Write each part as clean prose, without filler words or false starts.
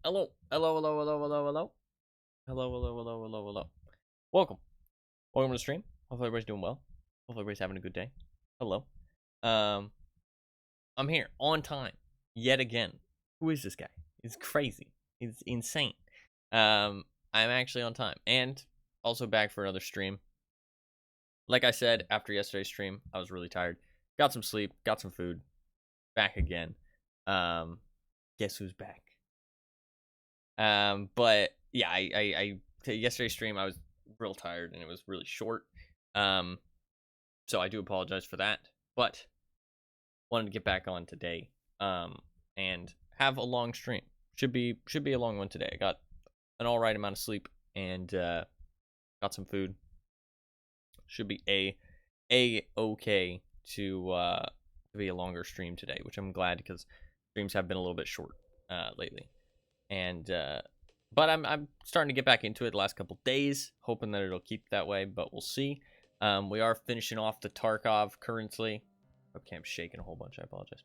Hello. Hello, hello, hello, hello, hello. Hello, hello, hello, hello, hello. Welcome. Welcome to the stream. Hopefully everybody's doing well. Hopefully everybody's having a good day. Hello. I'm here on time. Yet again. Who is this guy? He's crazy. He's insane. I'm actually on time. And also back for another stream. Like I said, after yesterday's stream, I was really tired. Got some sleep, got some food. Back again. Guess who's back? But yeah, I yesterday's stream I was real tired and it was really short. So I do apologize for that. But wanted to get back on today. And have a long stream. Should be a long one today. I got an alright amount of sleep and got some food. Should be okay to be a longer stream today, which I'm glad because streams have been a little bit short lately. And but I'm starting to get back into it the last couple days, hoping that it'll keep that way, but we'll see. We are finishing off the Tarkov currently. Okay, I'm shaking a whole bunch. I apologize.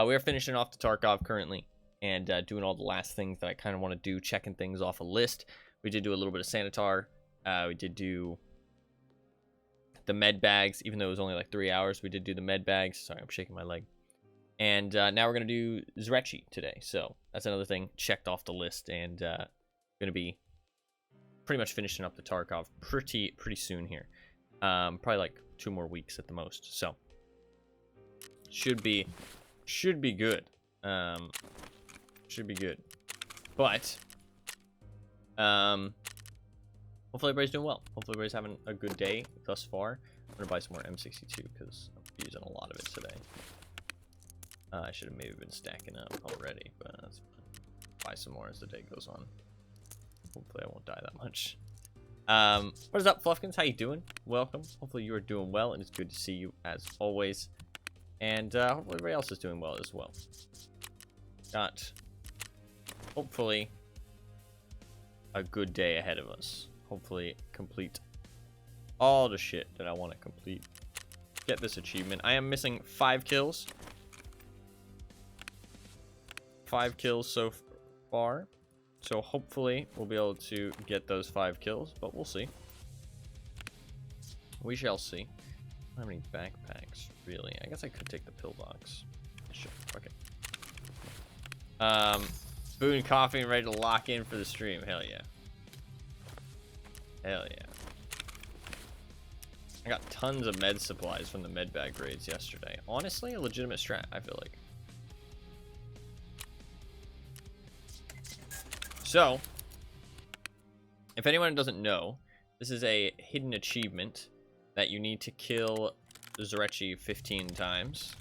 We are finishing off the Tarkov currently and doing all the last things that I kind of want to do, checking things off a list. We did do a little bit of Sanitar. We did do the med bags, even though it was only like 3 hours. We did do the med bags. Sorry, I'm shaking my leg. And now we're going to do Zryachiy today. So that's another thing checked off the list. And going to be pretty much finishing up the Tarkov pretty soon here. Probably like 2 more weeks at the most. So should be good. Should be good. But hopefully everybody's doing well. Hopefully everybody's having a good day thus far. I'm going to buy some more M62 because I'm using a lot of it today. I should have maybe been stacking up already, but that's fine. Buy some more as the day goes on. Hopefully I won't die that much. What is up, Fluffkins? How you doing? Welcome. Hopefully you are doing well, and it's good to see you as always. And hopefully everybody else is doing well as well. Got, hopefully, a good day ahead of us. Hopefully complete all the shit that I want to complete. Get this achievement. I am missing 5 kills. 5 kills so far, so hopefully we'll be able to get those 5 kills, but we'll see. We shall see. I don't have any backpacks, really. I guess I could take the pillbox. Sure, okay. Boone coffee and ready to lock in for the stream. Hell yeah. Hell yeah. I got tons of med supplies from the med bag raids yesterday. Honestly, a legitimate strat, I feel like. So, if anyone doesn't know, this is a hidden achievement that you need to kill Zryachiy 15 times.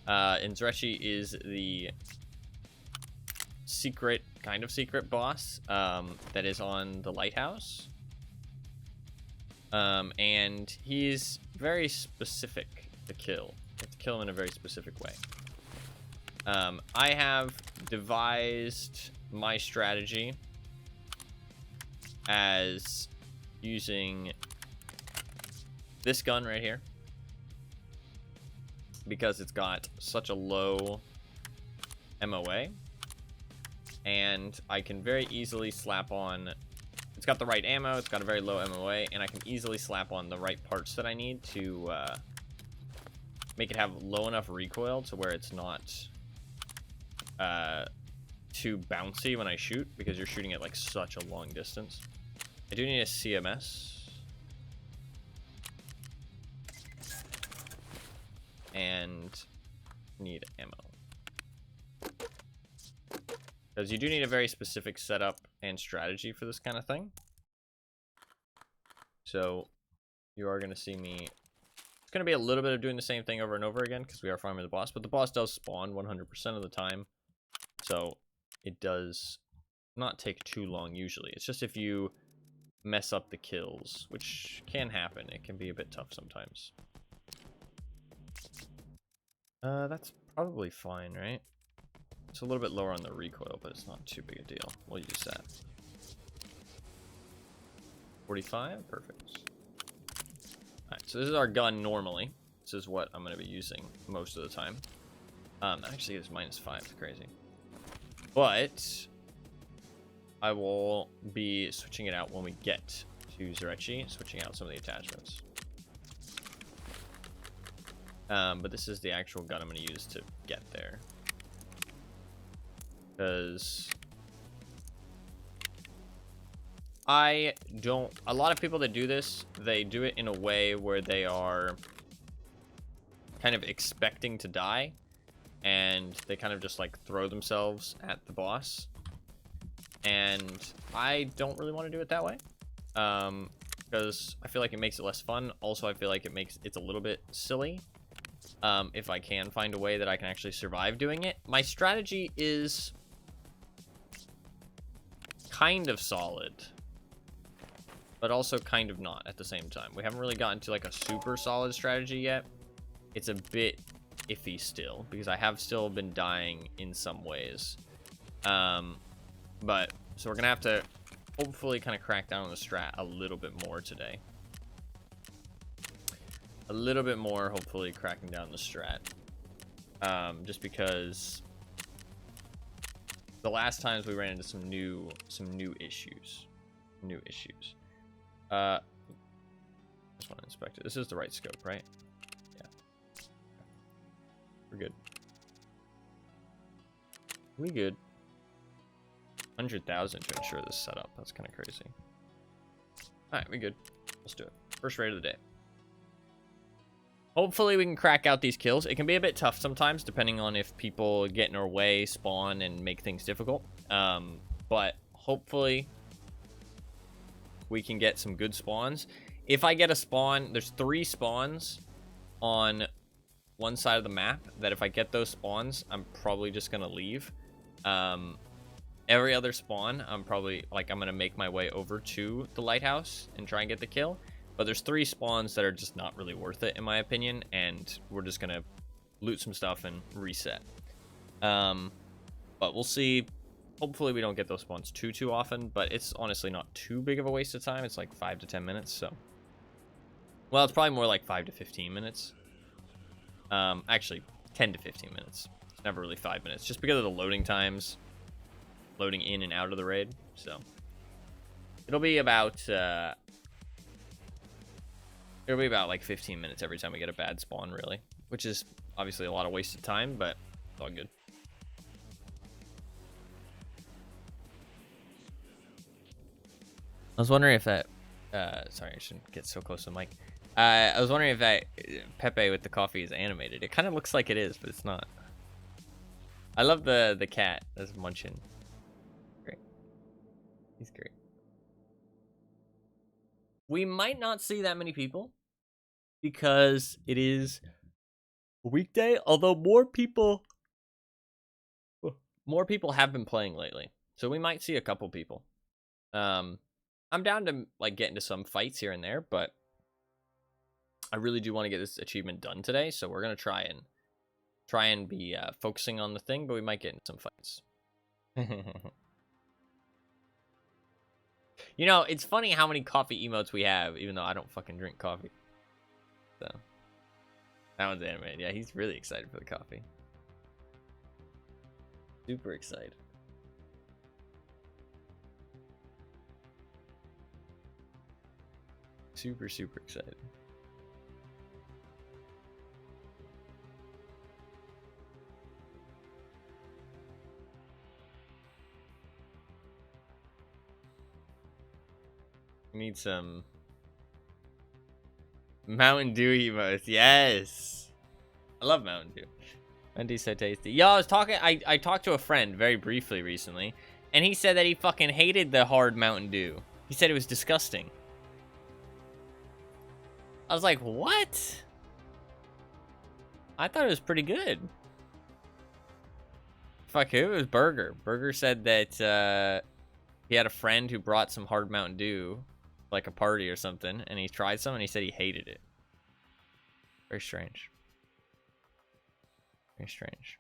And Zryachiy is the secret, kind of secret boss that is on the lighthouse. And he's very specific to kill. You have to kill him in a very specific way. I have devised my strategy as using this gun right here because it's got such a low MOA, and I can very easily slap on, it's got the right ammo, it's got a very low MOA, and I can easily slap on the right parts that I need to make it have low enough recoil to where it's not too bouncy when I shoot, because you're shooting at like such a long distance. I do need a CMS and need ammo, because you do need a very specific setup and strategy for this kind of thing. So you are going to see me, it's going to be a little bit of doing the same thing over and over again because we are farming the boss, but the boss does spawn 100% of the time. So it does not take too long usually. It's just if you mess up the kills, which can happen. It can be a bit tough sometimes. That's probably fine, right? It's a little bit lower on the recoil, but it's not too big a deal. We'll use that. 45? Perfect. Alright, so this is our gun normally. This is what I'm going to be using most of the time. Actually, it's -5. It's crazy. But I will be switching it out when we get to Zryachiy, switching out some of the attachments. But this is the actual gun I'm going to use to get there. Because a lot of people that do this, they do it in a way where they are kind of expecting to die, and they kind of just like throw themselves at the boss. And I don't really want to do it that way, because I feel like it makes it less fun. Also, I feel like it's a little bit silly. If I can find a way that I can actually survive doing it. My strategy is kind of solid, but also kind of not at the same time. We haven't really gotten to like a super solid strategy yet. It's a bit iffy still, because I have still been dying in some ways. But so we're gonna have to hopefully kind of crack down on the strat a little bit more today. A little bit more, hopefully cracking down the strat. Just because the last times we ran into some new issues. I just want to inspect it. This is the right scope, right? Yeah. We're good. We good. 100,000 to ensure this setup. That's kind of crazy. All right, we good. Let's do it. First raid of the day. Hopefully we can crack out these kills. It can be a bit tough sometimes, depending on if people get in our way, spawn, and make things difficult. But hopefully we can get some good spawns. If I get a spawn, there's 3 spawns on one side of the map that if I get those spawns, I'm probably just going to leave. Every other spawn, I'm going to make my way over to the lighthouse and try and get the kill. But there's 3 spawns that are just not really worth it, in my opinion, and we're just going to loot some stuff and reset. But we'll see. Hopefully we don't get those spawns too often, but it's honestly not too big of a waste of time. It's like 5 to 10 minutes, so. Well, it's probably more like 5 to 15 minutes. Actually, 10 to 15 minutes. It's never really 5 minutes, just because of the loading times, loading in and out of the raid, so. It'll be about like 15 minutes every time we get a bad spawn, really. Which is obviously a lot of wasted time, but it's all good. I was wondering if that... sorry, I shouldn't get so close to the mic. I was wondering if that Pepe with the coffee is animated. It kind of looks like it is, but it's not. I love the cat that's munching. Great. He's great. We might not see that many people because it is a weekday, although more people have been playing lately. So we might see a couple people. I'm down to like get into some fights here and there, but I really do want to get this achievement done today, so we're going to try and be focusing on the thing, but we might get into some fights. You know, it's funny how many coffee emotes we have, even though I don't fucking drink coffee. So, that one's animated. Yeah, he's really excited for the coffee. Super excited. Super excited. We need some Mountain Dew emotes. Yes, I love Mountain Dew. Mountain Dew's so tasty. Yo, I talked to a friend very briefly recently, and he said that he fucking hated the hard Mountain Dew. He said it was disgusting. I was like, what? I thought it was pretty good. Fuck, who? It was Burger. Burger said that he had a friend who brought some hard Mountain Dew, like a party or something, and he tried some and he said he hated it. Very strange. Very strange.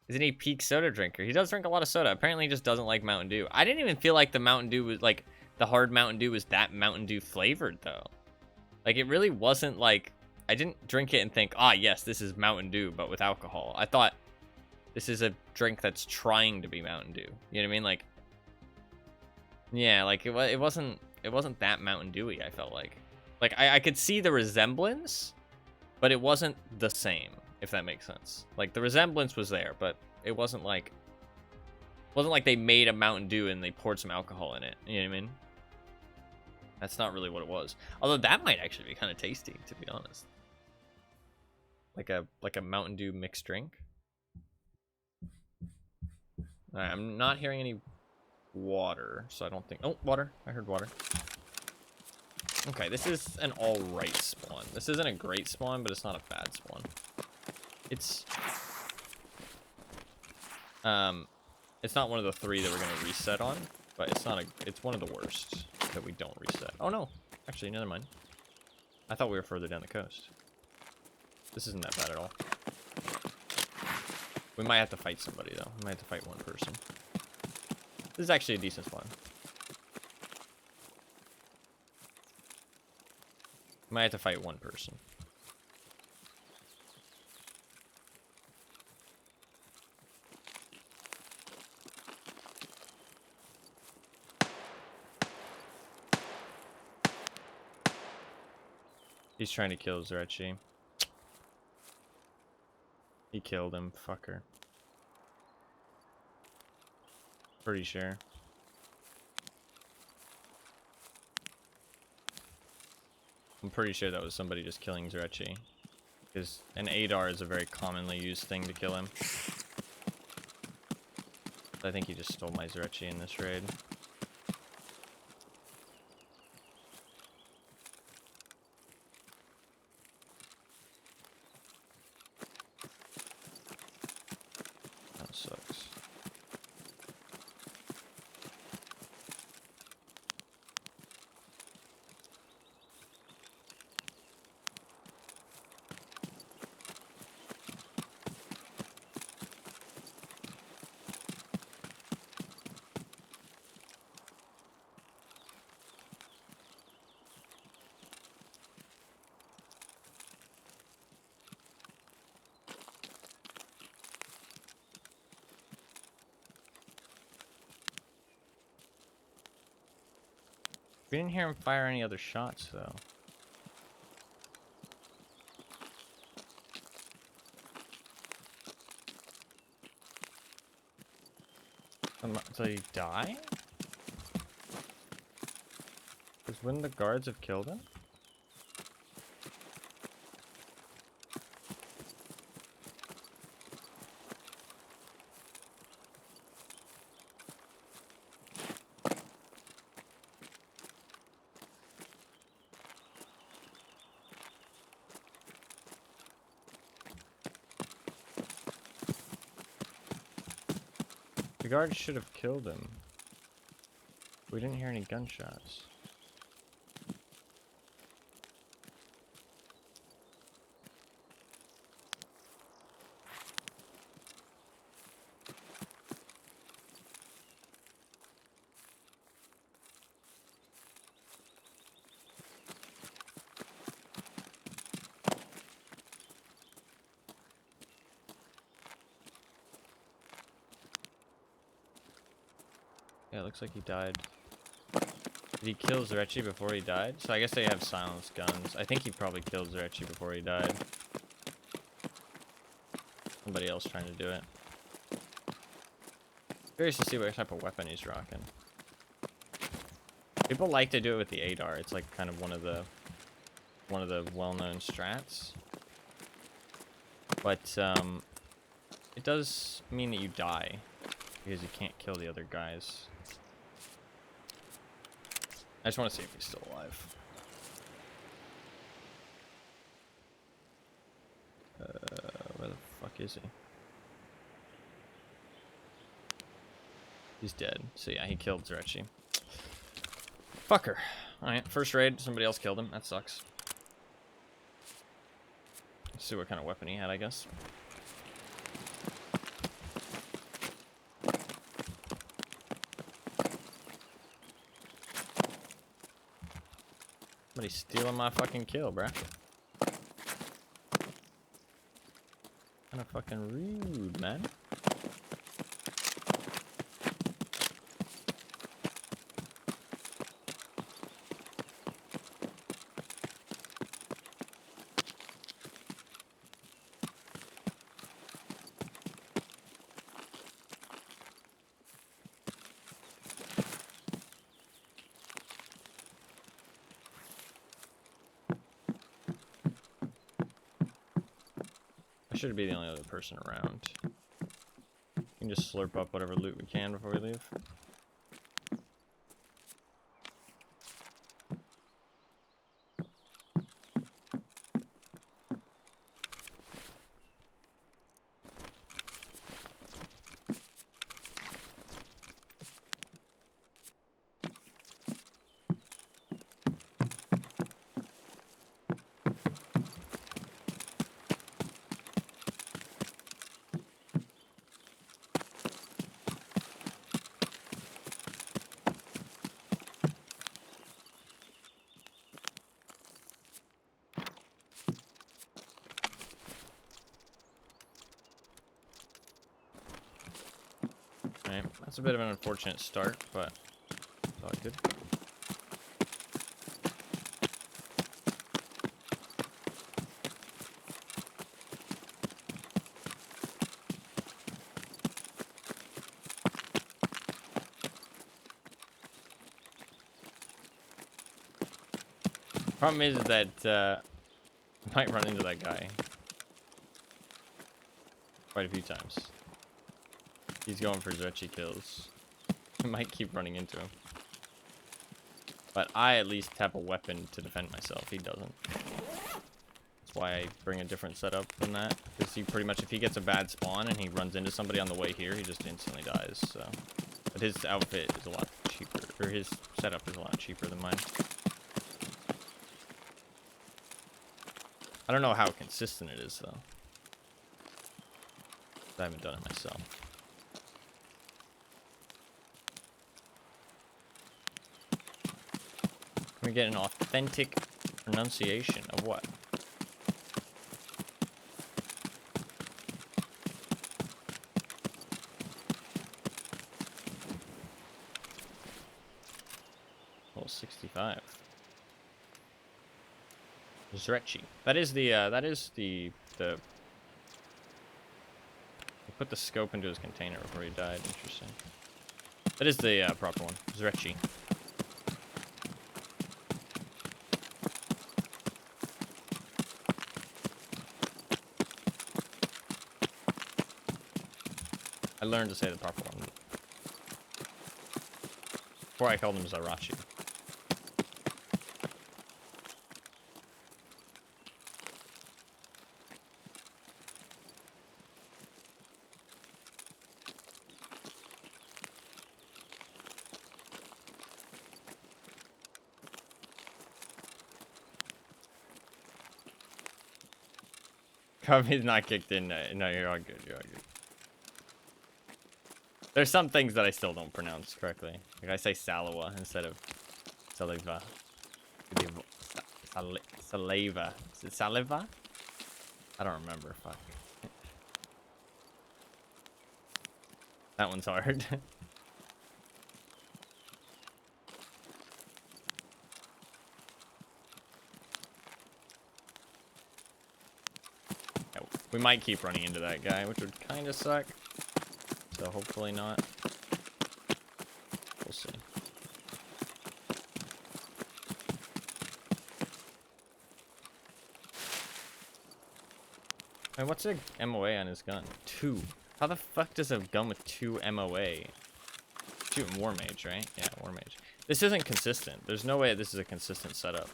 Isn't he peak soda drinker? He does drink a lot of soda. Apparently he just doesn't like Mountain Dew. I didn't even feel like the Mountain Dew was like the hard Mountain Dew was that Mountain Dew flavored though. Like it really wasn't like, I didn't drink it and think, ah yes, this is Mountain Dew but with alcohol. I thought This is a drink that's trying to be Mountain Dew. You know what I mean? Like, yeah, like it wasn't that Mountain Dewy. I felt like I could see the resemblance, but it wasn't the same. If that makes sense. Like the resemblance was there, but it wasn't like they made a Mountain Dew and they poured some alcohol in it. You know what I mean? That's not really what it was. Although that might actually be kind of tasty, to be honest. Like a Mountain Dew mixed drink. All right, I'm not hearing any water, so I don't think... Oh, water. I heard water. Okay, this is an alright spawn. This isn't a great spawn, but it's not a bad spawn. It's not one of the 3 that we're gonna reset on, but it's one of the worst that we don't reset. Oh no, actually, never mind. I thought we were further down the coast. This isn't that bad at all. We might have to fight somebody though. We might have to fight one person. This is actually a decent spawn. We might have to fight one person. He's trying to kill Zryachiy. He killed him, fucker. Pretty sure. I'm pretty sure that was somebody just killing Zryachiy. Because an ADAR is a very commonly used thing to kill him. I think he just stole my Zryachiy in this raid. That sucks. We didn't hear him fire any other shots, though. Until he die? Because wouldn't the guards have killed him? The guards should have killed him. We didn't hear any gunshots. Yeah, it looks like he died. Did he kill Zryachiy before he died? So I guess they have silenced guns. I think he probably killed Zryachiy before he died. Somebody else trying to do it. Curious to see what type of weapon he's rocking. People like to do it with the ADAR. It's like kind of one of the well-known strats. But it does mean that you die because you can't kill the other guys. I just want to see if he's still alive. Where the fuck is he? He's dead. So yeah, he killed Zryachiy. Fucker. Alright, first raid, somebody else killed him. That sucks. Let's see what kind of weapon he had, I guess. Somebody's stealing my fucking kill, bruh. Kinda fucking rude, man. should be the only other person around. We can just slurp up whatever loot we can before we leave. Right, that's a bit of an unfortunate start, but it's all good. Problem is that I might run into that guy quite a few times. He's going for Zryachiy kills. I might keep running into him. But I at least have a weapon to defend myself. He doesn't. That's why I bring a different setup than that. Because he pretty much, if he gets a bad spawn and he runs into somebody on the way here, he just instantly dies. So, but his outfit is a lot cheaper, or his setup is a lot cheaper than mine. I don't know how consistent it is though. I haven't done it myself. Can we get an authentic pronunciation of what? Level 65. Zryachiy. That is the I put the scope into his container before he died. Interesting. That is the proper one. Zryachiy. I learned to say the proper one. Before I called him Zryachiy. Coffee's not kicked in. No, you're all good. You're all good. There's some things that I still don't pronounce correctly. Like I say Salawa instead of Saliva. Saliva. Is it Saliva? I don't remember. Fuck. That one's hard. We might keep running into that guy, which would kind of suck. So hopefully not. We'll see. Wait, what's a MOA on his gun? 2. How the fuck does a gun with 2 MOA? Shooting War Mage, right? Yeah, War Mage. This isn't consistent. There's no way this is a consistent setup.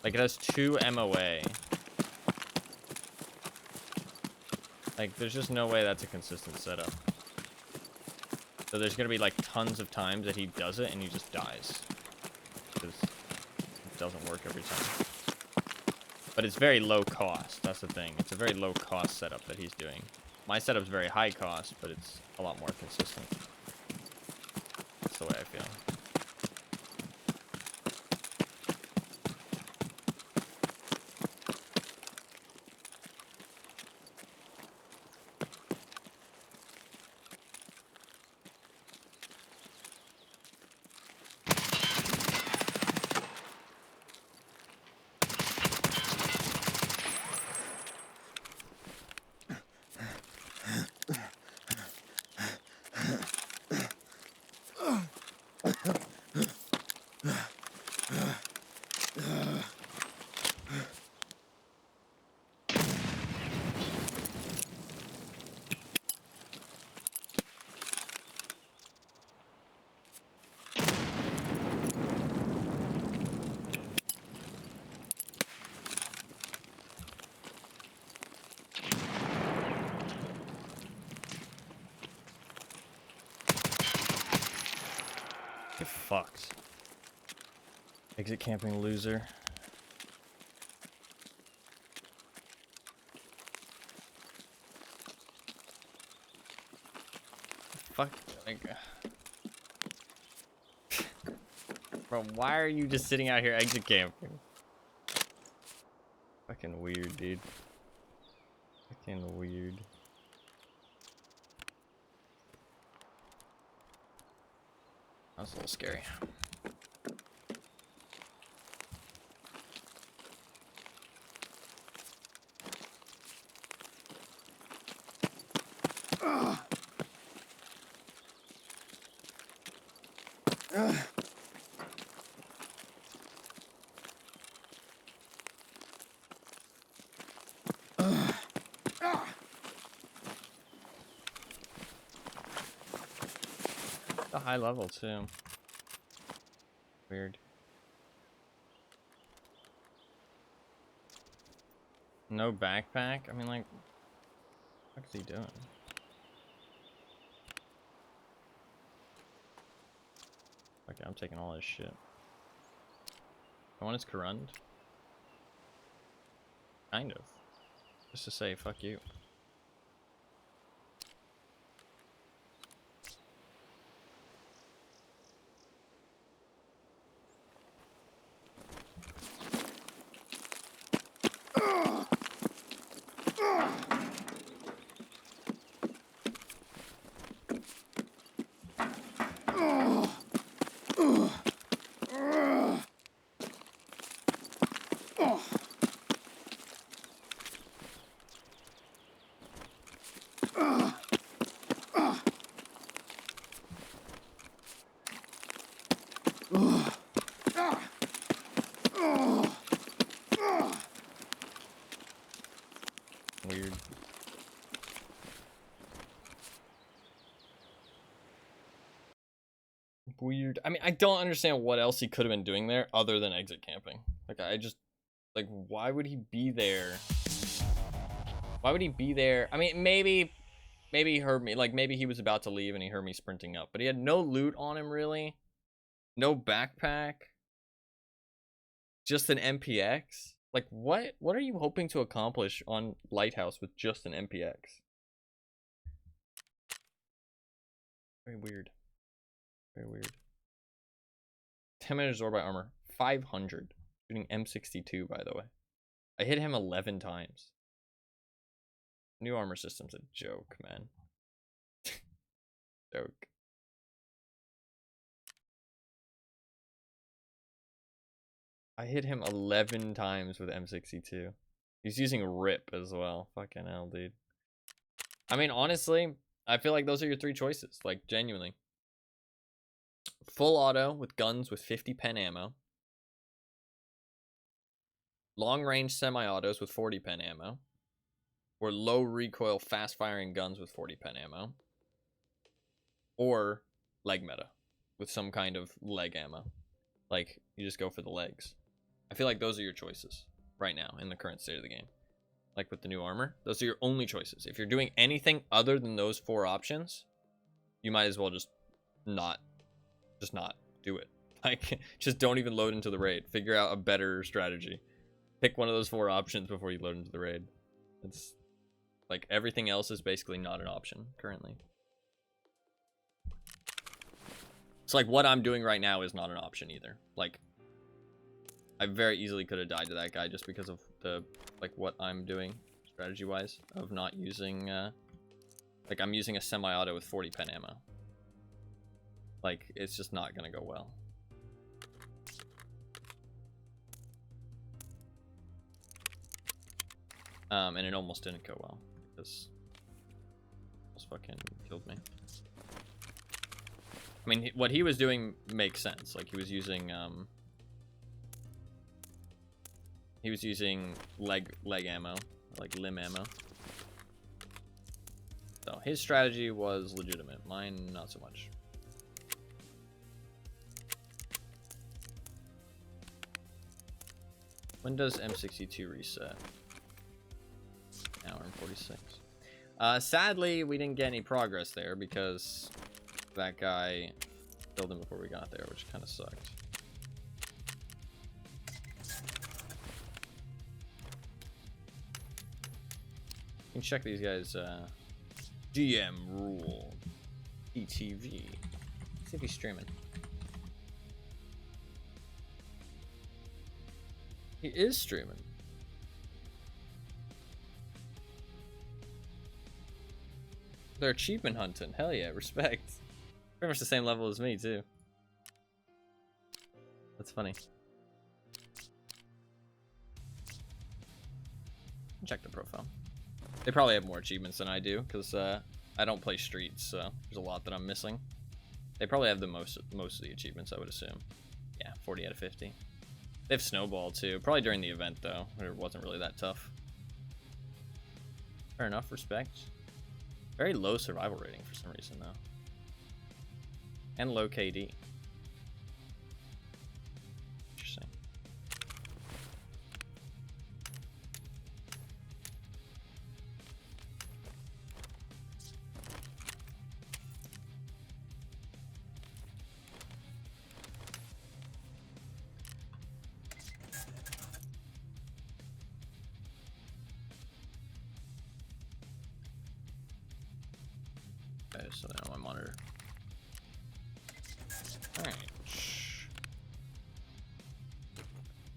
Like, it has 2 MOA. Like, there's just no way that's a consistent setup. So there's gonna be, like, tons of times that he does it and he just dies. Because it doesn't work every time. But it's very low cost. That's the thing. It's a very low cost setup that he's doing. My setup's very high cost, but it's a lot more consistent. That's the way I feel. Get fucked. Exit camping loser. Fuck. Like, bro, why are you just sitting out here exit camping? Fucking weird, dude. Fucking weird. That was a little scary. A high level too. Weird. No backpack? I mean, like, what's he doing? Okay, I'm taking all his shit. I want his Karund. Kind of. Just to say, fuck you. Weird. Weird. I mean, I don't understand what else he could have been doing there other than exit camping. Like, I just, like, why would he be there? Why would he be there? I mean, maybe he heard me. Like, maybe he was about to leave and he heard me sprinting up. But he had no loot on him, really. No backpack. Just an MPX. Like, what are you hoping to accomplish on Lighthouse with just an MPX? Very weird. Very weird. 10-minute Zorbai armor. 500. Shooting M62, by the way. I hit him 11 times. New armor system's a joke, man. Joke. I hit him 11 times with M62. He's using RIP as well. Fucking hell, dude. I mean, honestly, I feel like those are your three choices. Like, genuinely. Full auto with guns with 50 pen ammo. Long range semi-autos with 40 pen ammo. Or low recoil fast firing guns with 40 pen ammo. Or leg meta with some kind of leg ammo. Like, you just go for the legs. I feel like those are your choices right now in the current state of the game. Like with the new armor, those are your only choices. If you're doing anything other than those four options, you might as well just not do it. Like, just don't even load into the raid. Figure out a better strategy. Pick one of those four options before you load into the raid. It's like everything else is basically not an option currently. It's like what I'm doing right now is not an option either. Like, I very easily could have died to that guy just because of the, like, what I'm doing strategy wise of not using, like, I'm using a semi-auto with 40 pen ammo. Like, it's just not gonna go well. And it almost didn't go well because it almost fucking killed me. I mean, what he was doing makes sense. Like, he was using leg ammo, like limb ammo. So his strategy was legitimate. Mine, not so much. When does M62 reset? Hour and 46. Sadly, we didn't get any progress there because that guy killed him before we got there, which kind of sucked. You can check these guys. GM rule. ETV. See if he's streaming. He is streaming. They're achievement hunting. Hell yeah, respect. Pretty much the same level as me, too. That's funny. Check the profile. They probably have more achievements than I do, because I don't play streets, so there's a lot that I'm missing. They probably have the most of the achievements, I would assume. Yeah, 40 out of 50. They have Snowball, too. Probably during the event, though, where it wasn't really that tough. Fair enough, respect. Very low survival rating for some reason, though. And low KD. Interesting. Okay, so now my monitor. Alright.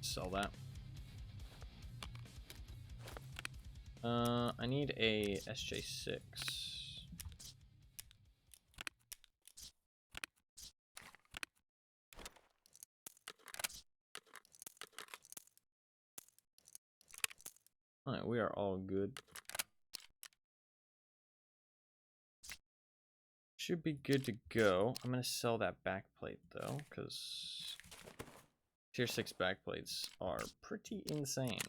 Sell that. I need a SJ6. Alright, we are all good. Should be good to go. I'm gonna sell that backplate though, because tier 6 backplates are pretty insane.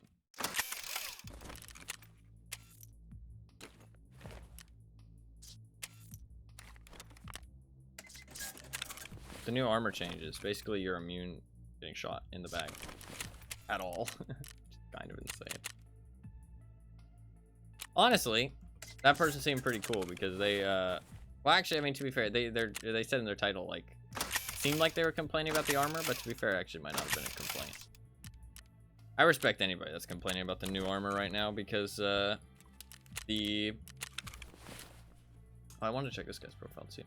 The new armor changes. Basically, you're immune to getting shot in the back at all. Kind of insane. Honestly, that person seemed pretty cool because they well, actually, I mean, to be fair, they said in their title, like, seemed like they were complaining about the armor, but to be fair, actually might not have been a complaint. I respect anybody that's complaining about the new armor right now because oh, I wanted to check this guy's profile too.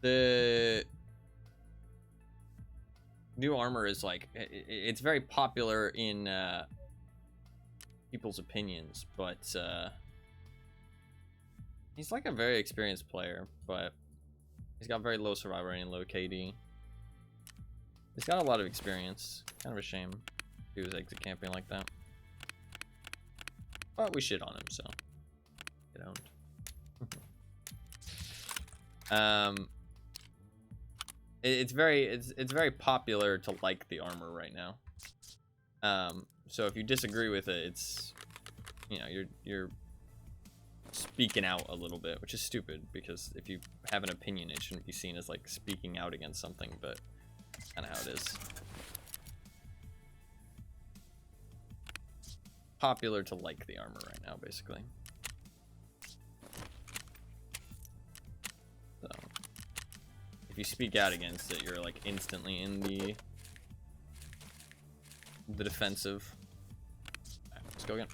The new armor is like, it's very popular in people's opinions, but he's like a very experienced player, but he's got very low survival rating and low KD. He's got a lot of experience. Kind of a shame he was exit camping like that. But we shit on him, so get owned. It's very popular to like the armor right now. So if you disagree with it, it's, you know, you're speaking out a little bit, which is stupid because if you have an opinion, it shouldn't be seen as like speaking out against something, but kind of how it is. Popular to like the armor right now, basically. So if you speak out against it, you're like instantly in the defensive. Right, let's go again.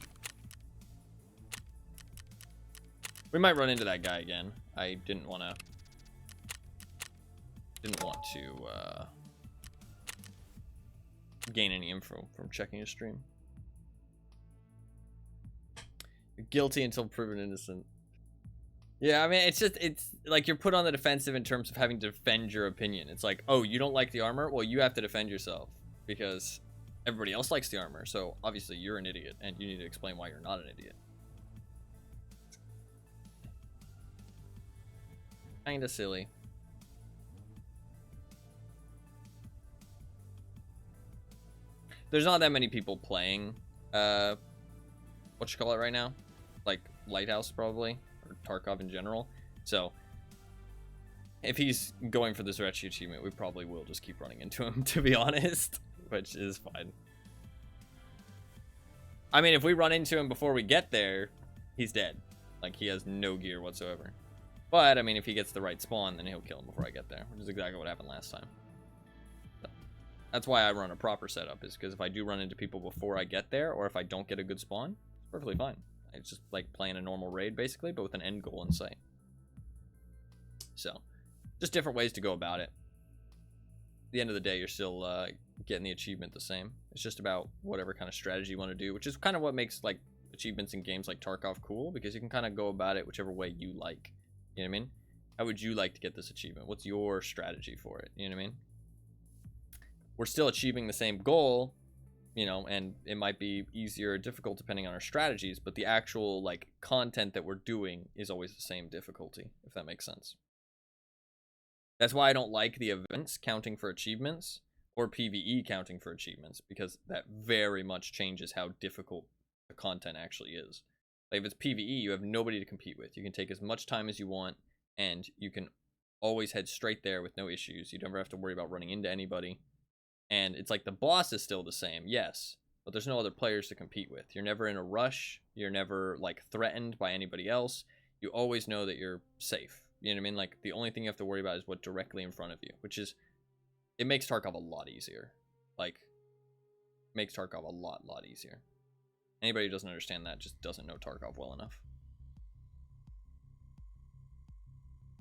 We might run into that guy again. I didn't want to gain any info from checking his stream. You're guilty until proven innocent. Yeah, I mean, it's like you're put on the defensive in terms of having to defend your opinion. It's like, oh, you don't like the armor? Well, you have to defend yourself because everybody else likes the armor. So obviously you're an idiot and you need to explain why you're not an idiot. Kinda silly. There's not that many people playing what you call it right now, like Lighthouse probably, or Tarkov in general. So if he's going for this Zryachiy achievement, we probably will just keep running into him, to be honest, which is fine. I mean, if we run into him before we get there, he's dead. Like, he has no gear whatsoever. But, I mean, if he gets the right spawn, then he'll kill him before I get there, which is exactly what happened last time. So, that's why I run a proper setup, is because if I do run into people before I get there, or if I don't get a good spawn, it's perfectly fine. It's just like playing a normal raid, basically, but with an end goal in sight. So, just different ways to go about it. At the end of the day, you're still getting the achievement the same. It's just about whatever kind of strategy you want to do, which is kind of what makes like achievements in games like Tarkov cool, because you can kind of go about it whichever way you like. You know what I mean? How would you like to get this achievement? What's your strategy for it? You know what I mean? We're still achieving the same goal, you know, and it might be easier or difficult depending on our strategies, but the actual like content that we're doing is always the same difficulty, if that makes sense. That's why I don't like the events counting for achievements or PvE counting for achievements, because that very much changes how difficult the content actually is. Like if it's PvE, you have nobody to compete with. You can take as much time as you want, and you can always head straight there with no issues. You never have to worry about running into anybody. And it's like the boss is still the same, yes, but there's no other players to compete with. You're never in a rush. You're never like threatened by anybody else. You always know that you're safe. You know what I mean? Like the only thing you have to worry about is what's directly in front of you, which is, it makes Tarkov a lot easier. Like, makes Tarkov a lot easier. Anybody who doesn't understand that just doesn't know Tarkov well enough.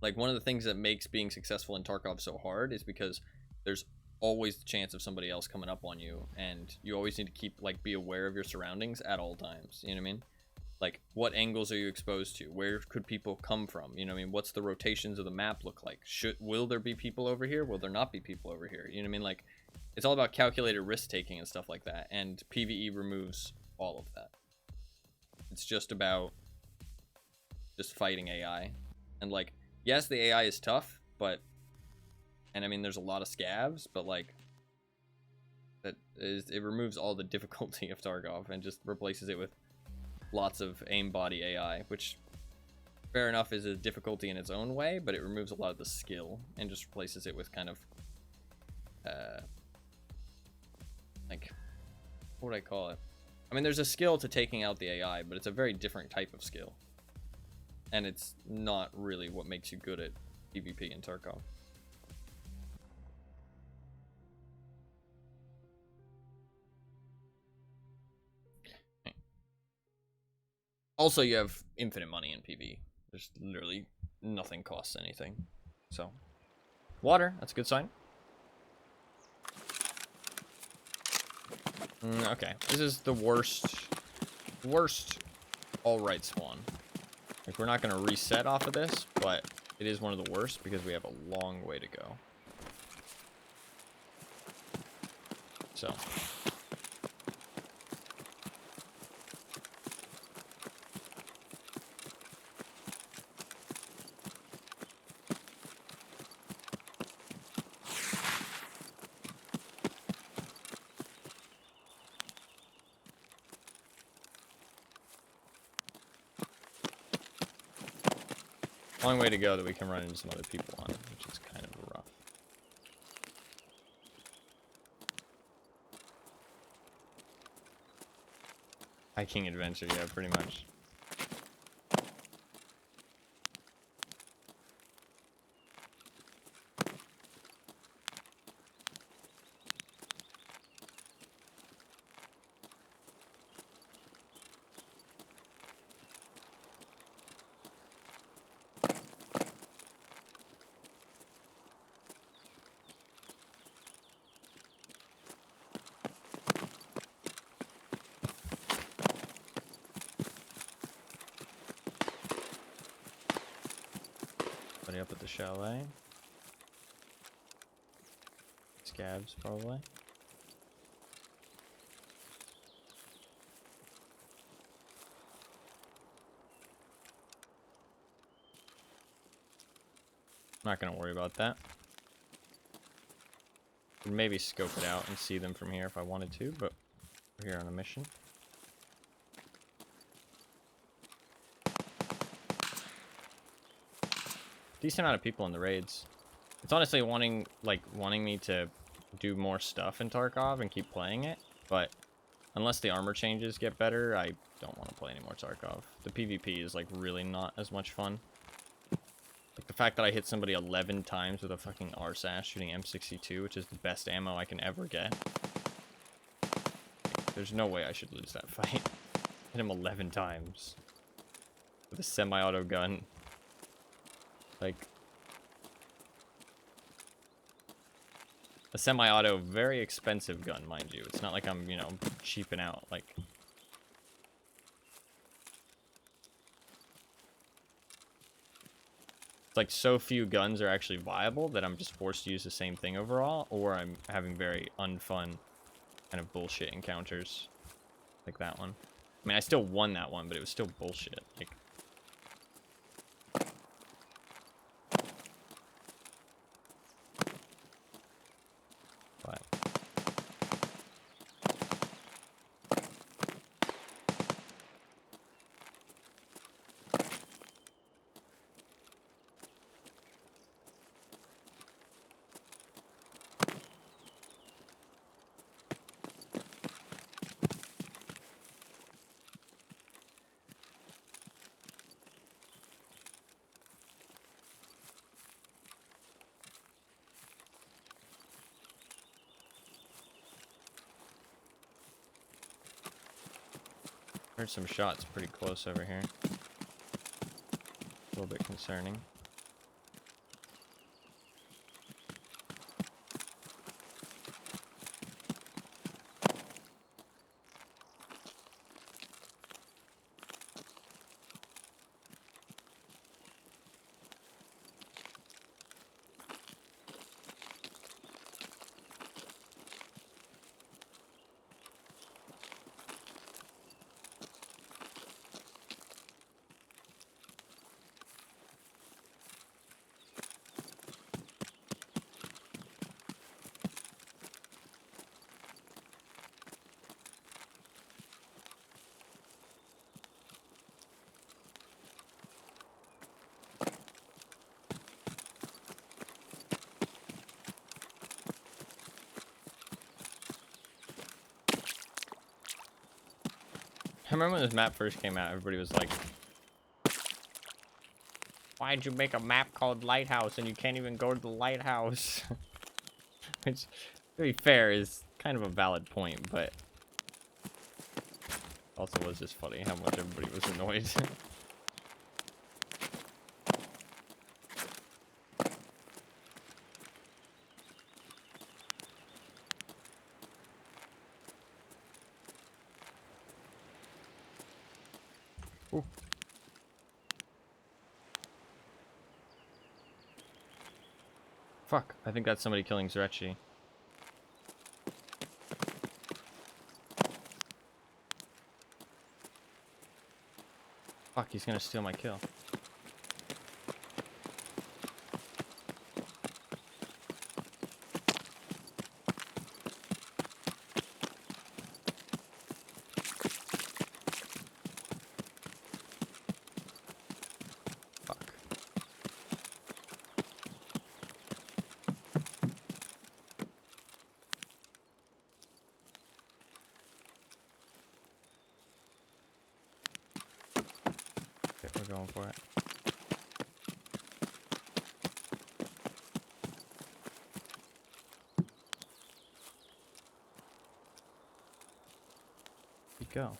Like, one of the things that makes being successful in Tarkov so hard is because there's always the chance of somebody else coming up on you, and you always need to keep, like, be aware of your surroundings at all times. You know what I mean? Like, what angles are you exposed to? Where could people come from? You know what I mean? What's the rotations of the map look like? Will there be people over here? Will there not be people over here? You know what I mean? Like, it's all about calculated risk-taking and stuff like that, and PvE removes all of that. It's just about just fighting AI. And, like, yes, the AI is tough, but... And, I mean, there's a lot of scavs, but, like... it removes all the difficulty of Tarkov and just replaces it with lots of aimbody AI, which, fair enough, is a difficulty in its own way, but it removes a lot of the skill and just replaces it with kind of, like, what would I call it? I mean, there's a skill to taking out the AI, but it's a very different type of skill. And it's not really what makes you good at PvP in Tarkov. Also, you have infinite money in PvE. There's literally nothing costs anything. So, water, that's a good sign. Okay, this is the worst alright spawn. Like, we're not going to reset off of this, but it is one of the worst because we have a long way to go. So... long way to go that we can run into some other people on it, which is kind of rough. Hiking adventure, yeah, pretty much. Up at the chalet. Scabs, probably. I'm not gonna worry about that. Could maybe scope it out and see them from here if I wanted to, but we're here on a mission. Decent amount of people in the raids. It's honestly wanting me to do more stuff in Tarkov and keep playing it, but unless the armor changes get better, I don't want to play any more Tarkov. The PvP is like really not as much fun. the fact that I hit somebody 11 times with a fucking RSAS shooting M62, which is the best ammo I can ever get. Like, there's no way I should lose that fight. Hit him 11 times with a semi-auto gun. Like, a semi-auto, very expensive gun, mind you. It's not like I'm, you know, cheaping out. Like, it's like so few guns are actually viable that I'm just forced to use the same thing overall, or I'm having very unfun kind of bullshit encounters like that one. I mean, I still won that one, but it was still bullshit. Like, but heard some shots pretty close over here. A little bit concerning. I remember when this map first came out, everybody was like, why'd you make a map called Lighthouse and you can't even go to the lighthouse? Which, to be fair, is kind of a valid point, but also was just funny how much everybody was annoyed. Ooh. Fuck, I think that's somebody killing Zryachiy. Fuck, he's gonna steal my kill. Fuck. Okay, we're going for it. Go.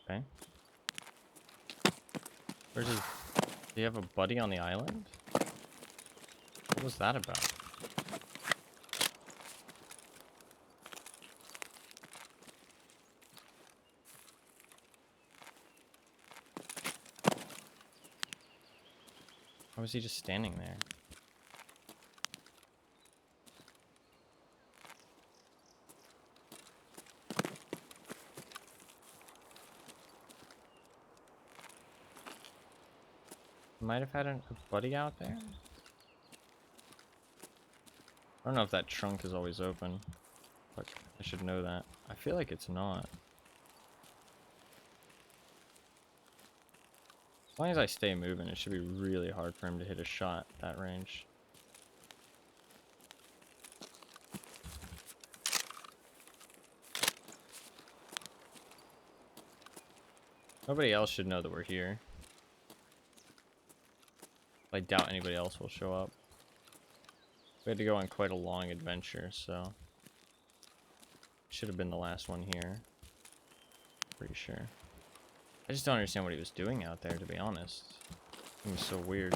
Okay. Where's his... Do you have a buddy on the island? What was that about? Why was he just standing there? Might have had a buddy out there? I don't know if that trunk is always open. But I should know that. I feel like it's not. As long as I stay moving, it should be really hard for him to hit a shot at that range. Nobody else should know that we're here. I doubt anybody else will show up. We had to go on quite a long adventure, so... Should have been the last one here. Pretty sure. I just don't understand what he was doing out there, to be honest. It was so weird.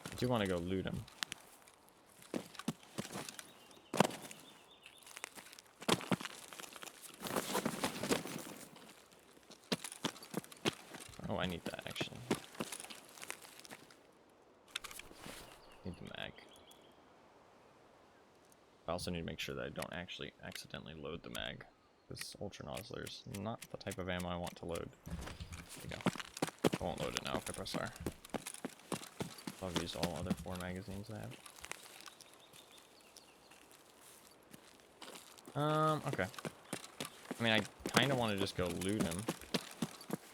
I do want to go loot him. Oh, I need that, actually. Need the mag. I also need to make sure that I don't actually accidentally load the mag. This Ultra Nozzler is not the type of ammo I want to load. There you go. I won't load it now if I press R. I've used all other 4 magazines I have. Okay. I mean, I kind of want to just go loot him.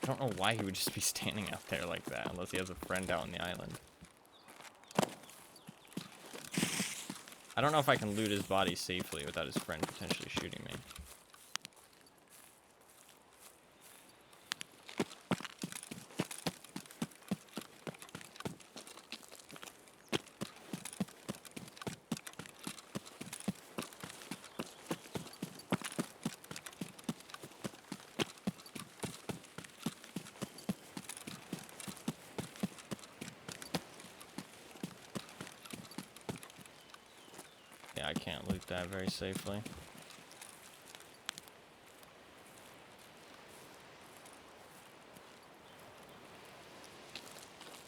I don't know why he would just be standing out there like that, unless he has a friend out on the island. I don't know if I can loot his body safely without his friend potentially shooting me. Yeah, I can't loot that very safely.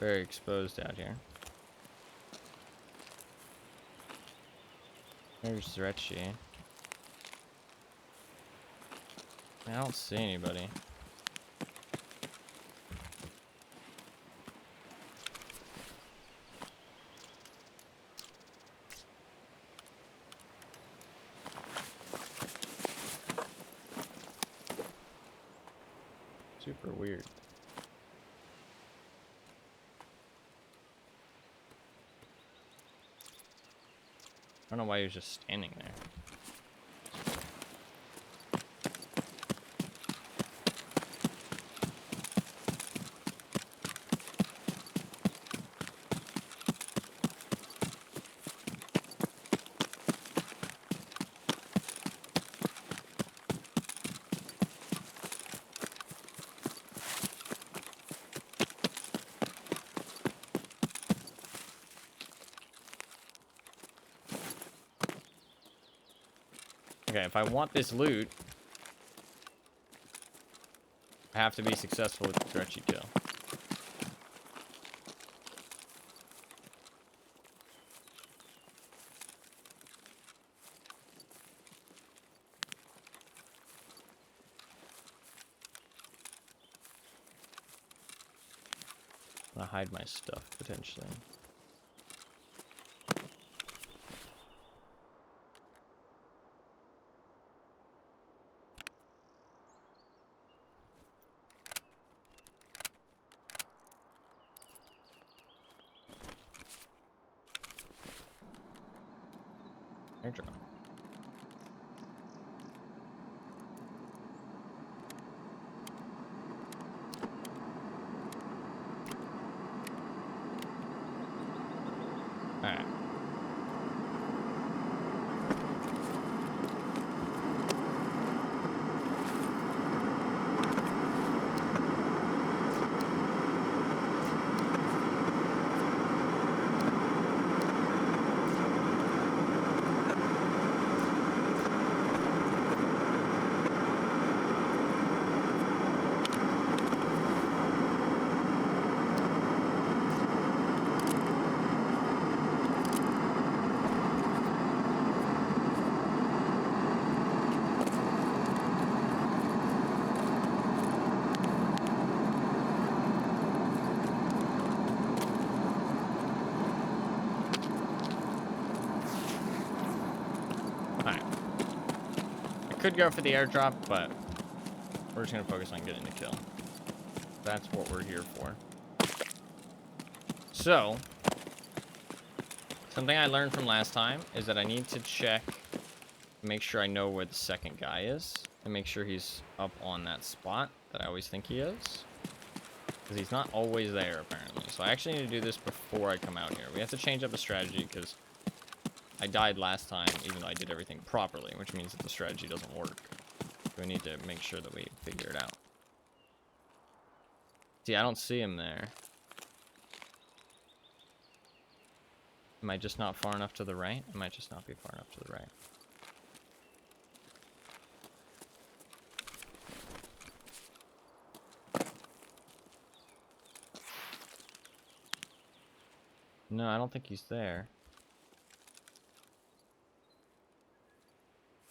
Very exposed out here. There's Zryachiy. I don't see anybody. Super weird. I don't know why he was just standing there. Okay, if I want this loot, I have to be successful with the Zryachiy kill. I'm gonna hide my stuff, potentially. Airdrop. Alright. could go for the airdrop, but we're just gonna focus on getting the kill. That's what we're here for. So, something I learned from last time is that I need to check, make sure I know where the second guy is, and make sure he's up on that spot that I always think he is. Because he's not always there, apparently. So I actually need to do this before I come out here. We have to change up the strategy, because I died last time, even though I did everything properly, which means that the strategy doesn't work. So we need to make sure that we figure it out. See, I don't see him there. Am I just not far enough to the right? I might just not be far enough to the right. No, I don't think he's there.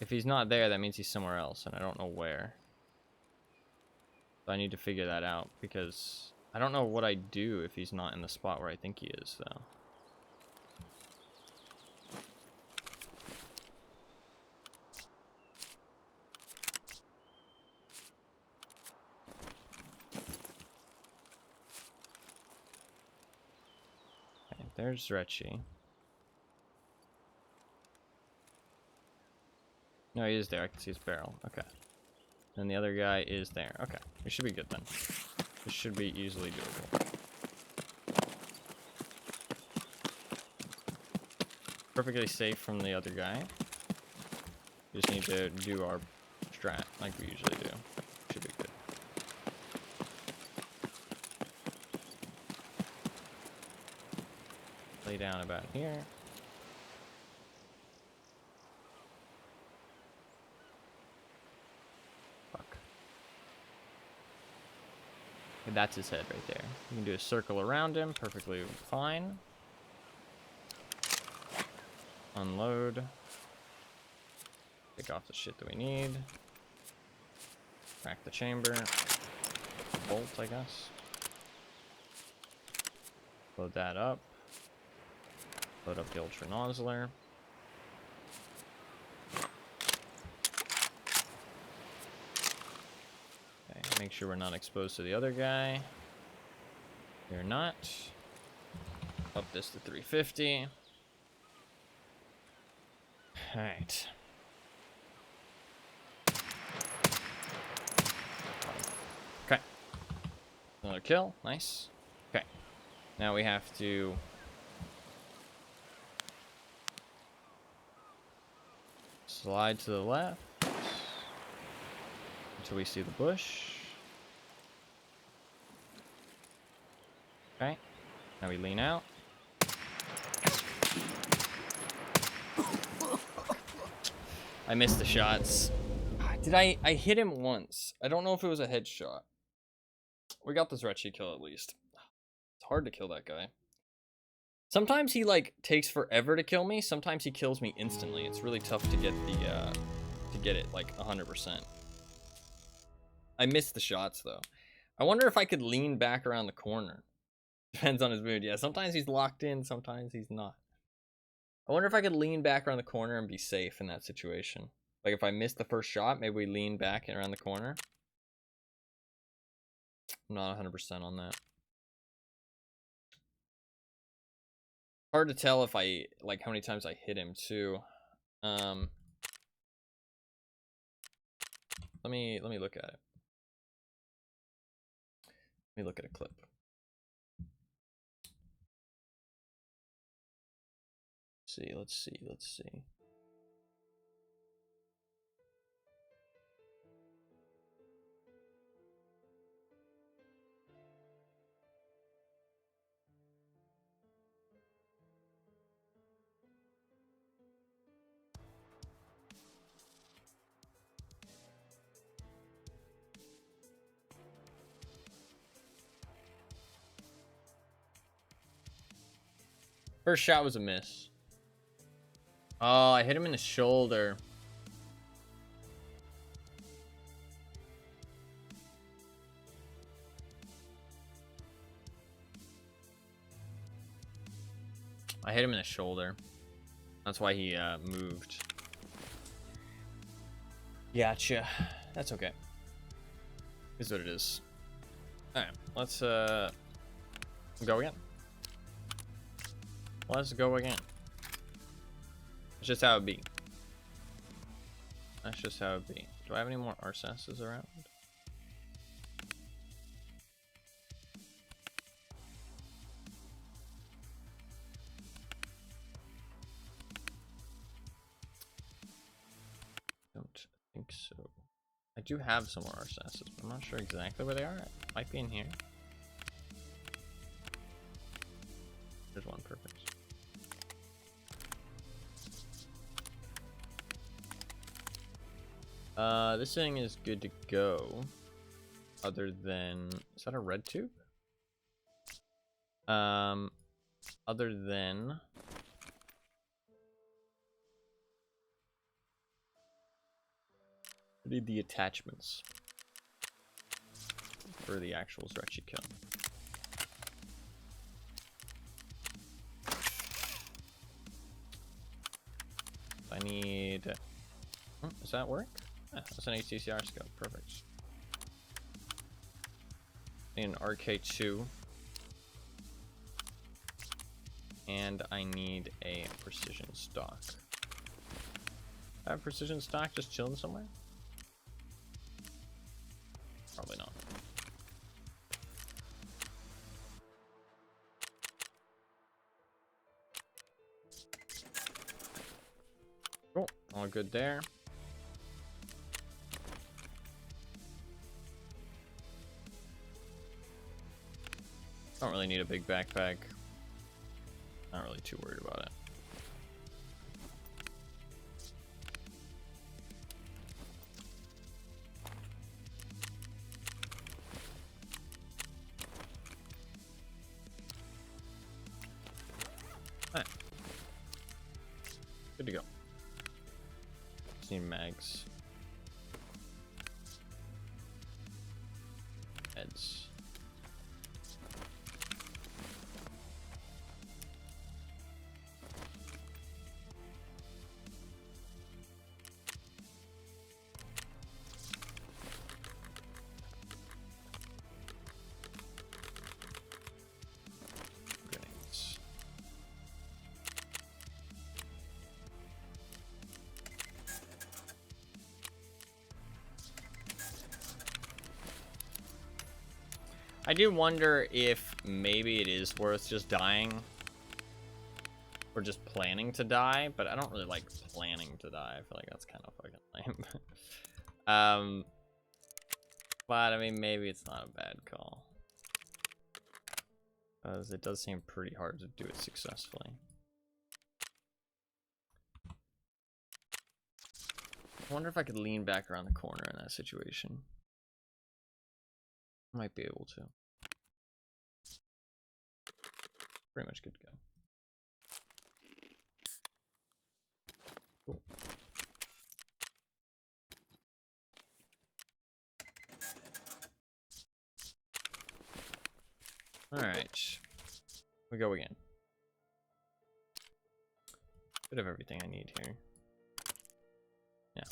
If he's not there, that means he's somewhere else, and I don't know where. So I need to figure that out, because I don't know what I do if he's not in the spot where I think he is, though. Okay, there's Zryachiy. No, he is there. I can see his barrel. Okay. And the other guy is there. Okay. We should be good then. This should be easily doable. Perfectly safe from the other guy. We just need to do our strat like we usually do. Should be good. Lay down about here. That's his head right there. You can do a circle around him, perfectly fine. Unload. Take off the shit that we need. Crack the chamber. Bolt, I guess. Load that up. Load up the ultra nozzler. Make sure we're not exposed to the other guy. We're not. Up this to 350. Alright. Okay. Another kill. Nice. Okay. Now we have to slide to the left until we see the bush. Okay, now we lean out. I missed the shots. Did I hit him once? I don't know if it was a headshot. We got the Zryachiy kill at least. It's hard to kill that guy. Sometimes he like takes forever to kill me. Sometimes he kills me instantly. It's really tough to get the to get it like 100%. I missed the shots though. I wonder if I could lean back around the corner. Depends on his mood. Yeah, sometimes he's locked in, sometimes he's not. I wonder if I could lean back around the corner and be safe in that situation. Like if I missed the first shot, maybe we lean back and around the corner. I'm not 100% on that. Hard to tell if I, like how many times I hit him too. Let me look at it. Let me look at a clip. Let's see. First shot was a miss. Oh, I hit him in the shoulder. I hit him in the shoulder. That's why he moved. Gotcha. That's okay. Is what it is. Alright, let's go again. Let's go again. That's just how it be. That's just how it be. Do I have any more RSSs around? Don't think so. I do have some more RSSs, but I'm not sure exactly where they are. It might be in here. There's one, perfect. This thing is good to go. Other than, is that a red tube? Other than I need the attachments for the actual Zryachiy kill. I need. Does that work? Yeah, that's an HCCR scope. Perfect. I need an RK2. And I need a precision stock. I have precision stock just chilling somewhere? Probably not. Cool. All good there. Don't really need a big backpack. Not really too worried about it. Alright. Good to go. Just need mags. Heads. I do wonder if maybe it is worth just dying or just planning to die, but I don't really like planning to die. I feel like that's kind of fucking lame. But I mean, maybe it's not a bad call, because it does seem pretty hard to do it successfully. I wonder if I could lean back around the corner in that situation. Might be able to. Pretty much good to go. Cool. Alright. We go again. Bit of everything I need here. Yeah. I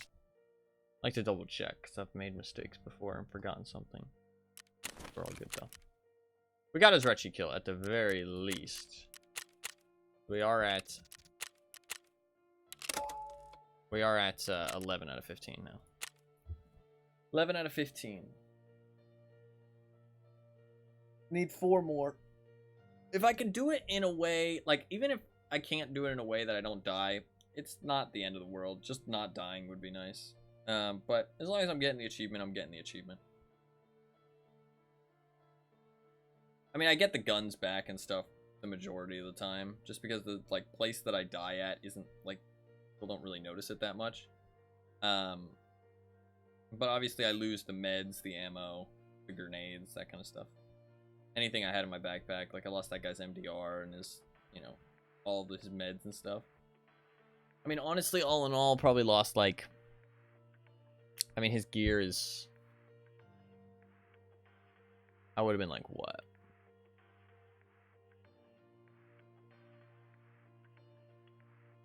like to double check, because I've made mistakes before and forgotten something. We're all good though. We got a Zryachiy kill at the very least. We are at 11 out of 15 now. 11 out of 15. Need 4 more. If I can do it in a way, like, even if I can't do it in a way that I don't die, it's not the end of the world. Just not dying would be nice. But as long as I'm getting the achievement, I'm getting the achievement. I mean, I get the guns back and stuff the majority of the time, just because the like place that I die at isn't like, people don't really notice it that much. But obviously I lose the meds, the ammo, the grenades, that kind of stuff. Anything I had in my backpack, like I lost that guy's MDR and his, you know, all of his meds and stuff. I mean, honestly, all in all, probably lost like, I mean, his gear is, I would have been like, what?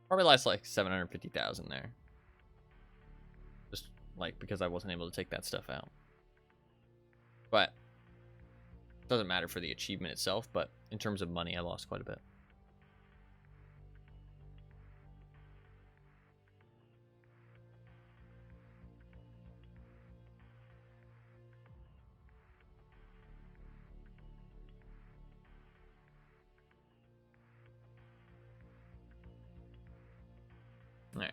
Probably lost like 750,000 there. Just like, because I wasn't able to take that stuff out. But it doesn't matter for the achievement itself, but in terms of money, I lost quite a bit. Alright.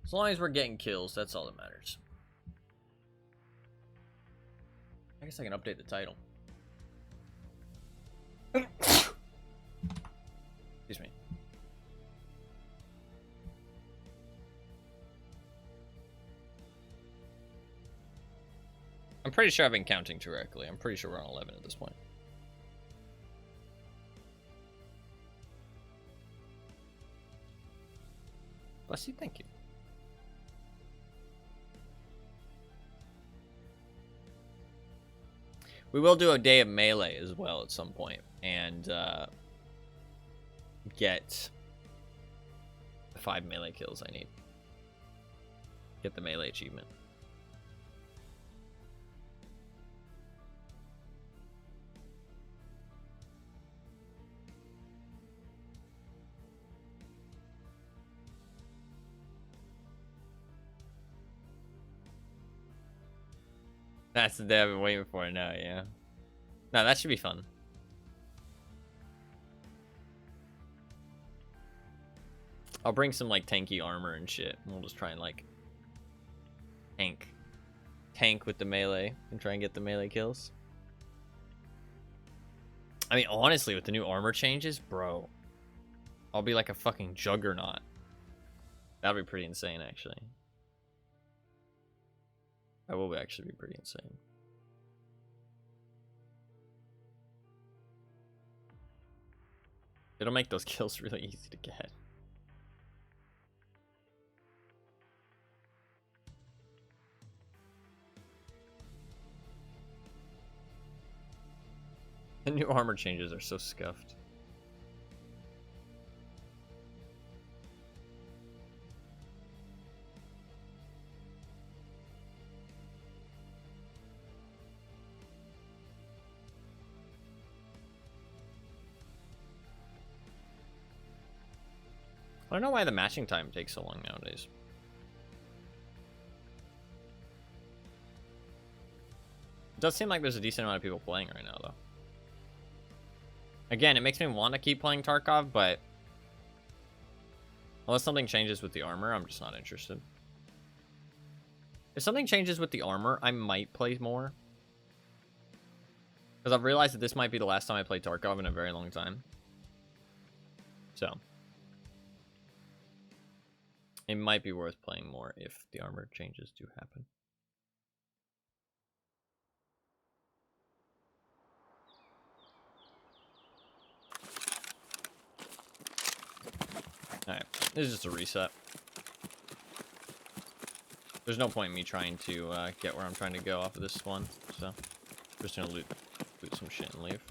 As long as we're getting kills, that's all that matters. I guess I can update the title. Excuse me. I'm pretty sure I've been counting correctly. I'm pretty sure we're on 11 at this point. Bless you, thank you. We will do a day of melee as well at some point, and get the 5 melee kills I need. Get the melee achievement. That's the day I've been waiting for now, yeah. No, that should be fun. I'll bring some, like, tanky armor and shit. And we'll just try and, like, tank with the melee and try and get the melee kills. I mean, honestly, with the new armor changes, bro, I'll be like a fucking juggernaut. That'll be pretty insane, actually. That will actually be pretty insane. It'll make those kills really easy to get. The new armor changes are so scuffed. I don't know why the matching time takes so long nowadays. It does seem like there's a decent amount of people playing right now, though. Again, it makes me want to keep playing Tarkov, but unless something changes with the armor, I'm just not interested. If something changes with the armor, I might play more. Because I've realized that this might be the last time I play Tarkov in a very long time. So it might be worth playing more if the armor changes do happen. Alright, this is just a reset. There's no point in me trying to get where I'm trying to go off of this one, so I'm just gonna loot some shit and leave.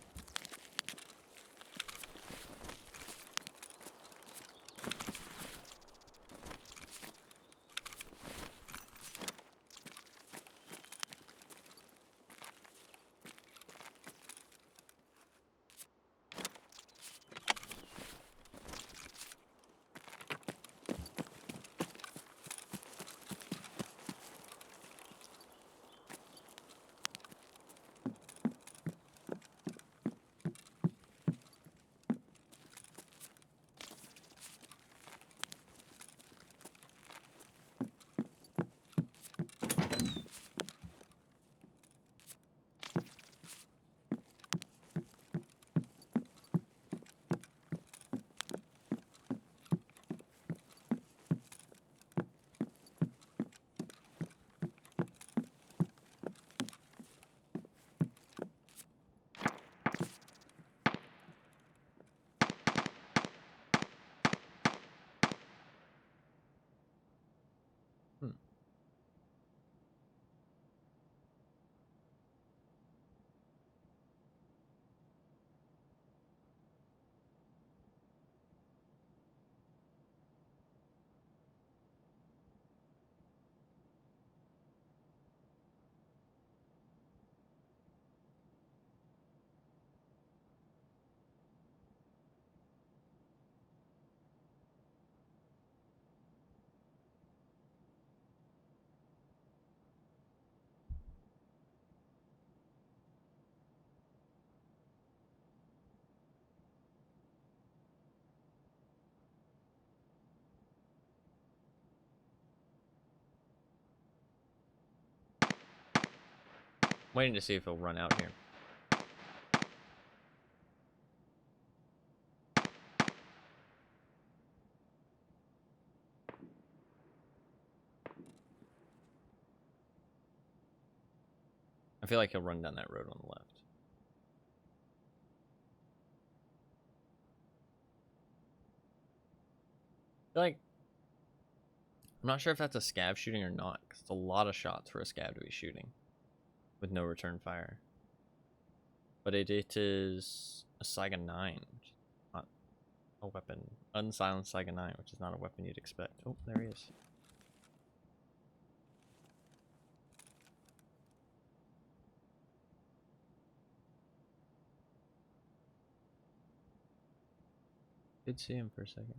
Waiting to see if he'll run out here. I feel like he'll run down that road on the left. I feel like I'm not sure if that's a scav shooting or not, because it's a lot of shots for a scav to be shooting with no return fire. But it is a Saiga 9, which is not a weapon. Unsilenced Saiga 9, which is not a weapon you'd expect. Oh, there he is. Did see him for a second.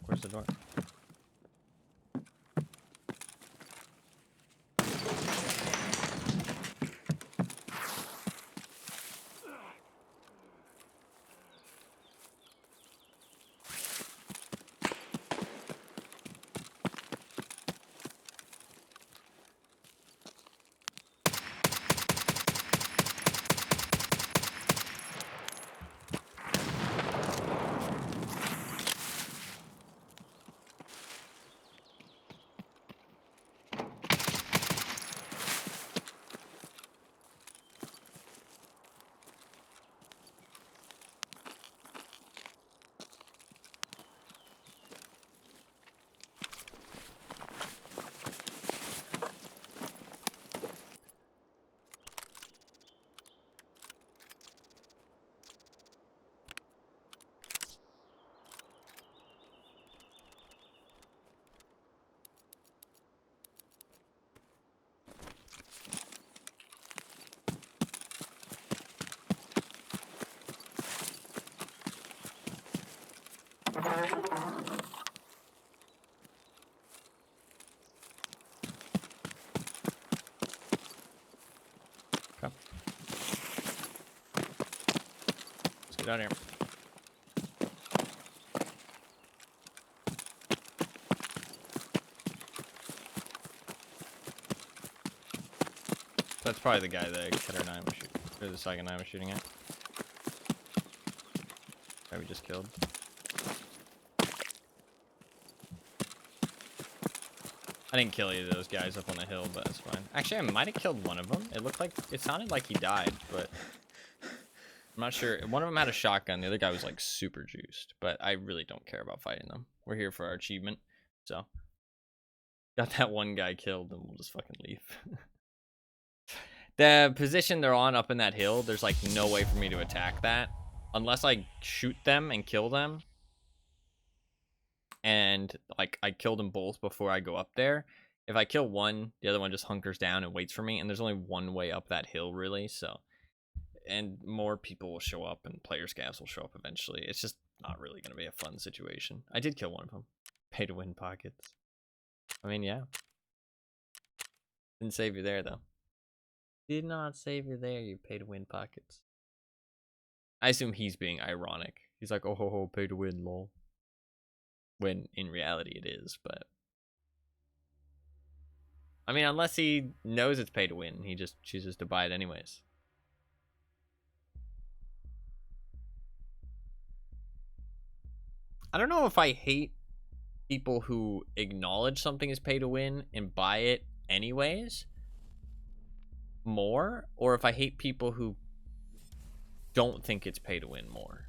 Where's the door? Okay. Let's get out of here. That's probably the guy that Killer 9 was shooting, or the Saiga 9 was shooting at. Guy we just killed. I didn't kill either of those guys up on the hill, but that's fine. Actually, I might have killed one of them. It sounded like he died, but I'm not sure. One of them had a shotgun. The other guy was like super juiced, but I really don't care about fighting them. We're here for our achievement, so got that one guy killed, and we'll just fucking leave. The position they're on up in that hill, there's like no way for me to attack that unless I shoot them and kill them. And like I kill them both before I go up there. If I kill one, the other one just hunkers down and waits for me, and there's only one way up that hill really, so and more people will show up and player scavs will show up eventually. It's just not really going to be a fun situation. I did kill one of them. Pay to win pockets. I mean, yeah. Didn't save you there though. Did not save you there, you pay to win pockets. I assume he's being ironic. He's like, oh ho ho, pay to win, lol. When in reality it is, but I mean, unless he knows it's pay to win, he just chooses to buy it anyways. I don't know if I hate people who acknowledge something is pay to win and buy it anyways more, or if I hate people who don't think it's pay to win more.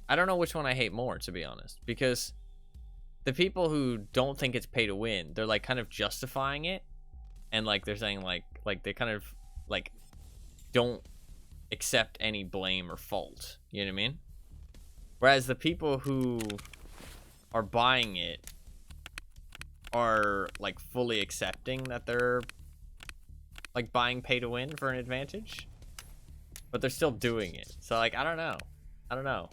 I don't know which one I hate more, to be honest, because the people who don't think it's pay to win, they're like kind of justifying it, and like they're saying like they kind of like don't accept any blame or fault, you know what I mean? Whereas the people who are buying it are like fully accepting that they're like buying pay to win for an advantage, but they're still doing it. So like I don't know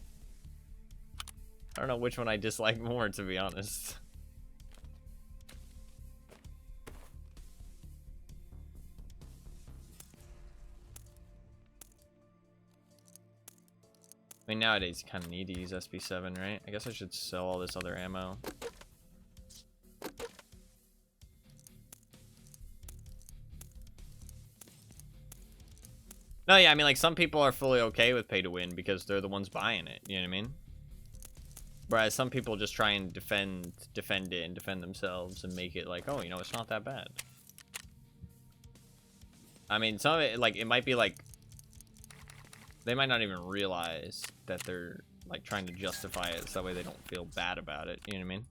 which one I dislike more, to be honest. I mean, nowadays you kind of need to use SP7, right? I guess I should sell all this other ammo. No, yeah, I mean, like, some people are fully okay with pay to win because they're the ones buying it, you know what I mean? Whereas some people just try and defend it and defend themselves and make it like, oh, you know, it's not that bad. I mean, some of it, like, it might be like, they might not even realize that they're like trying to justify it so that way they don't feel bad about it, you know what I mean?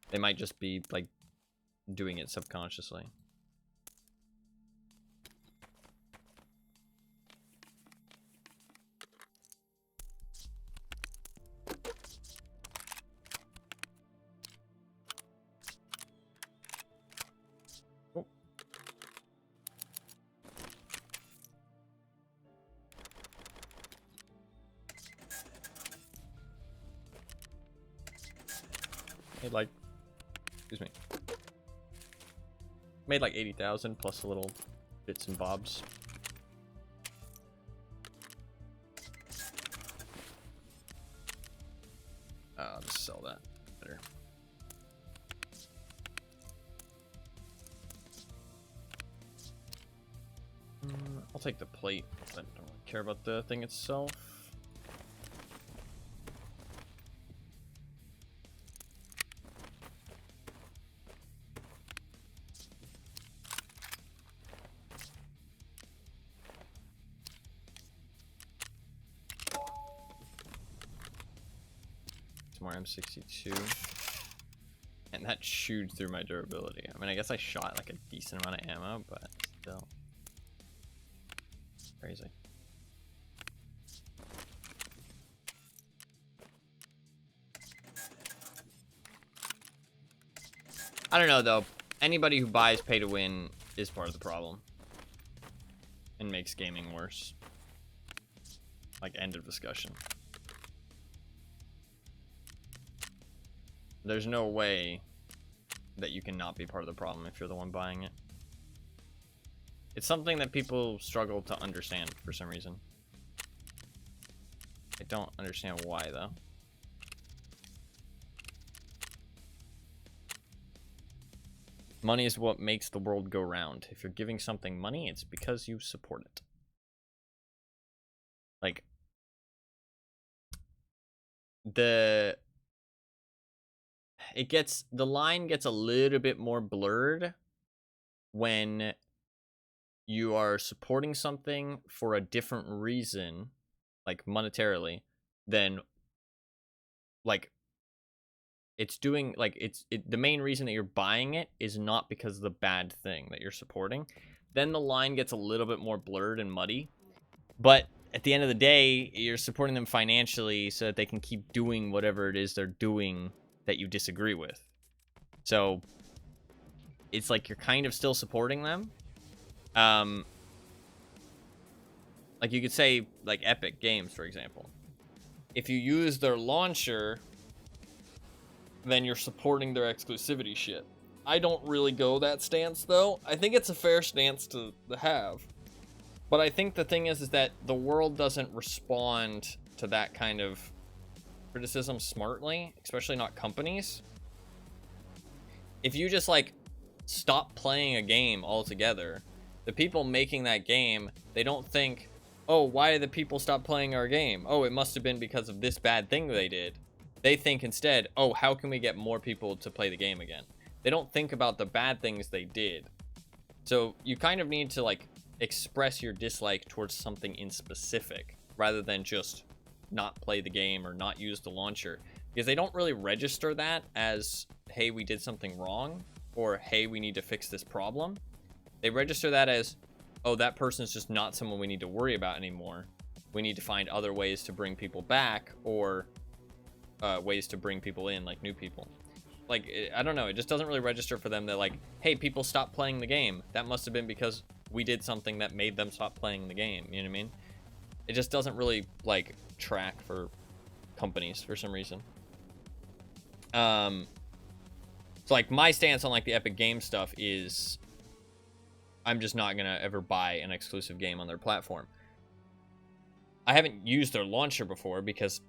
They might just be like doing it subconsciously. Made like, excuse me, made like 80,000 plus a little bits and bobs. I'll just sell that better. I'll take the plate, but I don't really care about the thing itself. More M62, and that chewed through my durability. I mean, I guess I shot like a decent amount of ammo, but still crazy. I don't know though. Anybody who buys pay to win is part of the problem and makes gaming worse. Like, end of discussion. There's no way that you can not be part of the problem if you're the one buying it. It's something that people struggle to understand for some reason. I don't understand why, though. Money is what makes the world go round. If you're giving something money, it's because you support it. Like, the line gets a little bit more blurred when you are supporting something for a different reason, like monetarily, than like it's doing, like the main reason that you're buying it is not because of the bad thing that you're supporting. Then the line gets a little bit more blurred and muddy. But at the end of the day, you're supporting them financially so that they can keep doing whatever it is they're doing that you disagree with. So it's like you're kind of still supporting them. Like you could say like Epic Games, for example. If you use their launcher, then you're supporting their exclusivity shit. I don't really go that stance though. I think it's a fair stance to have. But I think the thing is that the world doesn't respond to that kind of criticism smartly, especially not companies. If you just like stop playing a game altogether, the people making that game, they don't think, oh, why did the people stop playing our game? Oh, it must have been because of this bad thing they did. They think instead, oh, how can we get more people to play the game again? They don't think about the bad things they did. So you kind of need to like express your dislike towards something in specific rather than just not play the game or not use the launcher, because they don't really register that as, hey, we did something wrong, or hey, we need to fix this problem. They register that as, oh, that person's just not someone we need to worry about anymore. We need to find other ways to bring people back, or ways to bring people in, like new people. Like, I don't know, it just doesn't really register for them that, like, hey, people stopped playing the game. That must have been because we did something that made them stop playing the game. You know what I mean? It just doesn't really, like, track for companies for some reason. So, like, my stance on, like, the Epic Games stuff is I'm just not gonna ever buy an exclusive game on their platform. I haven't used their launcher before because,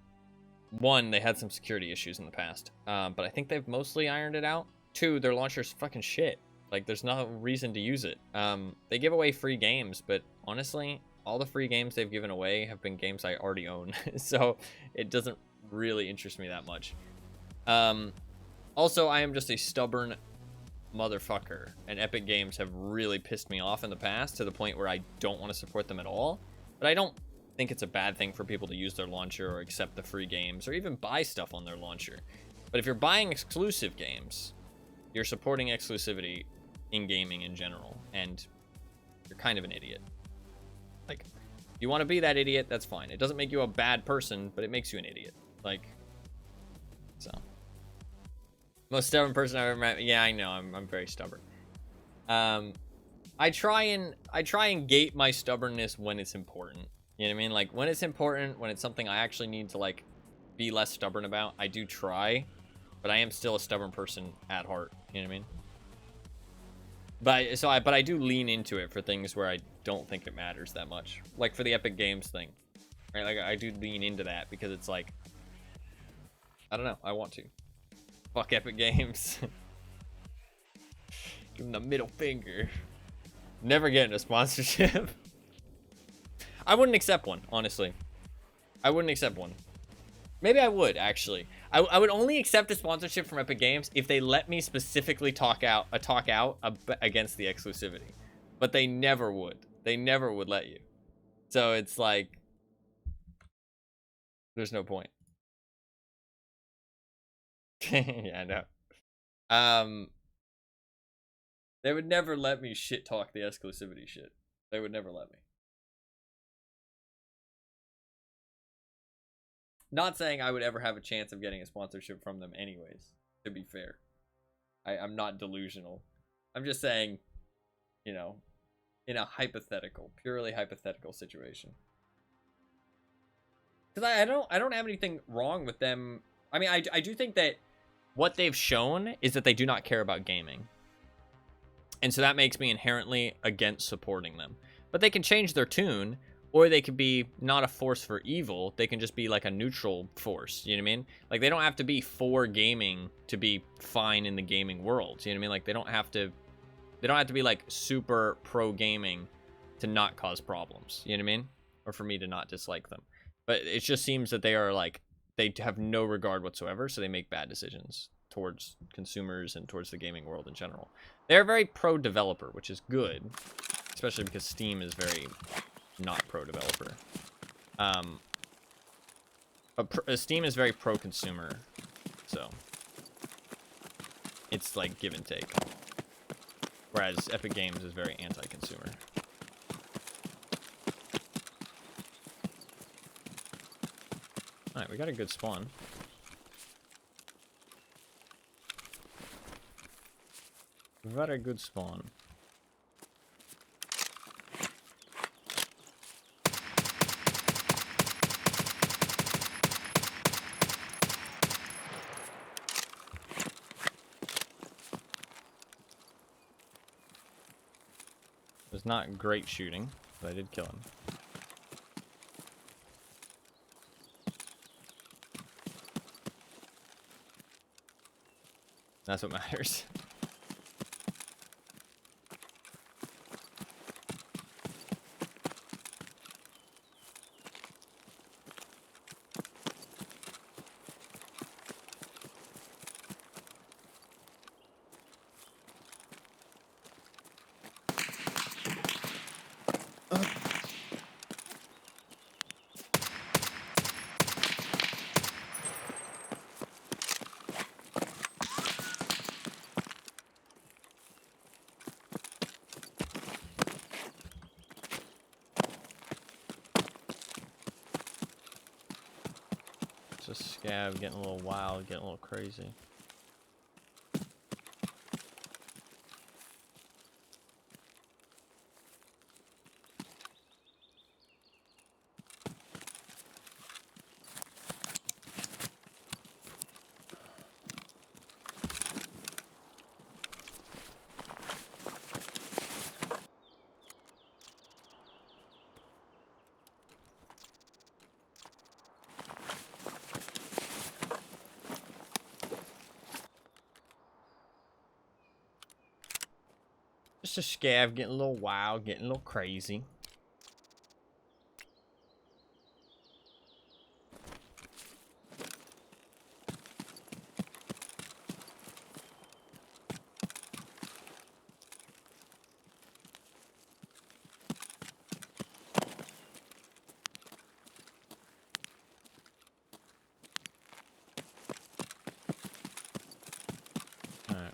one, they had some security issues in the past, but I think they've mostly ironed it out. Two, their launcher's fucking shit. Like, there's no reason to use it. They give away free games, but honestly, all the free games they've given away have been games I already own, so it doesn't really interest me that much. Also, I am just a stubborn motherfucker, and Epic Games have really pissed me off in the past to the point where I don't want to support them at all. But I don't think it's a bad thing for people to use their launcher or accept the free games or even buy stuff on their launcher. But if you're buying exclusive games, you're supporting exclusivity in gaming in general, and you're kind of an idiot. Like, you want to be that idiot, that's fine. It doesn't make you a bad person, but it makes you an idiot. Like, so. Most stubborn person I've ever met. Yeah, I know. I'm very stubborn. I try and gate my stubbornness when it's important. You know what I mean? Like, when it's important, when it's something I actually need to, like, be less stubborn about, I do try. But I am still a stubborn person at heart. You know what I mean? But I do lean into it for things where I don't think it matters that much. Like for the Epic Games thing. Right? Like, I do lean into that because it's like, I don't know. I want to. Fuck Epic Games. Give them the middle finger. Never getting a sponsorship. I wouldn't accept one, honestly. I wouldn't accept one. Maybe I would, actually. I would only accept a sponsorship from Epic Games if they let me specifically talk out against the exclusivity. But they never would. They never would let you. So it's like, there's no point. Yeah, I know. They would never let me shit talk the exclusivity shit. They would never let me. Not saying I would ever have a chance of getting a sponsorship from them anyways, to be fair. I'm not delusional. I'm just saying, you know, in a hypothetical, purely hypothetical situation. Because I don't have anything wrong with them. I mean, I do think that what they've shown is that they do not care about gaming. And so that makes me inherently against supporting them. But they can change their tune, or they could be not a force for evil. They can just be like a neutral force. You know what I mean? Like, they don't have to be for gaming to be fine in the gaming world. You know what I mean? Like, they don't have to be like super pro gaming to not cause problems. You know what I mean? Or for me to not dislike them. But it just seems that they are like, they have no regard whatsoever, so they make bad decisions towards consumers and towards the gaming world in general. They're very pro-developer, which is good, especially because Steam is very not pro-developer. But Steam is very pro-consumer, so it's like give and take. Whereas Epic Games is very anti-consumer. Alright, we got a good spawn. Very good spawn. It was not great shooting, but I did kill him. That's what matters. scav getting a little wild, getting a little crazy. Just a scav getting a little wild, getting a little crazy. Alright.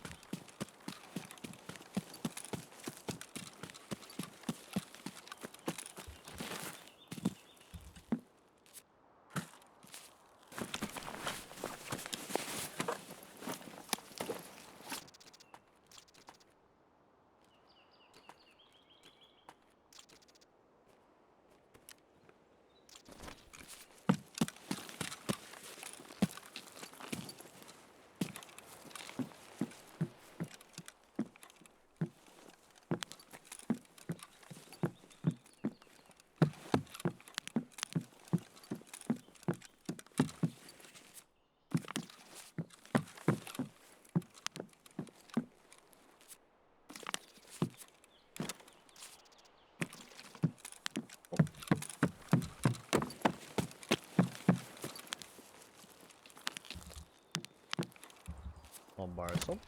Little bar of soap.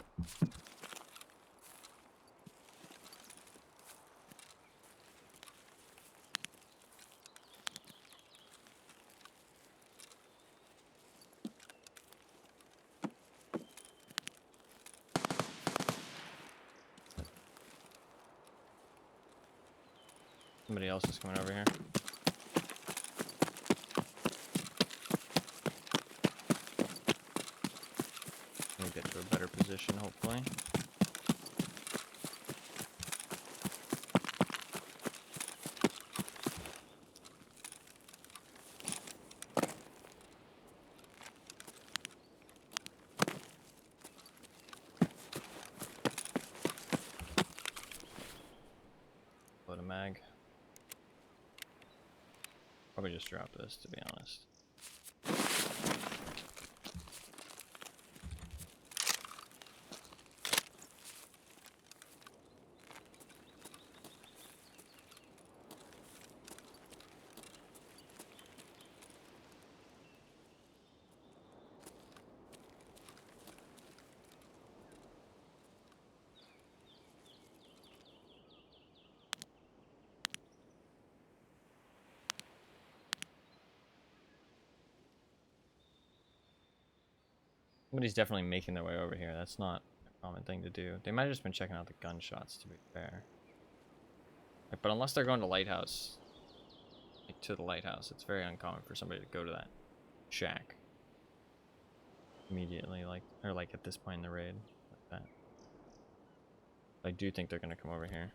Somebody else is coming over here. We'll get to a better position, hopefully. Load a mag. Probably just drop this, to be honest. Somebody's definitely making their way over here. That's not a common thing to do. They might have just been checking out the gunshots, to be fair. But unless they're going to Lighthouse, like to the Lighthouse, it's very uncommon for somebody to go to that shack immediately, like, or like at this point in the raid, like that. I do think they're gonna come over here.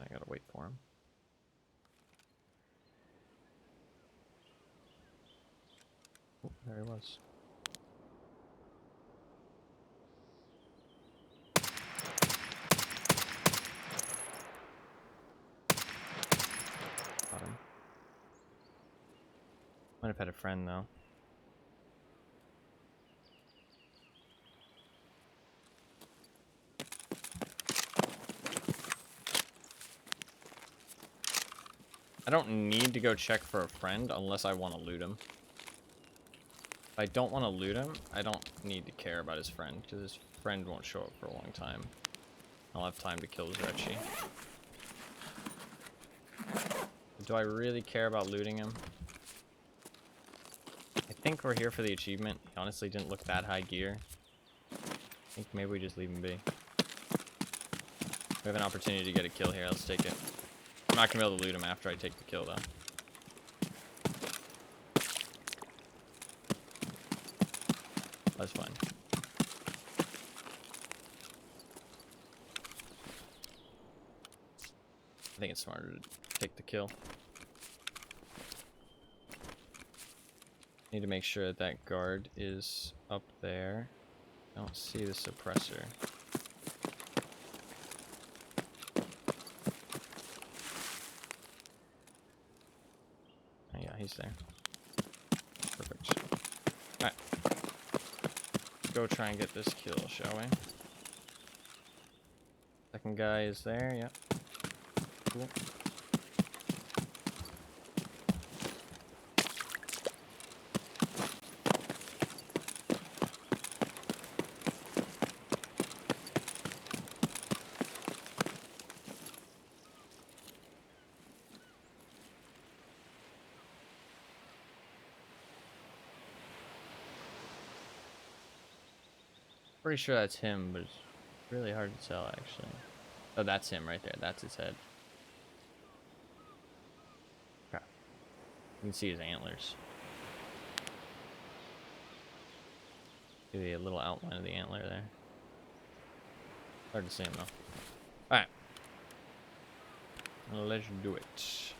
I gotta wait for them. Oh, there he was. Got him. Might have had a friend though. I don't need to go check for a friend unless I want to loot him. If I don't want to loot him, I don't need to care about his friend, because his friend won't show up for a long time. I'll have time to kill Zryachiy. Do I really care about looting him? I think we're here for the achievement. He honestly didn't look that high gear. I think maybe we just leave him be. We have an opportunity to get a kill here. Let's take it. I'm not going to be able to loot him after I take the kill, though. That's fine. I think it's smarter to take the kill. Need to make sure that that guard is up there. I don't see the suppressor. Oh, yeah, he's there. Perfect. Alright. Go try and get this kill, shall we? Second guy is there, yep. Cool. Pretty sure that's him, but it's really hard to tell, actually. Oh, that's him right there. That's his head. Okay. You can see his antlers. See the little outline of the antler there. Hard to see him, though. Alright. Let's do it.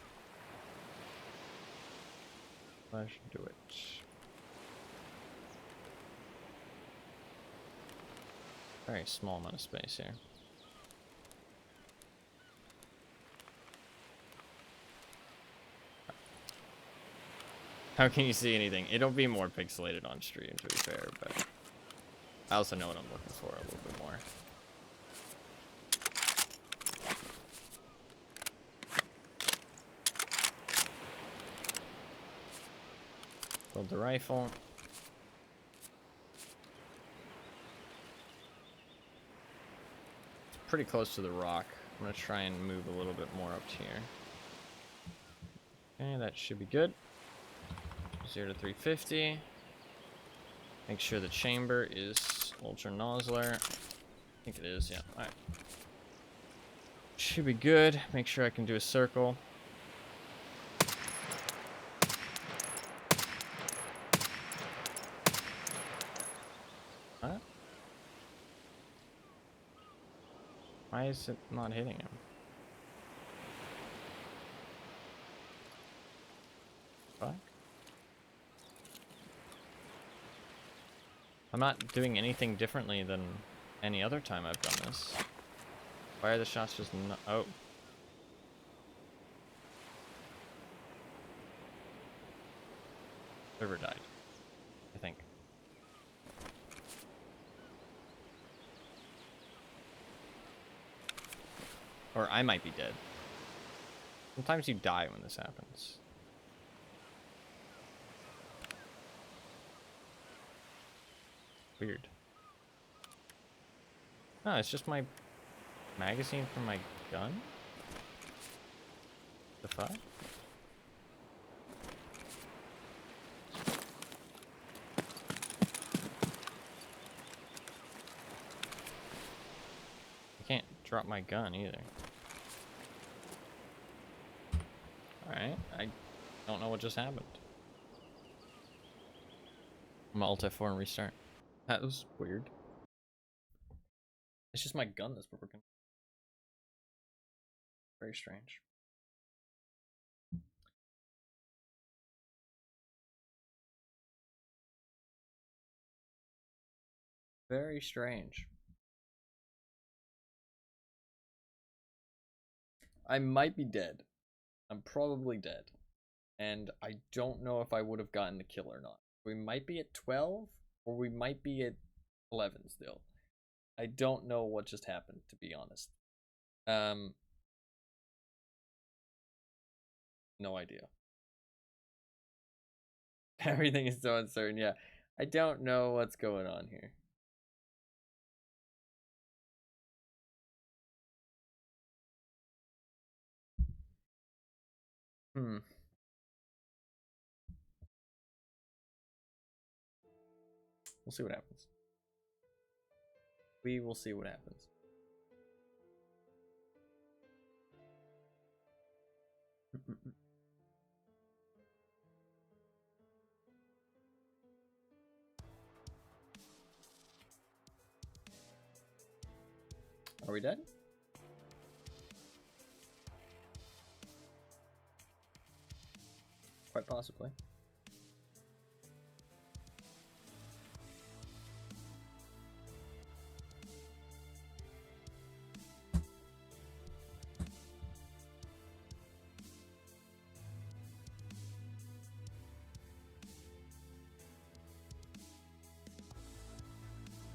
Let's do it. Very small amount of space here. How can you see anything? It'll be more pixelated on stream, to be fair, but I also know what I'm looking for a little bit more. Build the rifle. It's pretty close to the rock. I'm gonna try and move a little bit more up here. Okay, that should be good. 0 to 350. Make sure the chamber is ultra nozzler. I think it is, yeah. Alright. Should be good. Make sure I can do a circle. What? Why is it not hitting him? Fuck. I'm not doing anything differently than any other time I've done this. Why are the shots just not... Oh. Server died, I think. Or I might be dead. Sometimes you die when this happens. Weird. Oh, it's just my magazine from my gun? The fuck? I can't drop my gun either. Alright, I don't know what just happened. I'm Alt F4 and restart. That was weird. It's just my gun that's broken. Very strange. Very strange. I might be dead. I'm probably dead. And I don't know if I would have gotten the kill or not. We might be at 12, or we might be at 11 still. I don't know what just happened, to be honest. No idea. Everything is so uncertain, yeah. I don't know what's going on here. We'll see what happens. We will see what happens. Are we dead? Quite possibly.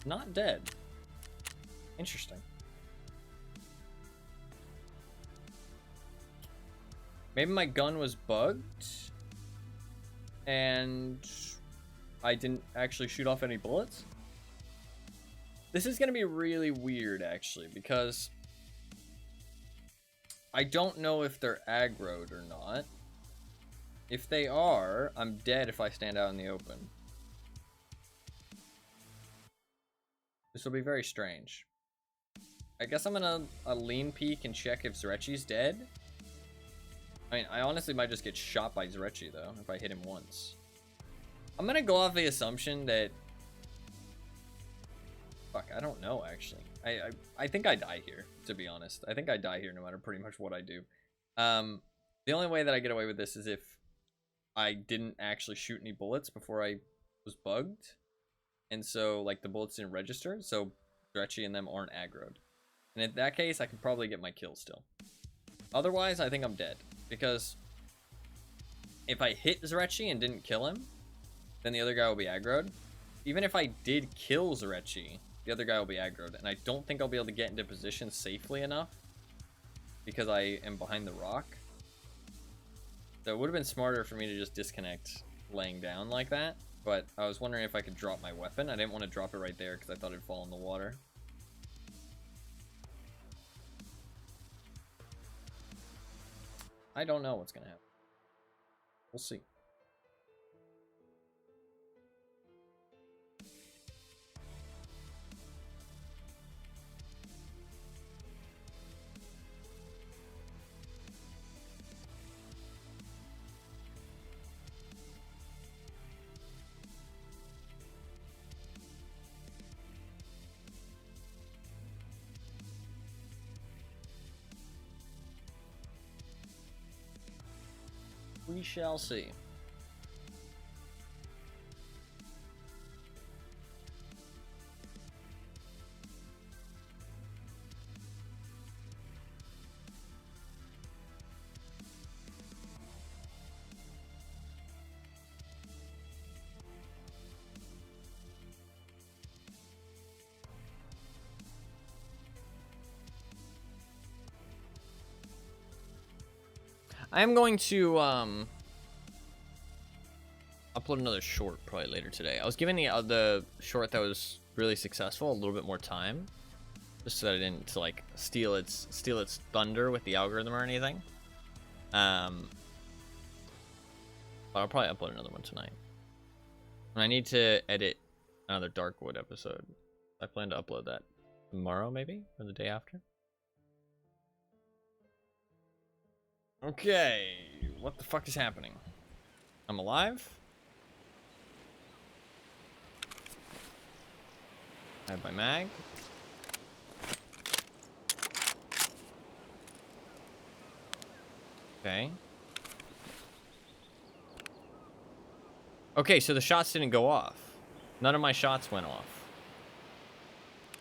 Not dead. Interesting. Maybe my gun was bugged and I didn't actually shoot off any bullets. This is gonna be really weird actually, because I don't know if they're aggroed or not. If they are, I'm dead if I stand out in the open. This will be very strange. I guess I'm gonna lean peek and check if Zryachiy's dead. I mean, I honestly might just get shot by Zryachiy though, if I hit him once. I'm gonna go off the assumption that... Fuck, I don't know actually. I think I die here, to be honest. I think I die here no matter pretty much what I do. The only way that I get away with this is if I didn't actually shoot any bullets before I was bugged. And so, like, the bullets didn't register, so Zryachiy and them aren't aggroed. And in that case, I could probably get my kill still. Otherwise, I think I'm dead. Because if I hit Zryachiy and didn't kill him, then the other guy will be aggroed. Even if I did kill Zryachiy, the other guy will be aggroed. And I don't think I'll be able to get into position safely enough because I am behind the rock. So it would have been smarter for me to just disconnect laying down like that. But I was wondering if I could drop my weapon. I didn't want to drop it right there because I thought it'd fall in the water. I don't know what's going to happen. We'll see. We shall see. I am going to upload another short probably later today. I was giving the short that was really successful a little bit more time, just so that I didn't like steal its thunder with the algorithm or anything. But I'll probably upload another one tonight. And I need to edit another Darkwood episode. I plan to upload that tomorrow, maybe, or the day after. Okay, what the fuck is happening? I'm alive? I have my mag. Okay. Okay, so the shots didn't go off. None of my shots went off.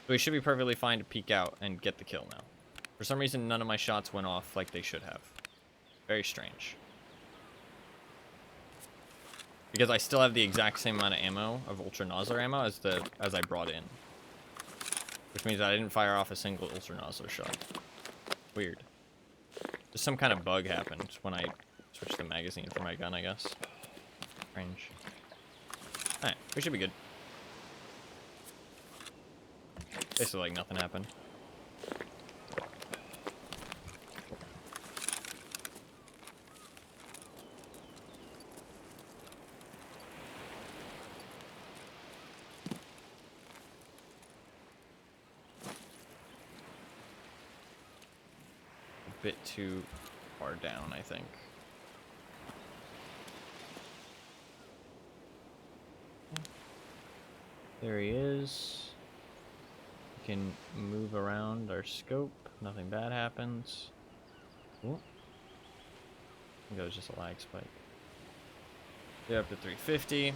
So we should be perfectly fine to peek out and get the kill now. For some reason, none of my shots went off like they should have. Very strange. Because I still have the exact same amount of ammo, of Ultra Nozzler ammo, as I brought in. Which means I didn't fire off a single Ultra Nozzler shot. Weird. Just some kind of bug happened when I switched the magazine for my gun, I guess. Strange. Alright, we should be good. Basically like nothing happened. Bit too far down, I think. There he is. can move around our scope. Nothing bad happens. Ooh. I think that was just a lag spike. They're up to 350.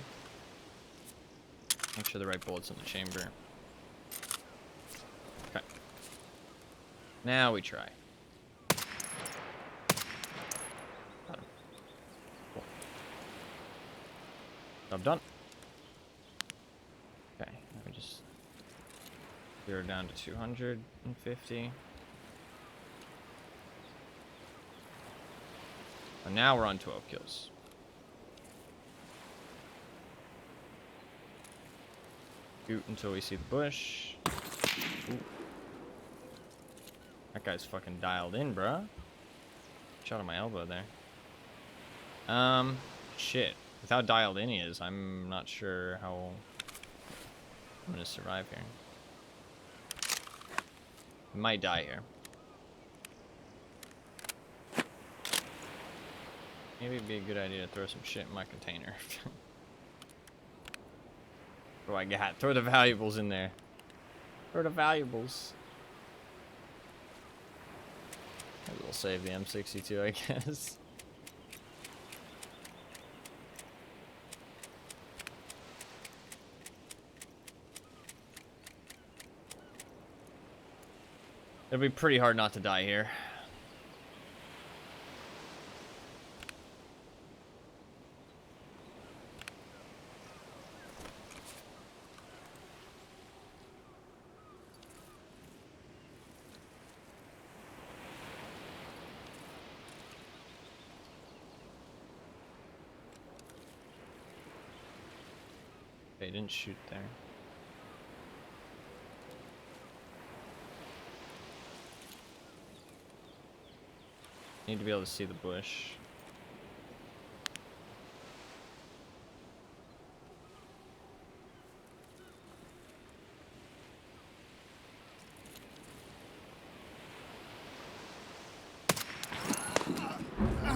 Make sure the right bullet's in the chamber. Okay. Now we try. Got him. Cool. Job done. Okay, let me just zero down to 250. And now we're on 12 kills. Shoot until we see the bush. Ooh. That guy's fucking dialed in, bruh. Shot on my elbow there. Shit. With how dialed in he is, I'm not sure how I'm gonna survive here. I might die here. Maybe it'd be a good idea to throw some shit in my container. What do I got? Throw the valuables in there. Throw the valuables. Maybe we'll save the M62, I guess. It'll be pretty hard not to die here. They didn't shoot there. Need to be able to see the bush.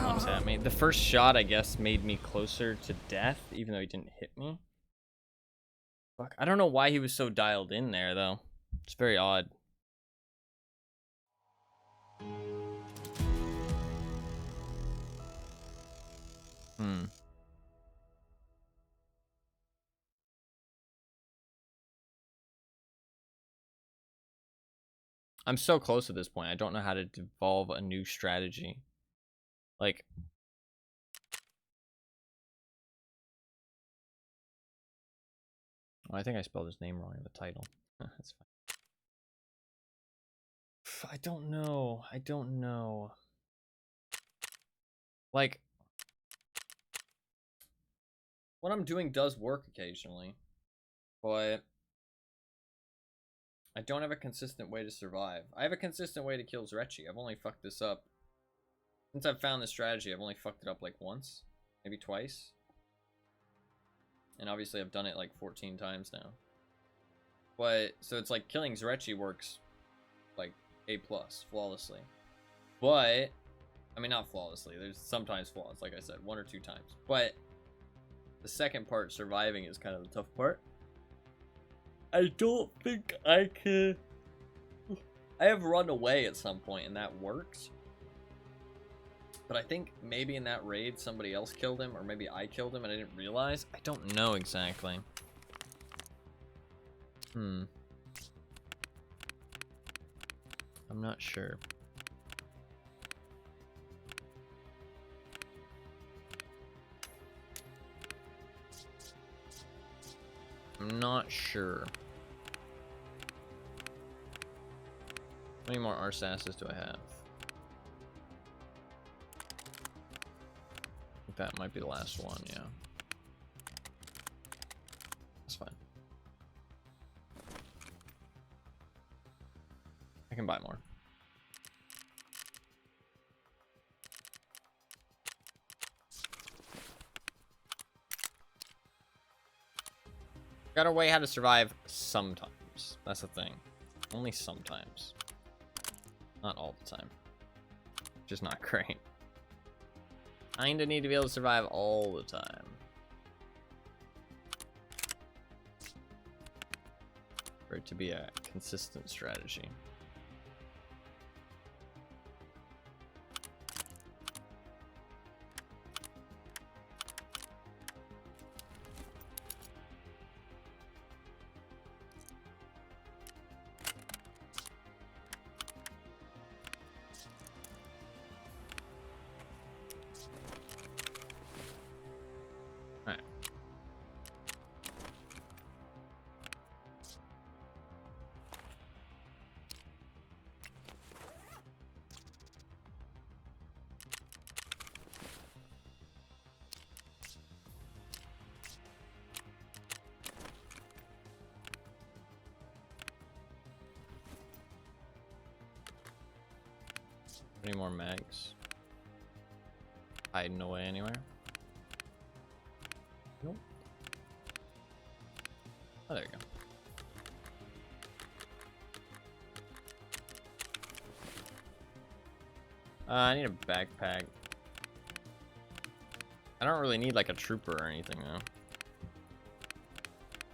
What's at me? The first shot, I guess, made me closer to death, even though he didn't hit me. Fuck, I don't know why he was so dialed in there, though. It's very odd. I'm so close at this point. I don't know how to devolve a new strategy. Like, oh, I think I spelled his name wrong in the title. That's fine. I don't know. I don't know. Like, what I'm doing does work occasionally, but I don't have a consistent way to survive. I have a consistent way to kill Zryachiy. I've only fucked this up. Since I've found this strategy, I've only fucked it up like once. Maybe twice. And obviously I've done it like 14 times now. But, so it's like killing Zryachiy works like A+, flawlessly. But, I mean not flawlessly, there's sometimes flaws, like I said, 1 or 2 times. But, the second part, surviving, is kind of the tough part. I don't think I can... I have run away at some point and that works. But I think maybe in that raid somebody else killed him, or maybe I killed him and I didn't realize. I don't know exactly. I'm not sure. I'm not sure. How many more RSASs do I have? I think that might be the last one, yeah. That's fine. I can buy more. Got a way how to survive sometimes. That's the thing. Only sometimes. Not all the time. Just not great. Kinda need to be able to survive all the time. for it to be a consistent strategy. Any more mags? Hiding away anywhere? Nope. Oh, there you go. I need a backpack. I don't really need like a trooper or anything though.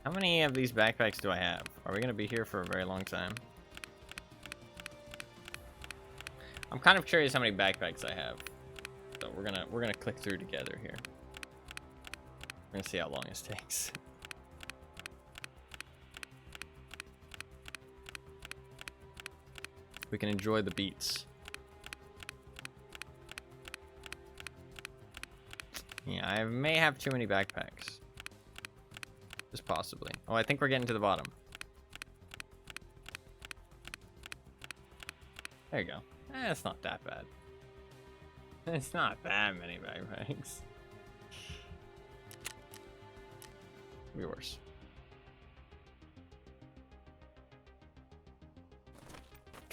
How many of these backpacks do I have? Are we gonna be here for a very long time? I'm kind of curious how many backpacks I have. So we're gonna click through together here. We're gonna see how long this takes. We can enjoy the beats. Yeah, I may have too many backpacks. Just possibly. Oh, I think we're getting to the bottom. There you go. It's not that bad. It's not that many backpacks. Could be worse.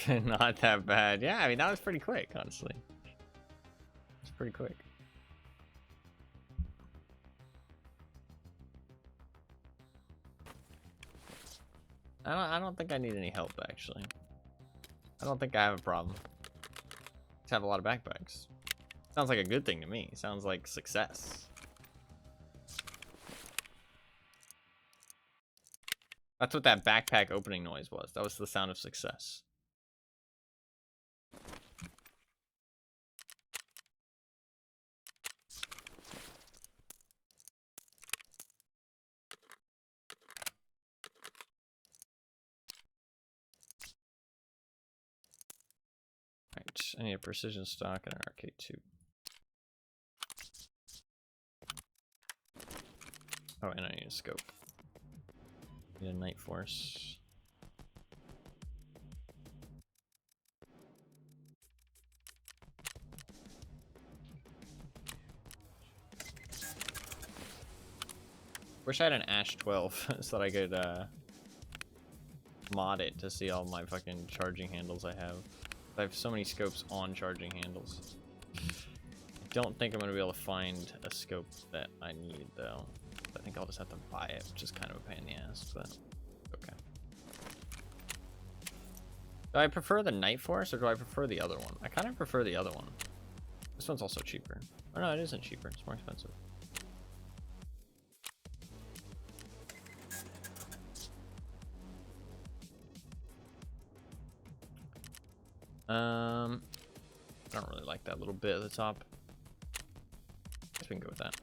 Not that bad. Yeah, I mean, that was pretty quick, honestly. It's pretty quick. I don't think I need any help, actually. I don't think I have a problem. Just have a lot of backpacks. Sounds like a good thing to me. Sounds like success. That's what that backpack opening noise was. That was the sound of success. Right, I need a precision stock and an arcade tube. Oh, and I need a scope. Need a night force. Wish I had an Ash 12 so that I could mod it to see all my fucking charging handles I have. I have so many scopes on charging handles. I don't think I'm going to be able to find a scope that I need, though. I think I'll just have to buy it, which is kind of a pain in the ass, but okay. Do I prefer the Night Force, or do I prefer the other one? I kind of prefer the other one. This one's also cheaper. Oh, no, it isn't cheaper. It's more expensive. I don't really like that little bit at the top. I guess we can go with that.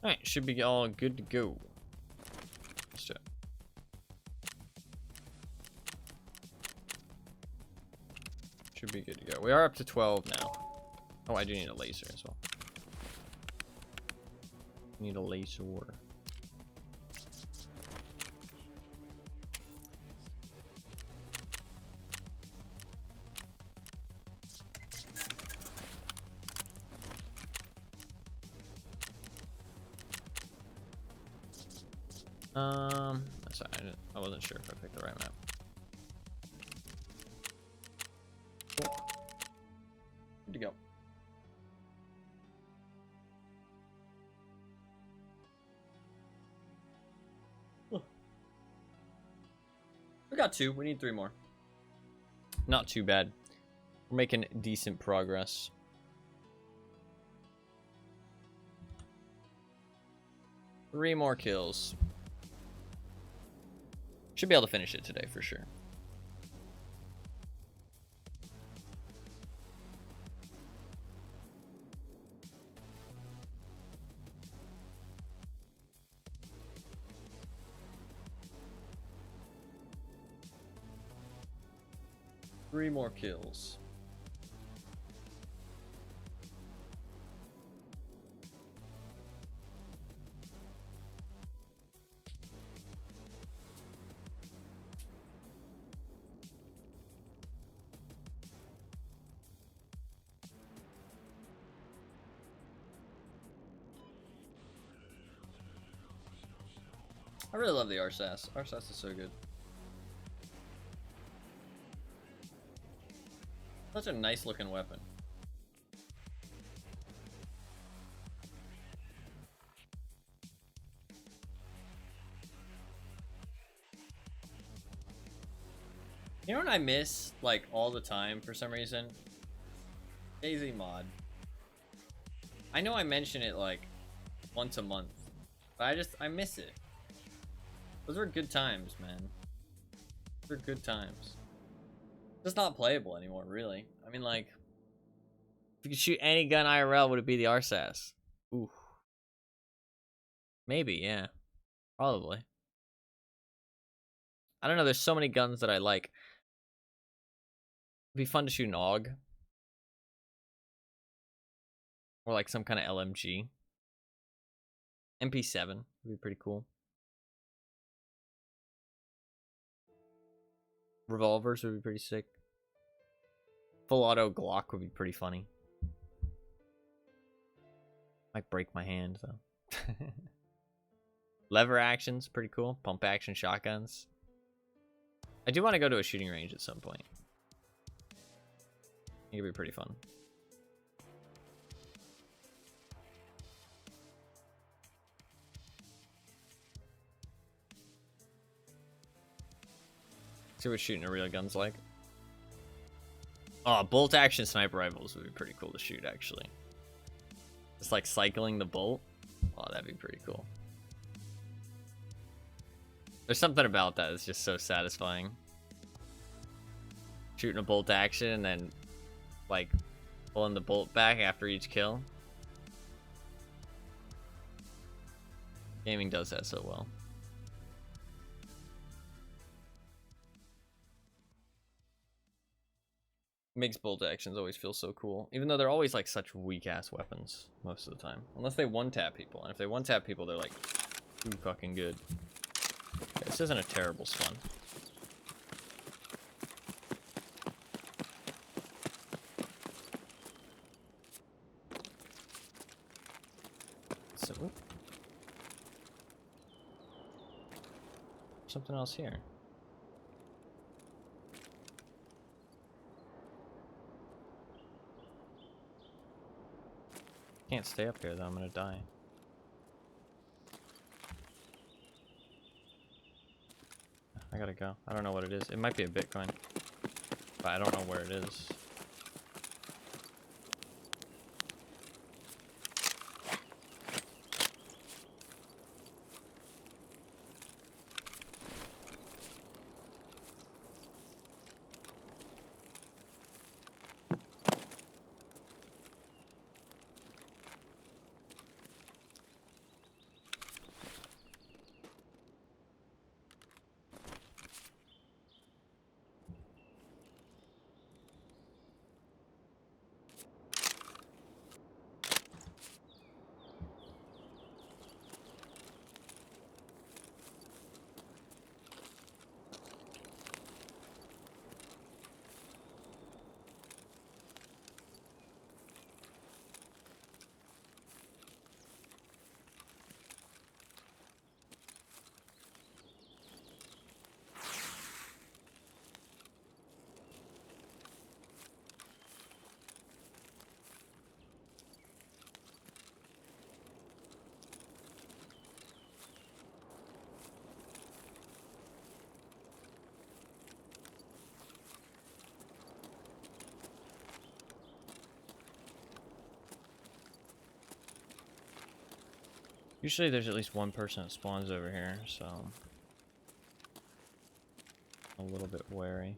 Alright, should be all good to go. Let's do it. Should be good to go. We are up to 12 now. Oh, I do need a laser as well. Need a laser. Sorry, I wasn't sure if I picked the right map. Cool. Good to go. We got 2. We need 3 more. Not too bad. We're making decent progress. 3 more kills. Should be able to finish it today for sure. Three more kills. I really love the RSAS. RSAS is so good. Such a nice looking weapon. You know what I miss, like, all the time for some reason? Daisy mod. I know I mention it, like, once a month. But I miss it. Those were good times, man. Those were good times. It's not playable anymore, really. I mean, like, if you could shoot any gun IRL, would it be the RSAS? Ooh. Maybe, yeah. Probably. I don't know, there's so many guns that I like. It'd be fun to shoot an AUG. Or like some kind of LMG. MP7 would be pretty cool. Revolvers would be pretty sick. Full auto Glock would be pretty funny. Might break my hand though. Lever action's pretty cool. Pump action shotguns. I do want to go to a shooting range at some point. I think it'd be pretty fun. See what shooting a real gun's like. Oh, bolt action sniper rifles would be pretty cool to shoot, actually. Just like cycling the bolt. Oh, that'd be pretty cool. There's something about that that's just so satisfying. Shooting a bolt action and then like pulling the bolt back after each kill. Gaming does that so well. Makes bolt actions always feel so cool, even though they're always like such weak ass weapons most of the time, unless they one tap people. And if they one tap people, they're like too fucking good. Okay, this isn't a terrible spawn. So, something else here. Can't stay up here though, I'm gonna die. I gotta go. I don't know what it is. It might be a Bitcoin, but I don't know where it is. Usually there's at least one person that spawns over here, so I'm a little bit wary.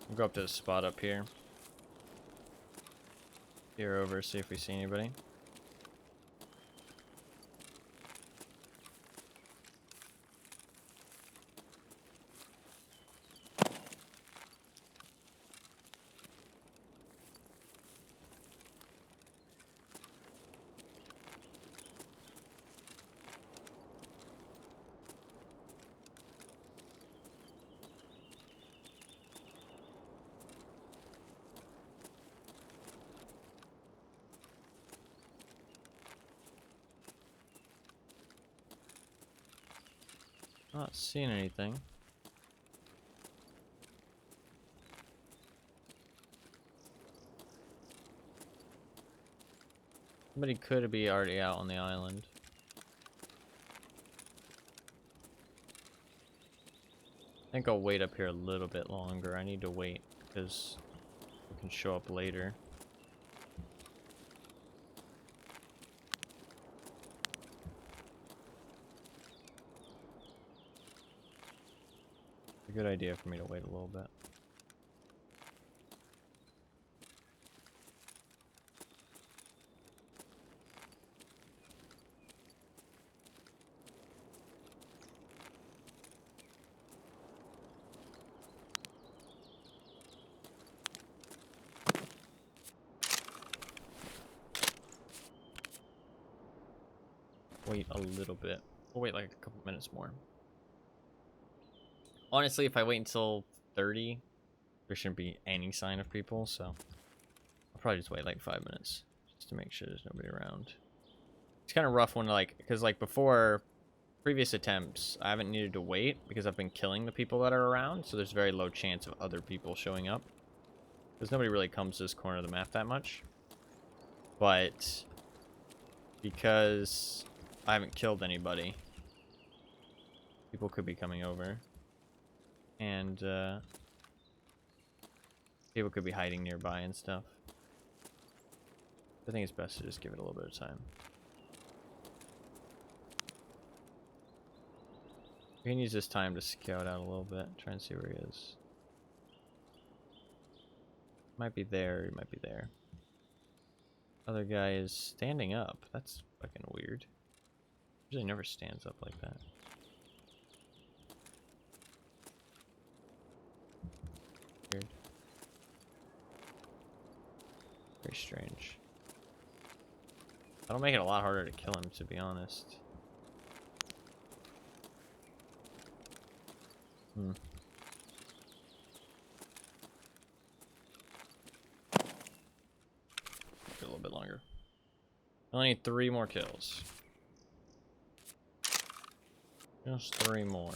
We'll go up to the spot up here. Peer over, see if we see anybody. Not seeing anything. Somebody could be already out on the island. I think I'll wait up here a little bit longer. I need to wait because we can show up later. It's a good idea for me to wait a little bit. Wait a little bit. We'll wait like a couple minutes more. Honestly, if I wait until 30, there shouldn't be any sign of people, so I'll probably just wait like 5 minutes just to make sure there's nobody around. It's kind of rough when because like before previous attempts, I haven't needed to wait because I've been killing the people that are around, so there's very low chance of other people showing up. Because nobody really comes to this corner of the map that much. But because I haven't killed anybody, people could be coming over. And people could be hiding nearby and stuff. I think it's best to just give it a little bit of time. We can use this time to scout out a little bit, try and see where he is. Might be there, he might be there. Other guy is standing up. That's fucking weird. Usually never stands up like that. Weird. Very strange. That'll make it a lot harder to kill him, to be honest. Hmm. A little bit longer. I only need 3 more kills. Just 3 more.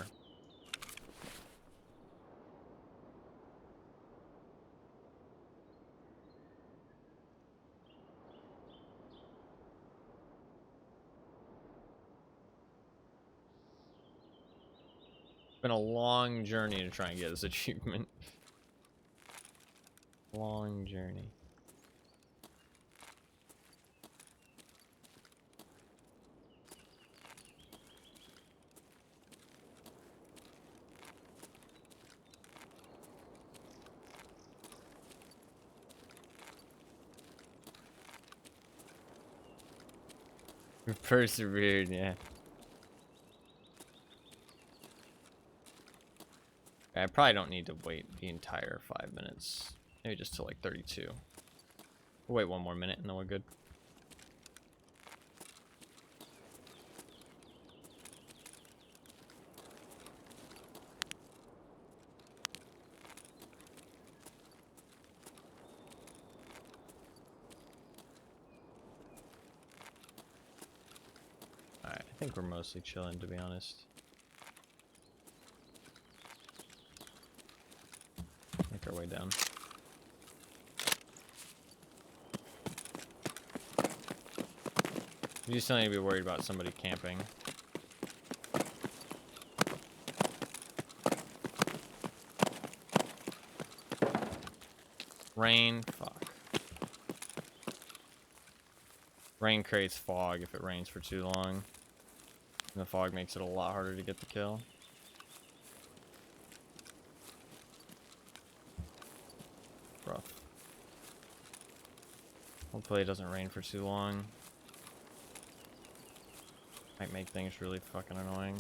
It's been a long journey to try and get this achievement. Long journey. We persevered, yeah. I probably don't need to wait the entire 5 minutes. Maybe just till like 32. We'll wait one more minute and then we're good. Alright, I think we're mostly chilling, to be honest. Make our way down. You just don't need to be worried about somebody camping. Rain, fuck. Rain creates fog if it rains for too long. And the fog makes it a lot harder to get the kill. Rough. Hopefully it doesn't rain for too long. Might make things really fucking annoying.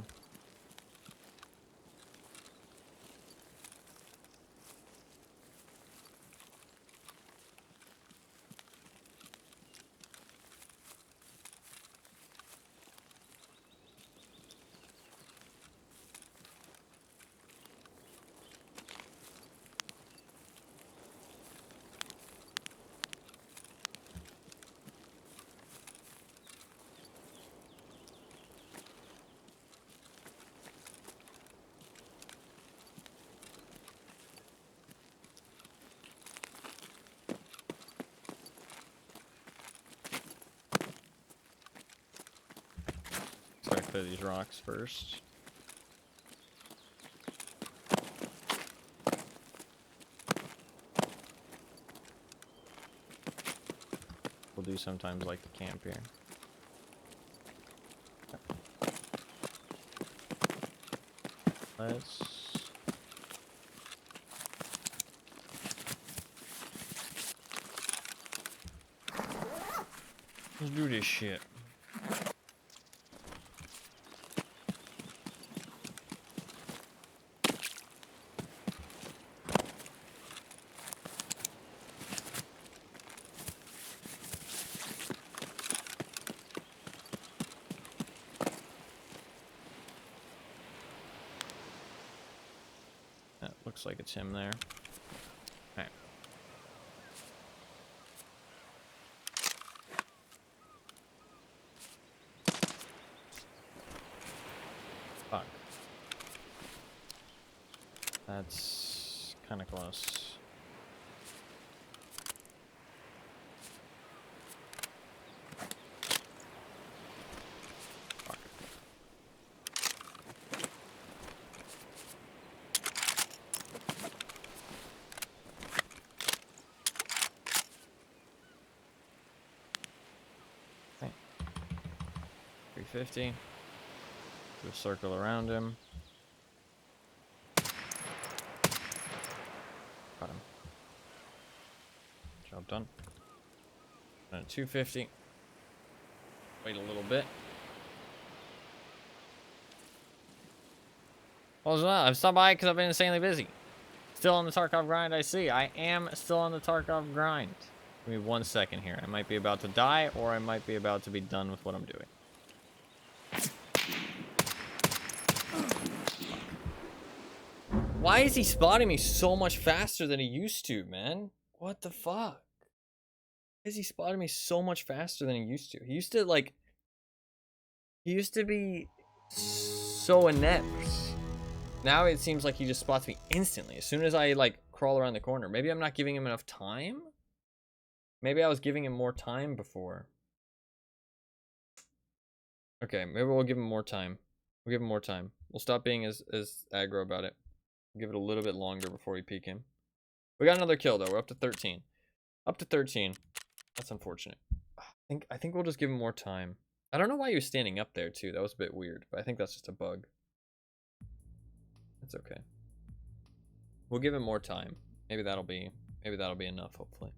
So I clear these rocks first. We'll do sometimes like the camp here. Let's do this shit. That looks like it's him there. Okay. Fuck. That's kind of close. Fuck. Okay. 350. Do a circle around him. Got him. Job done. And at 250. Wait a little bit. Well, I've stopped by because I've been insanely busy. Still on the Tarkov grind, I see. I am still on the Tarkov grind. Give me 1 second here. I might be about to die, or I might be about to be done with what I'm doing. Why is he spotting me so much faster than he used to, man? What the fuck? Why is he spotting me so much faster than he used to? He used to be so inept. Now it seems like he just spots me instantly as soon as I like crawl around the corner. Maybe I'm not giving him enough time. Maybe I was giving him more time before. Okay, maybe we'll give him more time. We'll give him more time. We'll stop being as aggro about it. Give it a little bit longer before we peek him. We got another kill though. We're up to 13. Up to 13. That's unfortunate. I think we'll just give him more time. I don't know why he was standing up there too. That was a bit weird, but I think that's just a bug. That's okay. We'll give him more time. Maybe that'll be enough, hopefully.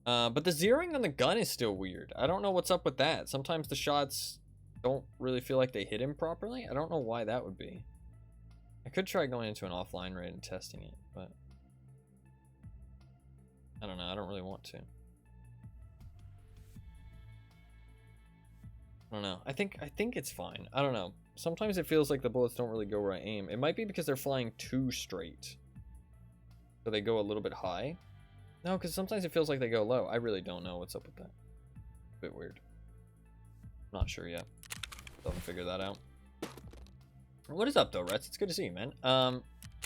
But the zeroing on the gun is still weird. I don't know what's up with that. Sometimes the shots don't really feel like they hit him properly. I don't know why that would be. I could try going into an offline raid and testing it, but I don't know. I don't really want to. I don't know. I think it's fine. I don't know. Sometimes it feels like the bullets don't really go where I aim. It might be because they're flying too straight. So they go a little bit high. No, because sometimes it feels like they go low. I really don't know what's up with that. A bit weird. Not sure yet. Still haven't figured that out. What is up though, Rets? It's good to see you, man. I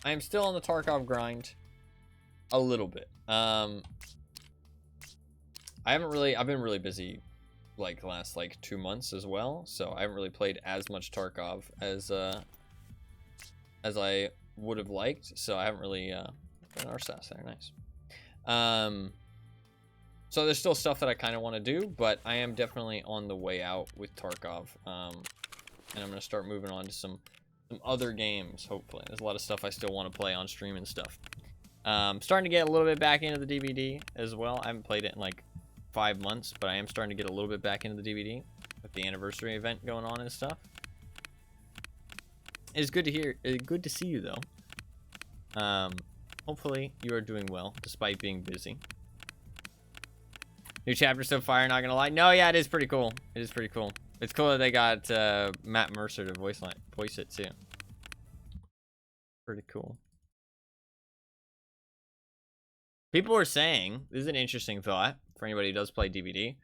am still on the Tarkov grind. A little bit. I've been really busy like the last like 2 months as well, so I haven't really played as much Tarkov as I would have liked, so I haven't really got our stats there. Nice. So there's still stuff that I kind of want to do, but I am definitely on the way out with Tarkov, and I'm gonna start moving on to some other games. Hopefully there's a lot of stuff I still want to play on stream and stuff. Starting to get a little bit back into the DVD as well. I haven't played it in like 5 months, but I am starting to get a little bit back into the DVD with the anniversary event going on and stuff. It's good to hear. Good to see you though. Hopefully you are doing well despite being busy. New chapter so fire, not gonna lie. No, yeah, it is pretty cool. It is pretty cool. It's cool that they got Matt Mercer to voice it too. Pretty cool. People were saying, this is an interesting thought for anybody who does play DVD.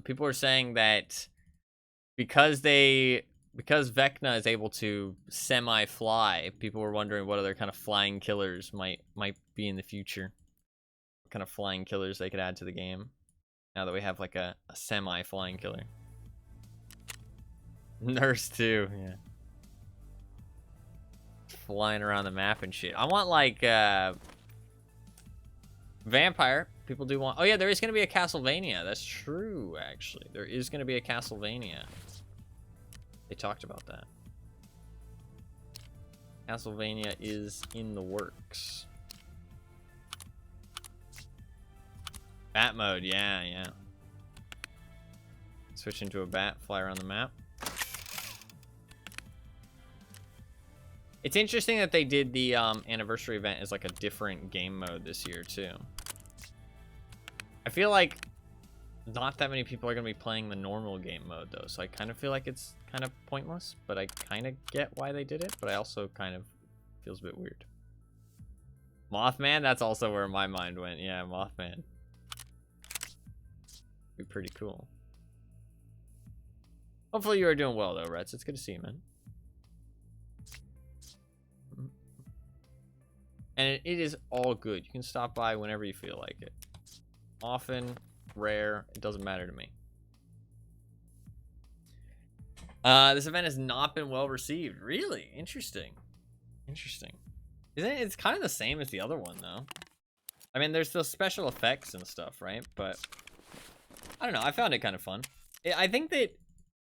People were saying that because Vecna is able to semi-fly, people were wondering what other kind of flying killers might be in the future. What kind of flying killers they could add to the game now that we have like a semi-flying killer. Nurse too, yeah. Flying around the map and shit. I want like Vampire. People do want... Oh yeah, there is going to be a Castlevania. That's true, actually. There is going to be a Castlevania. They talked about that. Castlevania is in the works. Bat mode, yeah. Switch into a bat, fly around the map. It's interesting that they did the anniversary event as like a different game mode this year too. I feel like not that many people are going to be playing the normal game mode though, so I kind of feel like it's kind of pointless, but I kind of get why they did it, but I also kind of feels a bit weird. Mothman, that's also where my mind went. Yeah, Mothman. Be pretty cool. Hopefully you are doing well though, Reds. It's good to see you, man. And it is all good. You can stop by whenever you feel like it. Often, rare, it doesn't matter to me. This event has not been well received. Really? Interesting. Isn't it? It's kind of the same as the other one, though. I mean, there's the special effects and stuff, right? But, I don't know. I found it kind of fun. I think that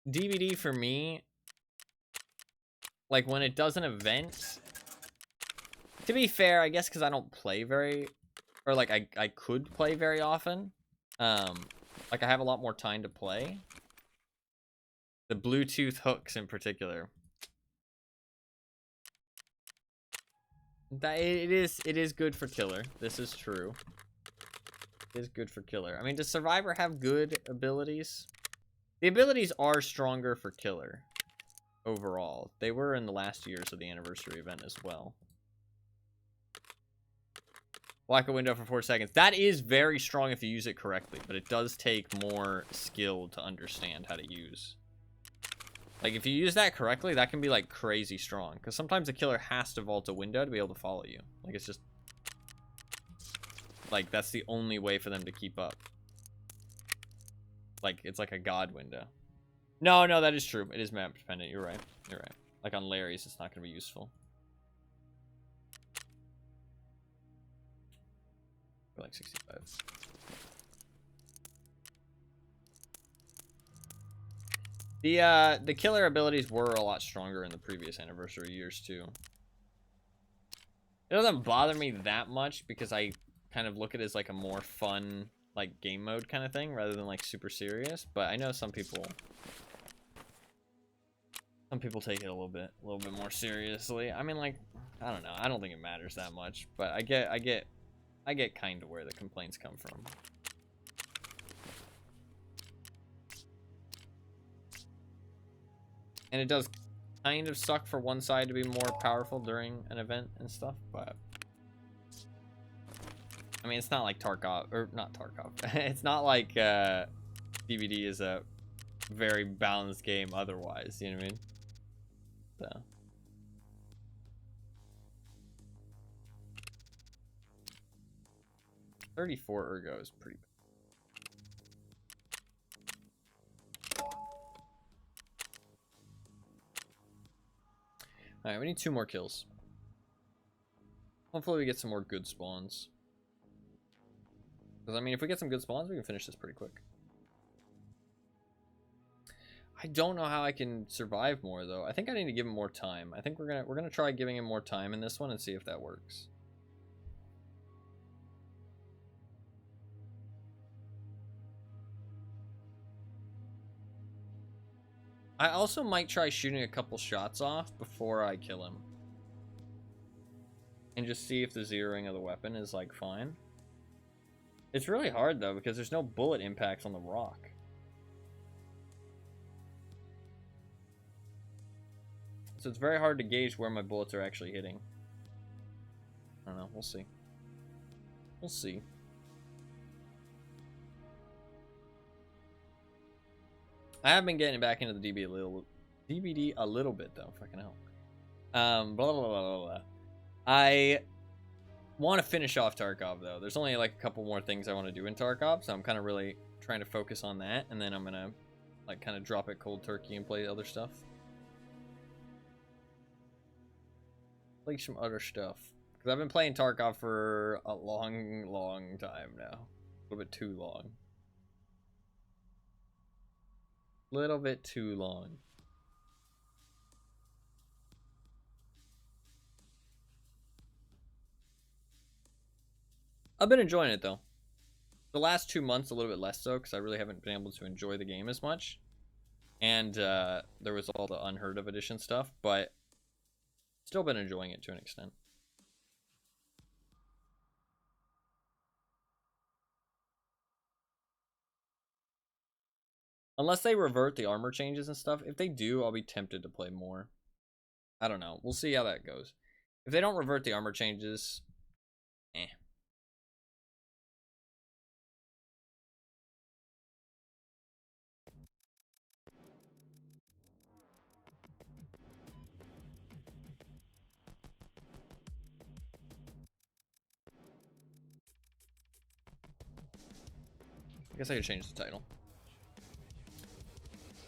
DVD for me, like, when it does an event... To be fair, I guess because I don't play very... Or, like, I could play very often. Like, I have a lot more time to play. The Bluetooth hooks in particular. It is good for killer. This is true. It is good for killer. I mean, does Survivor have good abilities? The abilities are stronger for killer. Overall. They were in the last years of the anniversary event as well. Block a window for 4 seconds. That is very strong if you use it correctly, but it does take more skill to understand how to use. Like, if you use that correctly, that can be, like, crazy strong. Because sometimes a killer has to vault a window to be able to follow you. Like, it's just... Like, that's the only way for them to keep up. Like, it's like a god window. No, that is true. It is map dependent. You're right. Like, on Larry's, it's not going to be useful. For like 65. The killer abilities were a lot stronger in the previous anniversary years too. It doesn't bother me that much because I kind of look at it as like a more fun like game mode kind of thing rather than like super serious, but I know some people Some people take it a little bit more seriously. I mean, like, I don't know. I don't think it matters that much, but I get kind of where the complaints come from. And it does kind of suck for one side to be more powerful during an event and stuff, but I mean, it's not like Tarkov, or not Tarkov. It's not like DVD is a very balanced game otherwise, you know what I mean? So 34 ergo is pretty bad. Alright, we need 2 more kills. Hopefully we get some more good spawns. Because, I mean, if we get some good spawns, we can finish this pretty quick. I don't know how I can survive more, though. I think I need to give him more time. I think we're gonna try giving him more time in this one and see if that works. I also might try shooting a couple shots off before I kill him. And just see if the zeroing of the weapon is, like, fine. It's really hard, though, because there's no bullet impacts on the rock. So it's very hard to gauge where my bullets are actually hitting. I don't know. We'll see. We'll see. I have been getting back into the DVD a little bit, though, if I can help. Blah, blah, blah, blah, blah. I want to finish off Tarkov, though. There's only, like, a couple more things I want to do in Tarkov, so I'm kind of really trying to focus on that, and then I'm going to, like, kind of drop it cold turkey and play other stuff. Play some other stuff. Because I've been playing Tarkov for a long, long time now. A little bit too long. Little bit too long. I've been enjoying it, though. The last 2 months, a little bit less so, because I really haven't been able to enjoy the game as much. And there was all the Unheard of Edition stuff, but still been enjoying it to an extent. Unless they revert the armor changes and stuff. If they do, I'll be tempted to play more. I don't know. We'll see how that goes. If they don't revert the armor changes, eh. I guess I could change the title.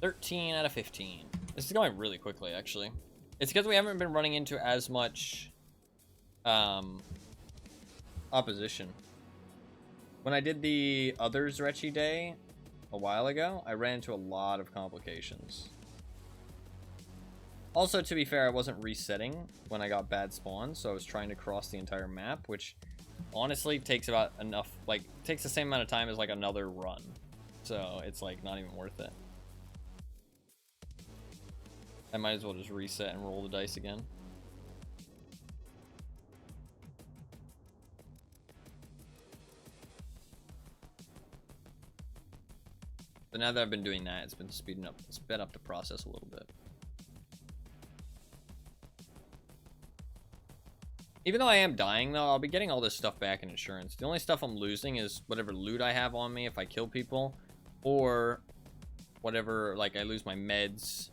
13 out of 15. This is going really quickly, actually. It's because we haven't been running into as much opposition. When I did the other Zryachiy day a while ago, I ran into a lot of complications. Also, to be fair, I wasn't resetting when I got bad spawns, so I was trying to cross the entire map, which honestly takes about enough, like, takes the same amount of time as, like, another run. So it's, like, not even worth it. I might as well just reset and roll the dice again. But now that I've been doing that, it's been sped up the process a little bit. Even though I am dying, though, I'll be getting all this stuff back in insurance. The only stuff I'm losing is whatever loot I have on me if I kill people, or whatever, like, I lose my meds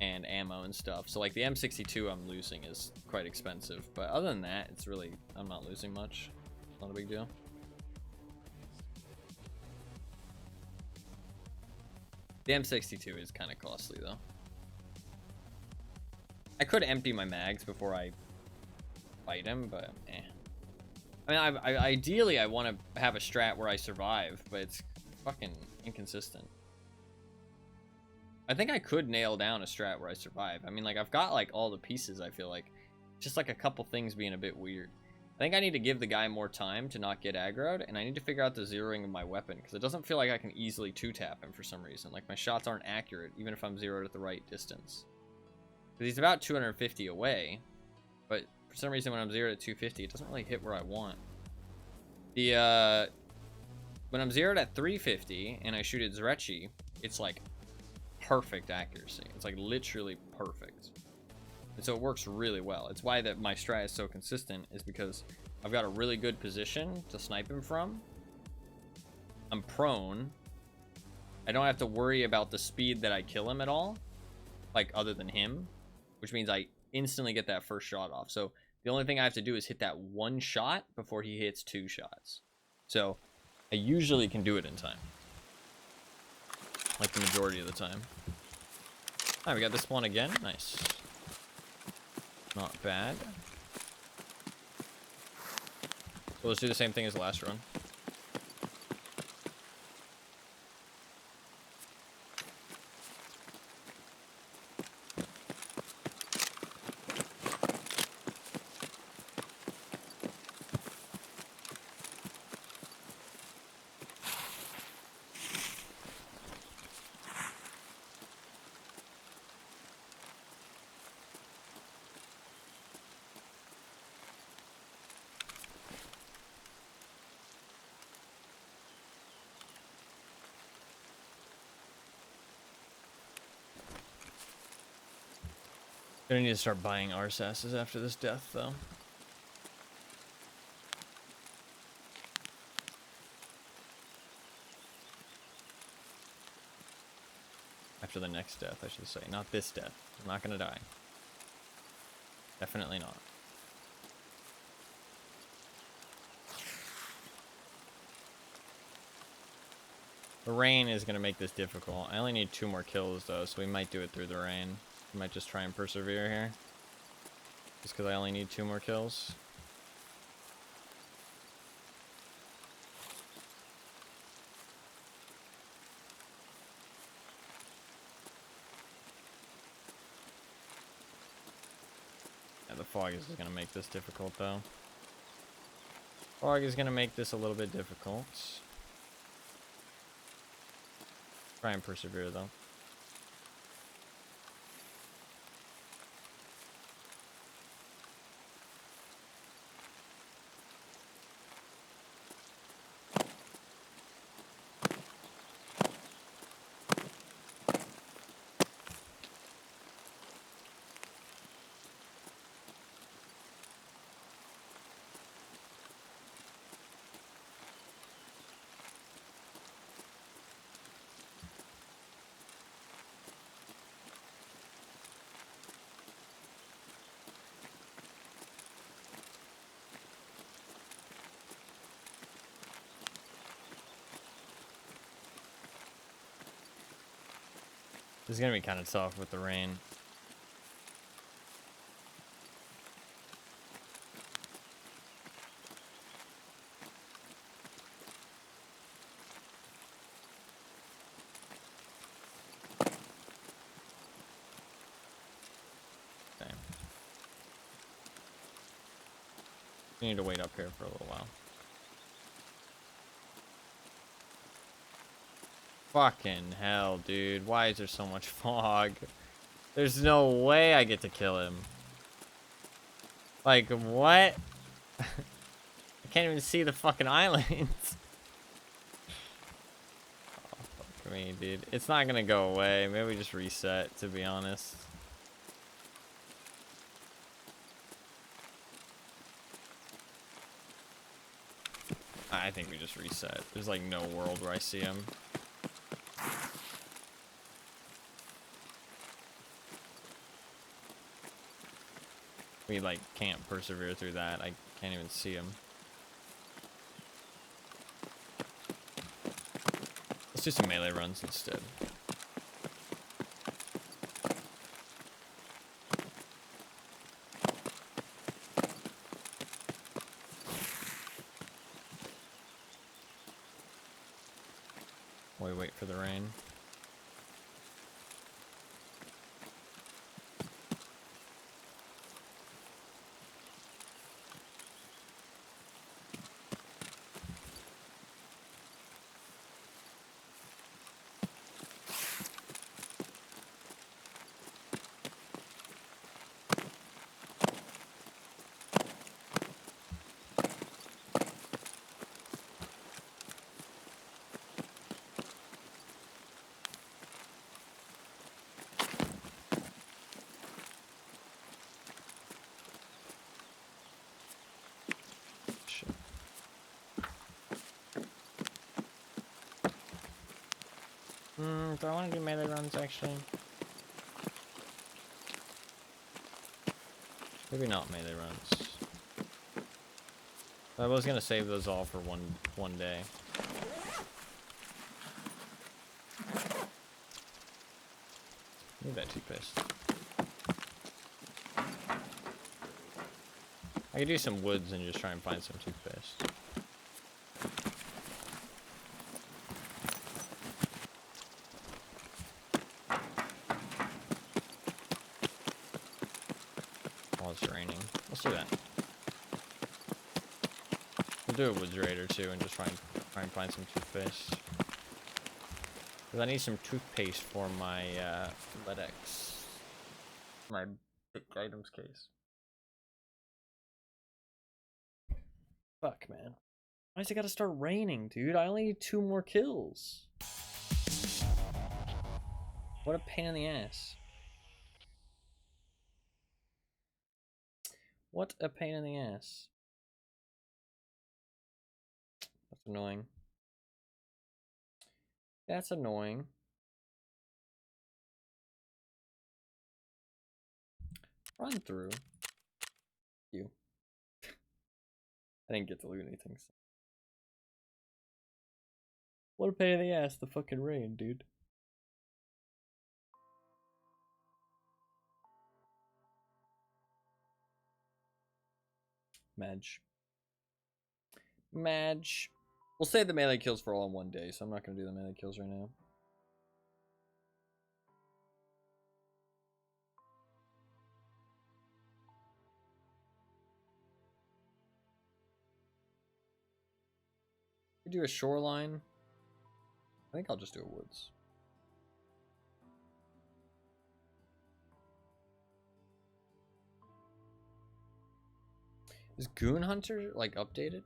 and ammo and stuff. So, like, the M62 I'm losing is quite expensive. But other than that, it's really, I'm not losing much. Not a big deal. The M62 is kind of costly, though. I could empty my mags before I fight him, but eh. I mean, ideally, I want to have a strat where I survive, but it's fucking inconsistent. I think I could nail down a strat where I survive. I mean, like, I've got, like, all the pieces, I feel like. Just, like, a couple things being a bit weird. I think I need to give the guy more time to not get aggroed, and I need to figure out the zeroing of my weapon, because it doesn't feel like I can easily 2-tap him for some reason. Like, my shots aren't accurate, even if I'm zeroed at the right distance. he's about 250 away, but for some reason when I'm zeroed at 250, it doesn't really hit where I want. The when I'm zeroed at 350 and I shoot at Zryachiy, it's like perfect accuracy. It's like literally perfect. And so it works really well. It's why that my strat is so consistent, is because I've got a really good position to snipe him from. I'm prone. I don't have to worry about the speed that I kill him at all, like other than him, which means I instantly get that first shot off. So the only thing I have to do is hit that one shot before he hits 2 shots. So I usually can do it in time, like the majority of the time. All right, we got this one again. Nice. Not bad. So let's do the same thing as the last run. Gonna need to start buying RSASs after this death, though. After the next death, I should say. Not this death. I'm not gonna die. Definitely not. The rain is gonna make this difficult. I only need 2 more kills, though, so we might do it through the rain. I might just try and persevere here. Just because I only need 2 more kills. Yeah, the fog is going to make this difficult, though. Fog is going to make this a little bit difficult. Try and persevere, though. This is going to be kind of tough with the rain. Okay. We need to wait up here for a little while. Fucking hell, dude. Why is there so much fog? There's no way I get to kill him. Like, what? I can't even see the fucking islands. Oh, fuck me, dude. It's not gonna go away. Maybe we just reset, to be honest. I think we just reset. There's like no world where I see him. We like can't persevere through that. I can't even see him. Let's do some melee runs instead. While we wait for the rain. Do I want to do melee runs actually? Maybe not melee runs. I was gonna save those all for one day. Need that toothpaste. I could do some woods and just try and find some toothpaste. While it's raining. Let's do that. We'll do a woods raid or two and just try and find some toothpaste. Because I need some toothpaste for my LEDX. My big items case. Fuck, man. Why's it gotta start raining, dude? I only need 2 more kills. What a pain in the ass. What a pain in the ass. That's annoying. That's annoying. Run through. You. I didn't get to loot anything. So. What a pain in the ass, the fucking rain, dude. Madge. We'll save the melee kills for all in one day, so I'm not going to do the melee kills right now. We do a shoreline. I think I'll just do a woods. Is Goon Hunter like updated?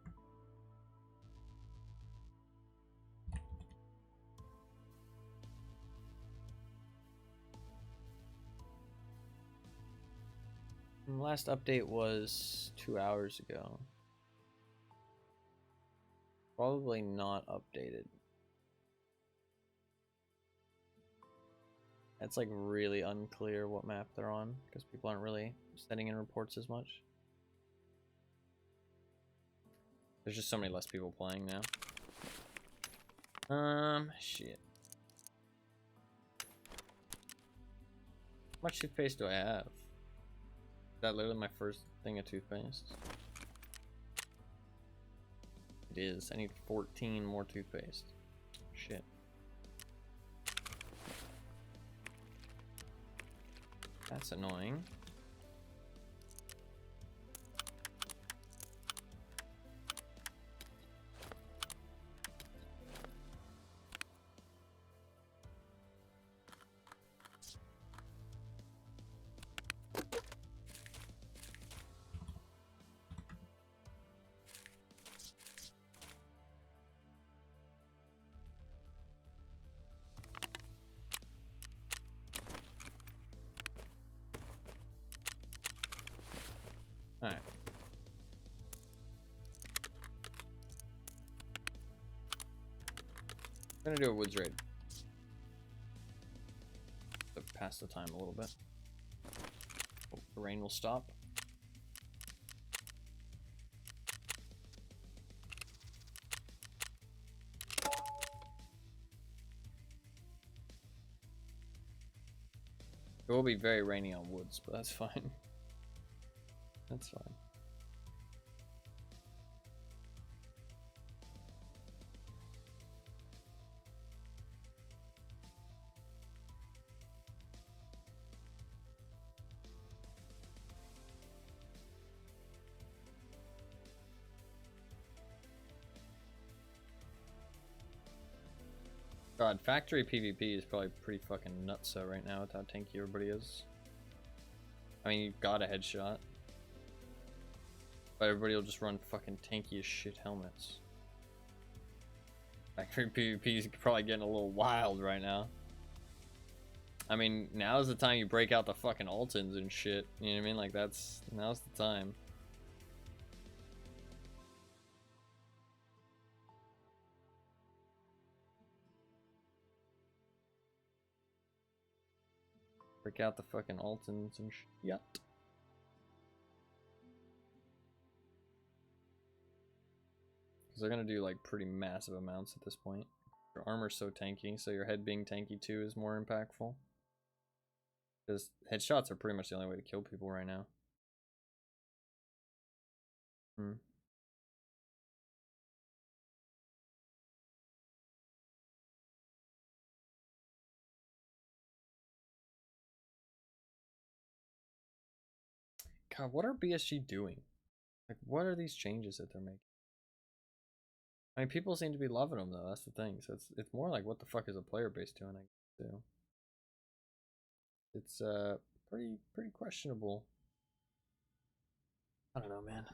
Last update was 2 hours ago. Probably not updated. It's like really unclear what map they're on because people aren't really sending in reports as much. There's just so many less people playing now. Shit. How much toothpaste do I have? Is that literally my first thing of toothpaste? It is. I need 14 more toothpaste. Shit. That's annoying. Alright. I'm gonna do a woods raid. To pass the time a little bit. Hope the rain will stop. It will be very rainy on woods, but that's fine. That's fine. God, factory PvP is probably pretty fucking nutso right now with how tanky everybody is. I mean, you got a headshot. But everybody will just run fucking tanky as shit helmets. Factory PvP is probably getting a little wild right now. I mean, now's the time you break out the fucking Altons and shit. You know what I mean? Like, now's the time. Break out the fucking Altons and shit. Because they're going to do like pretty massive amounts at this point. Your armor's so tanky, so your head being tanky too is more impactful. Because headshots are pretty much the only way to kill people right now. God, what are BSG doing? Like, what are these changes that they're making? I mean, people seem to be loving them though. That's the thing. So it's more like, what the fuck is a player base doing? I guess too. It's pretty questionable. I don't know, man.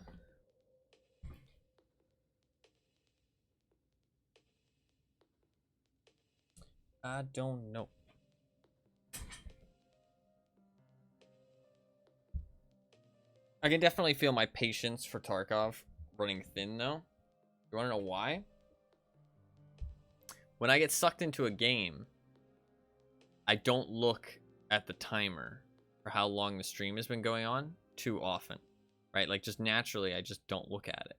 I don't know. I can definitely feel my patience for Tarkov running thin though. You want to know why? When I get sucked into a game, I don't look at the timer for how long the stream has been going on too often, right? Like, just naturally, I just don't look at it.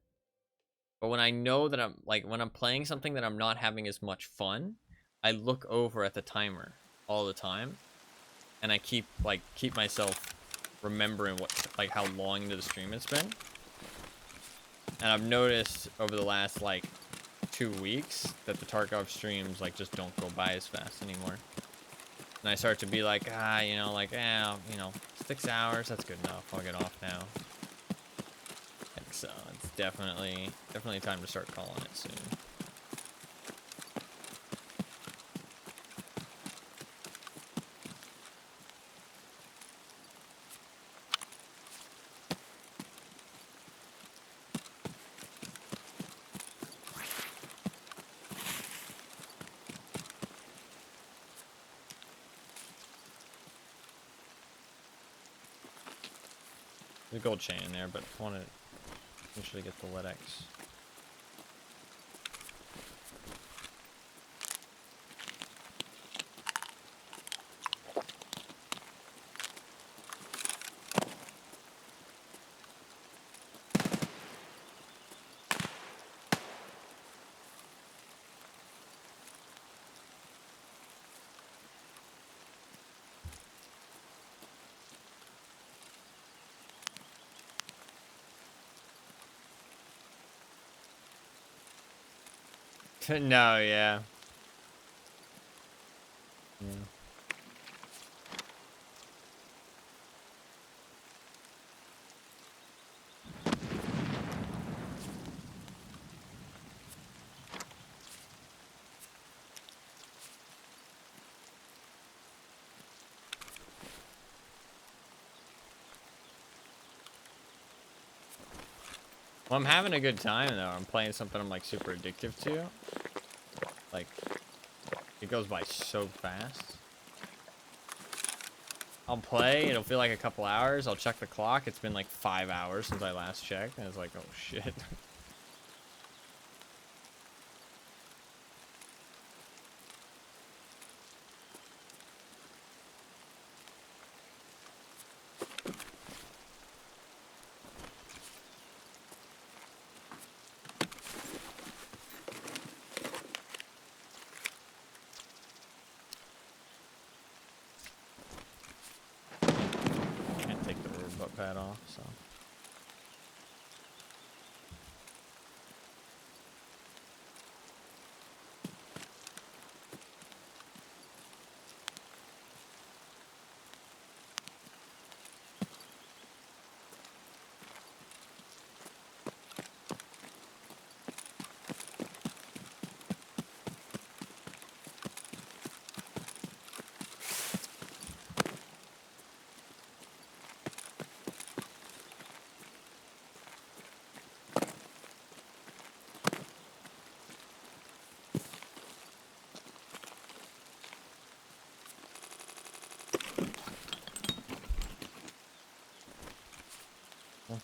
But when I know that I'm, like, when I'm playing something that I'm not having as much fun, I look over at the timer all the time, and I keep myself remembering what, like, how long into the stream it's been. And I've noticed over the last, like, 2 weeks that the Tarkov streams, like, just don't go by as fast anymore. And I start to be like, you know, like, 6 hours, that's good enough. I'll get off now. Like, so it's definitely time to start calling it soon. There's a gold chain in there, but I want to eventually get the LEDX. No, yeah. Yeah. Well, I'm having a good time though. I'm playing something I'm like super addictive to. Like, it goes by so fast. I'll play, it'll feel like a couple hours. I'll check the clock. It's been like 5 hours since I last checked, and it's like, oh shit. Can't take the rubber butt pad off, so.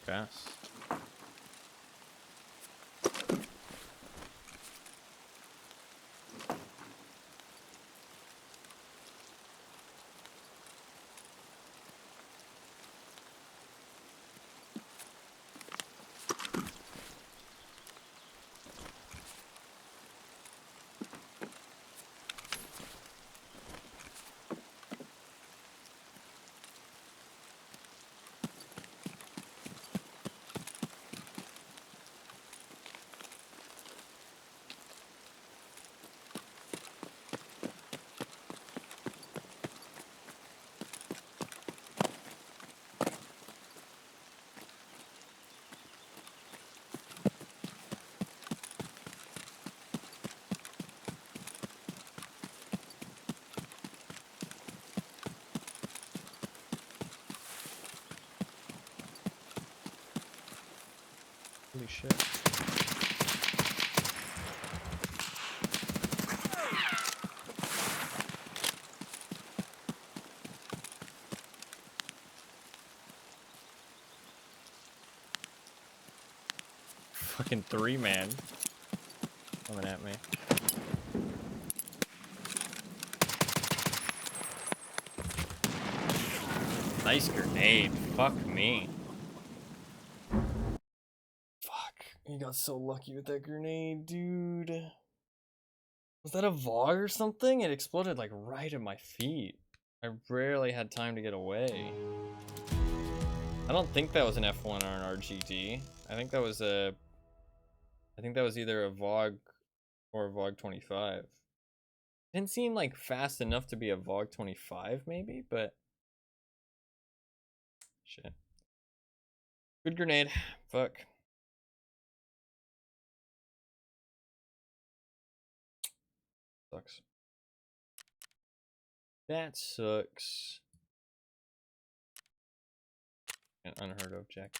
Okay. Holy shit. Fucking 3-man coming at me. Nice grenade. Fuck me. Fuck. You got so lucky with that grenade, dude. Was that a VOG or something? It exploded like right at my feet. I rarely had time to get away. I don't think that was an F1 or an RGD. I think that was either a VOG or a VOG 25. Didn't seem like fast enough to be a VOG 25 maybe, but shit. Good grenade. Fuck. Sucks. That sucks. An unheard of check.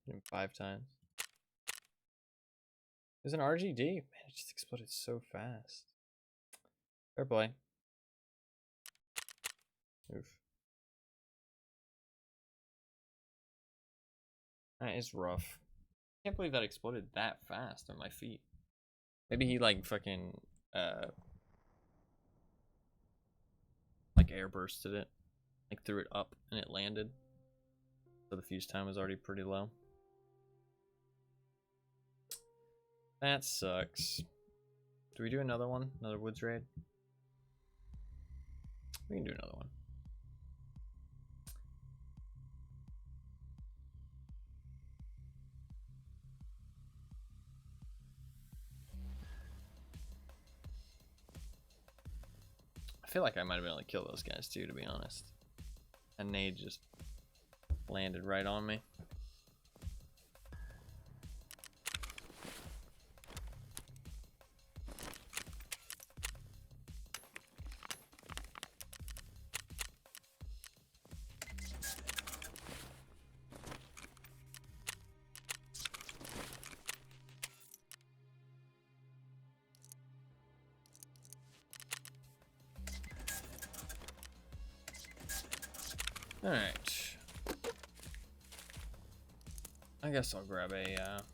Hit him 5 times. There's an RGD. Man, it just exploded so fast. Fair play. Oof. That is rough. I can't believe that exploded that fast on my feet. Maybe he like fucking like airbursted it. Like threw it up and it landed. So the fuse time was already pretty low. That sucks. Do we do another one? Another woods raid? We can do another one. I feel like I might have been able to kill those guys too, to be honest. And nade just landed right on me. Alright. I guess I'll grab a, I'll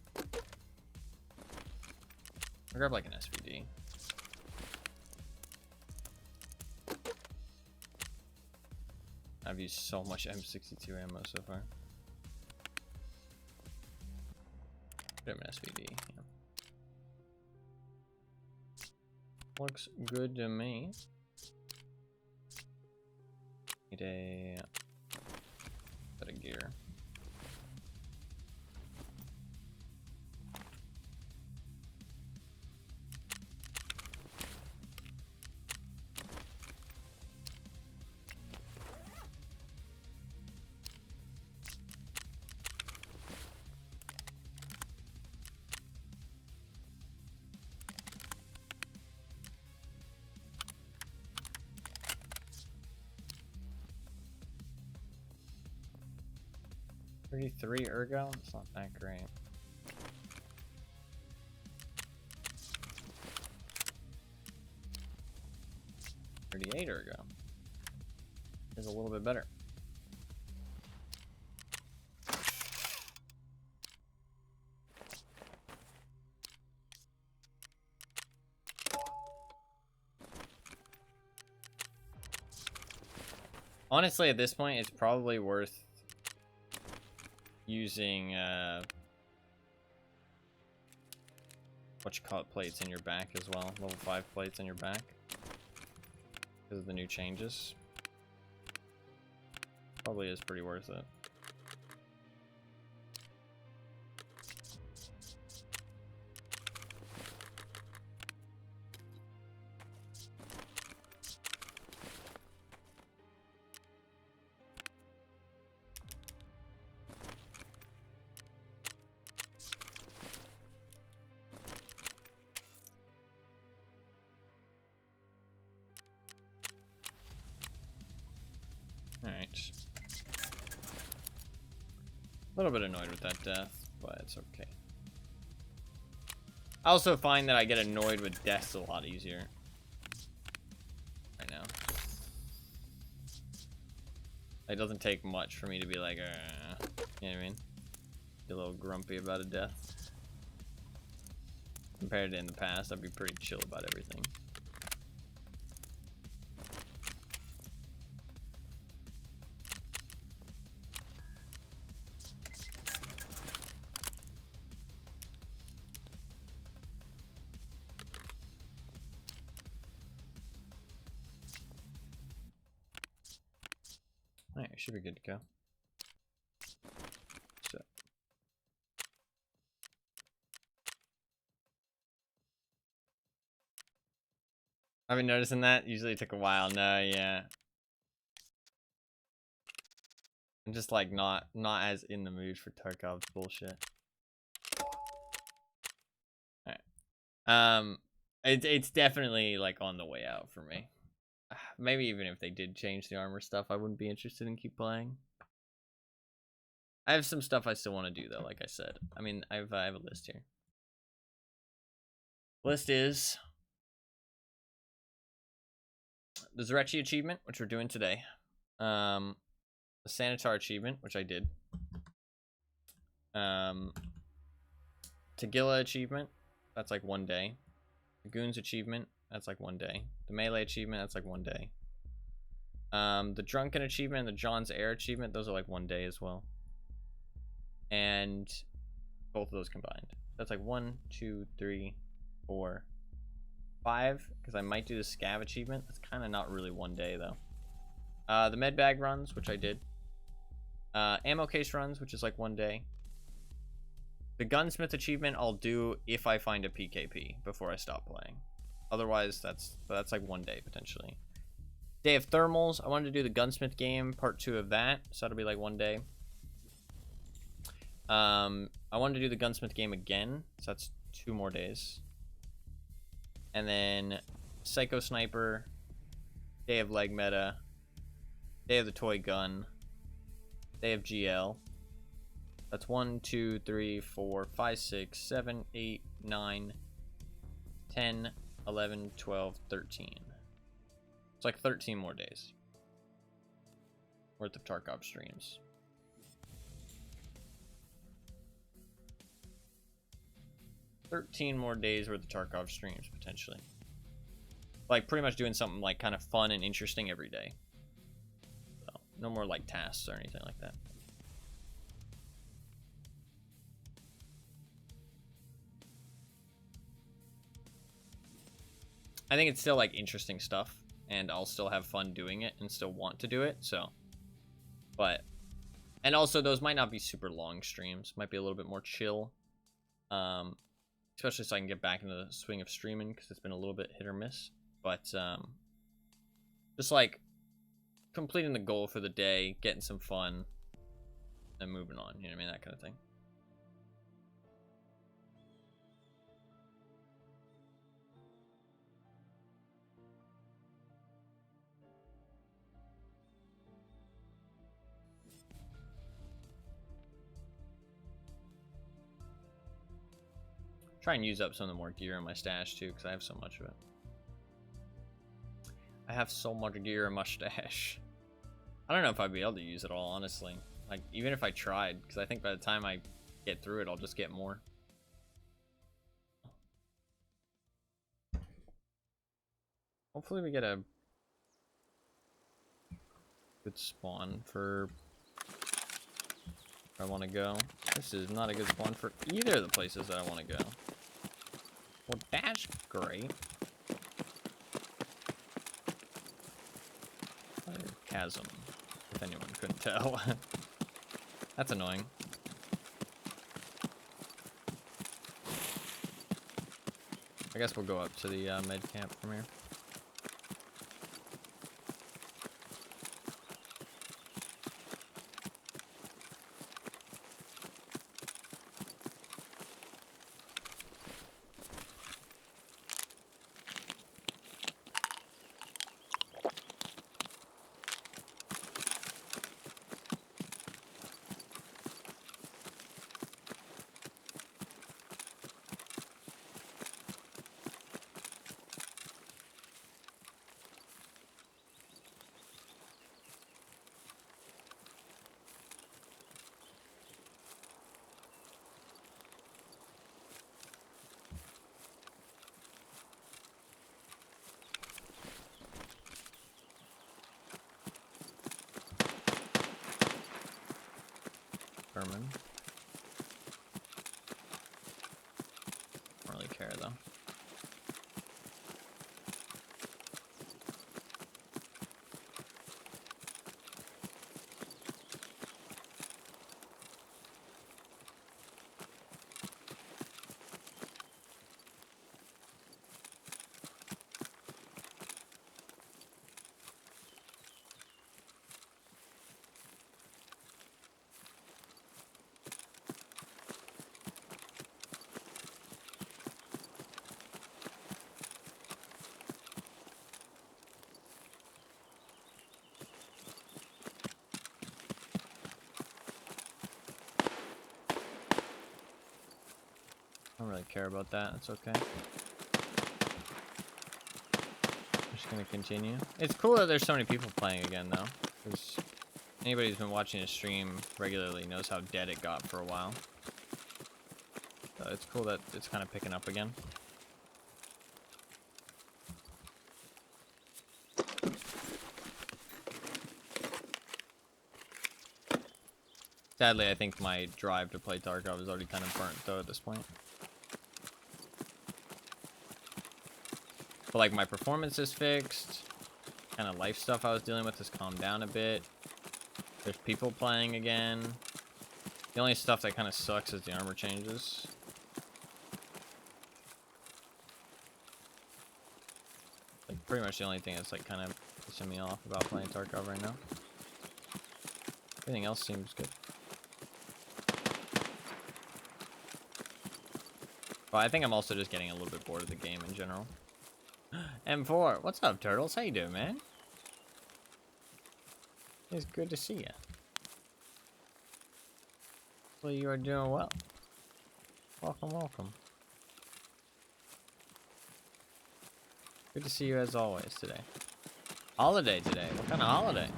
grab like an SVD. I've used so much M62 ammo so far. Grab an SVD. Yeah. Looks good to me. Need a bit of gear. $33 ergo? It's not that great. $38 ergo is a little bit better. Honestly, at this point, it's probably worth using plates in your back as well. Level 5 plates in your back because of the new changes. Probably is pretty worth it. Alright. A little bit annoyed with that death, but it's okay. I also find that I get annoyed with deaths a lot easier right now. It doesn't take much for me to be like, you know what I mean? Be a little grumpy about a death. Compared to in the past, I'd be pretty chill about everything. Alright, should be good to go. So. I've been noticing that. Usually it took a while. No, yeah. I'm just like not as in the mood for Tarkov's bullshit. Alright. It's definitely like on the way out for me. Maybe even if they did change the armor stuff, I wouldn't be interested in keep playing. I have some stuff I still want to do though, like I said. I mean, I have a list here. List is the Zryachiy achievement, which we're doing today. The Sanitar achievement, which I did. Tagilla achievement, that's like 1 day. The Goons achievement, that's like 1 day. The Melee achievement, that's like 1 day. The Drunken achievement and the John's Air achievement, those are like 1 day as well. And both of those combined. That's like 1, 2, 3, 4, 5. Because I might do the Scav achievement. That's kind of not really 1 day though. The med bag runs, which I did. Ammo case runs, which is like 1 day. The gunsmith achievement I'll do if I find a PKP before I stop playing. Otherwise, that's like 1 day potentially. Day of thermals. I wanted to do the gunsmith game, part 2 of that, so that'll be like 1 day. I wanted to do the gunsmith game again, so that's 2 more days. And then Psycho Sniper, Day of Leg Meta, Day of the Toy Gun, Day of GL. That's 1, 2, 3, 4, 5, 6, 7, 8, 9, 10, 11, 12, 13. It's like 13 more days worth of Tarkov streams. $13 more days worth of Tarkov streams, potentially. Like, pretty much doing something, like, kind of fun and interesting every day. So, no more, like, tasks or anything like that. I think it's still, like, interesting stuff. And I'll still have fun doing it and still want to do it, so. But. And also, those might not be super long streams. Might be a little bit more chill. Especially so I can get back into the swing of streaming, because it's been a little bit hit or miss. But just like completing the goal for the day, getting some fun, and moving on. You know what I mean? That kind of thing. Try and use up some of the more gear in my stash too, because I have so much of it. I have so much gear in my stash. I don't know if I'd be able to use it all, honestly. Like, even if I tried, because I think by the time I get through it, I'll just get more. Hopefully we get a good spawn for where I want to go. This is not a good spawn for either of the places that I want to go. Well, that's great. Chasm, if anyone couldn't tell. That's annoying. I guess we'll go up to the med camp from here. Berman. Don't really care though. I don't really care about that. It's okay. I'm just gonna continue. It's cool that there's so many people playing again, though. Because anybody who's been watching a stream regularly knows how dead it got for a while. So it's cool that it's kind of picking up again. Sadly, I think my drive to play Tarkov is already kind of burnt, though, at this point. But, like, my performance is fixed. Kind of life stuff I was dealing with has calmed down a bit. There's people playing again. The only stuff that kind of sucks is the armor changes. Like, pretty much the only thing that's, like, kind of pissing me off about playing Tarkov right now. Everything else seems good. But I think I'm also just getting a little bit bored of the game in general. M4, what's up, Turtles? How you doing, man? It's good to see you. Well, you are doing well. Welcome, welcome. Good to see you as always today. Holiday today. What kind of holiday?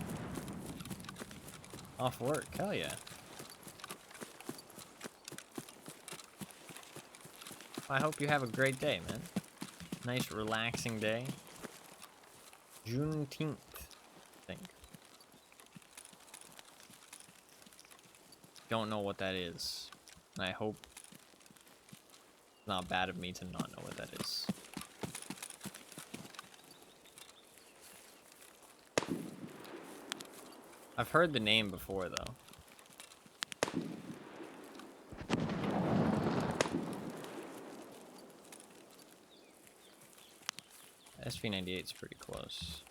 Off work. Hell yeah. I hope you have a great day, man. Nice, relaxing day. Juneteenth, I think. Don't know what that is. And I hope it's not bad of me to not know what that is. I've heard the name before, though. SV98 is pretty close.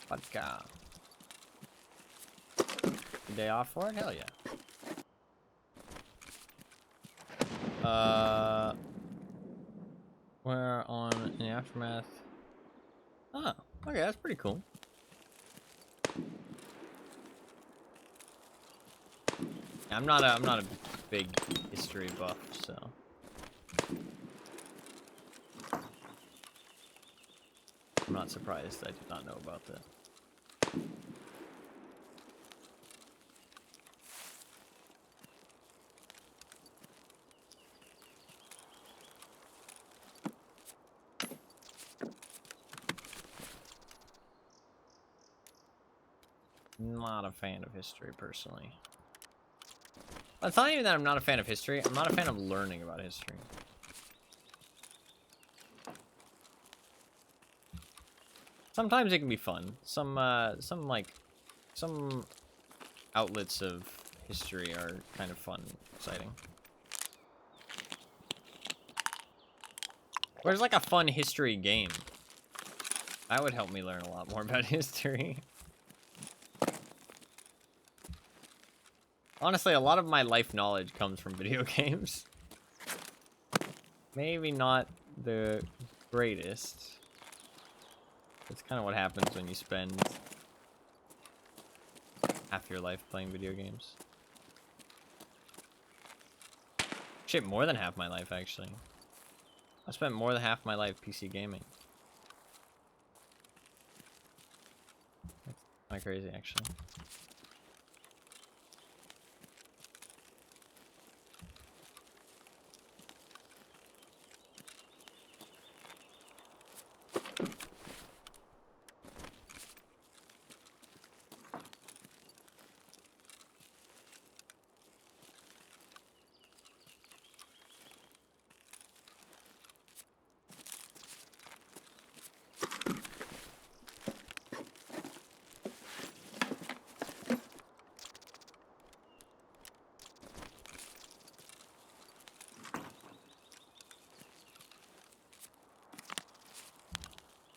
Vodka. Day off for it? Hell yeah. We're on in the aftermath. Oh, okay, that's pretty cool. I'm not a big history buff, so. I'm not surprised I did not know about that. Not a fan of history, personally. It's not even that I'm not a fan of history. I'm not a fan of learning about history. Sometimes it can be fun. Some outlets of history are kind of fun, exciting. Where's like a fun history game? That would help me learn a lot more about history. Honestly, a lot of my life knowledge comes from video games. Maybe not the greatest. That's kind of what happens when you spend half your life playing video games. Shit, more than half my life, actually. I spent more than half my life PC gaming. That's kind of crazy, actually.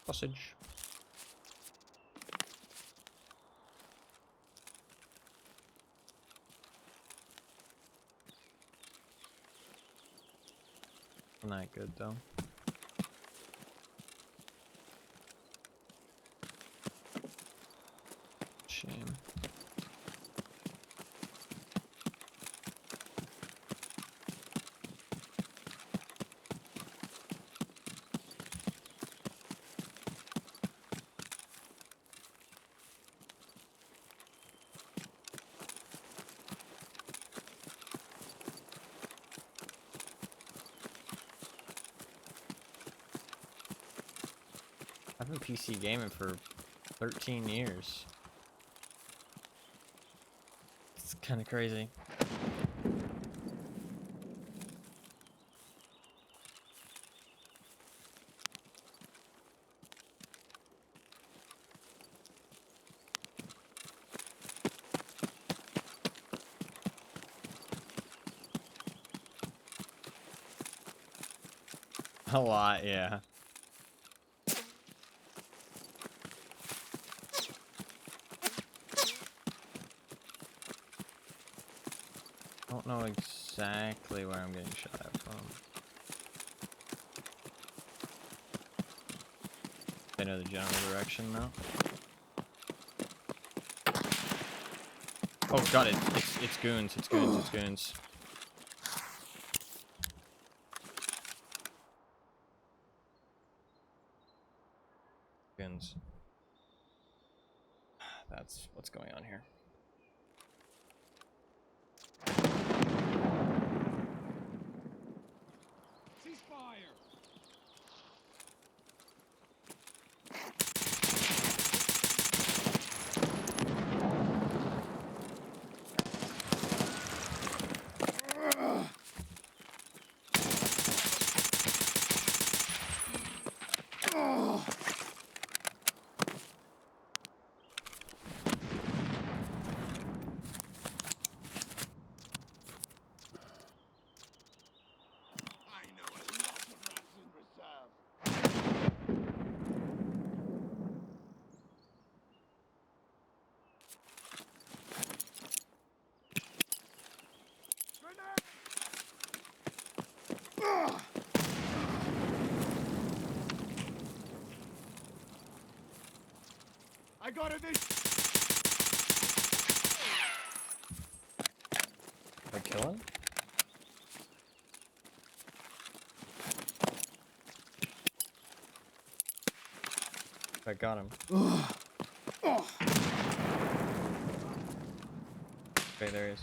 Sausage. Not good though. Shame. I've been PC gaming for 13 years. It's kind of crazy. A lot, yeah. Don't know exactly where I'm getting shot at from. I know the general direction though. Oh god, it's goons, it's goons, it's goons. Goons. That's what's going on here. Ceasefire! I got it. Did I kill him? I got him. Okay, there he is.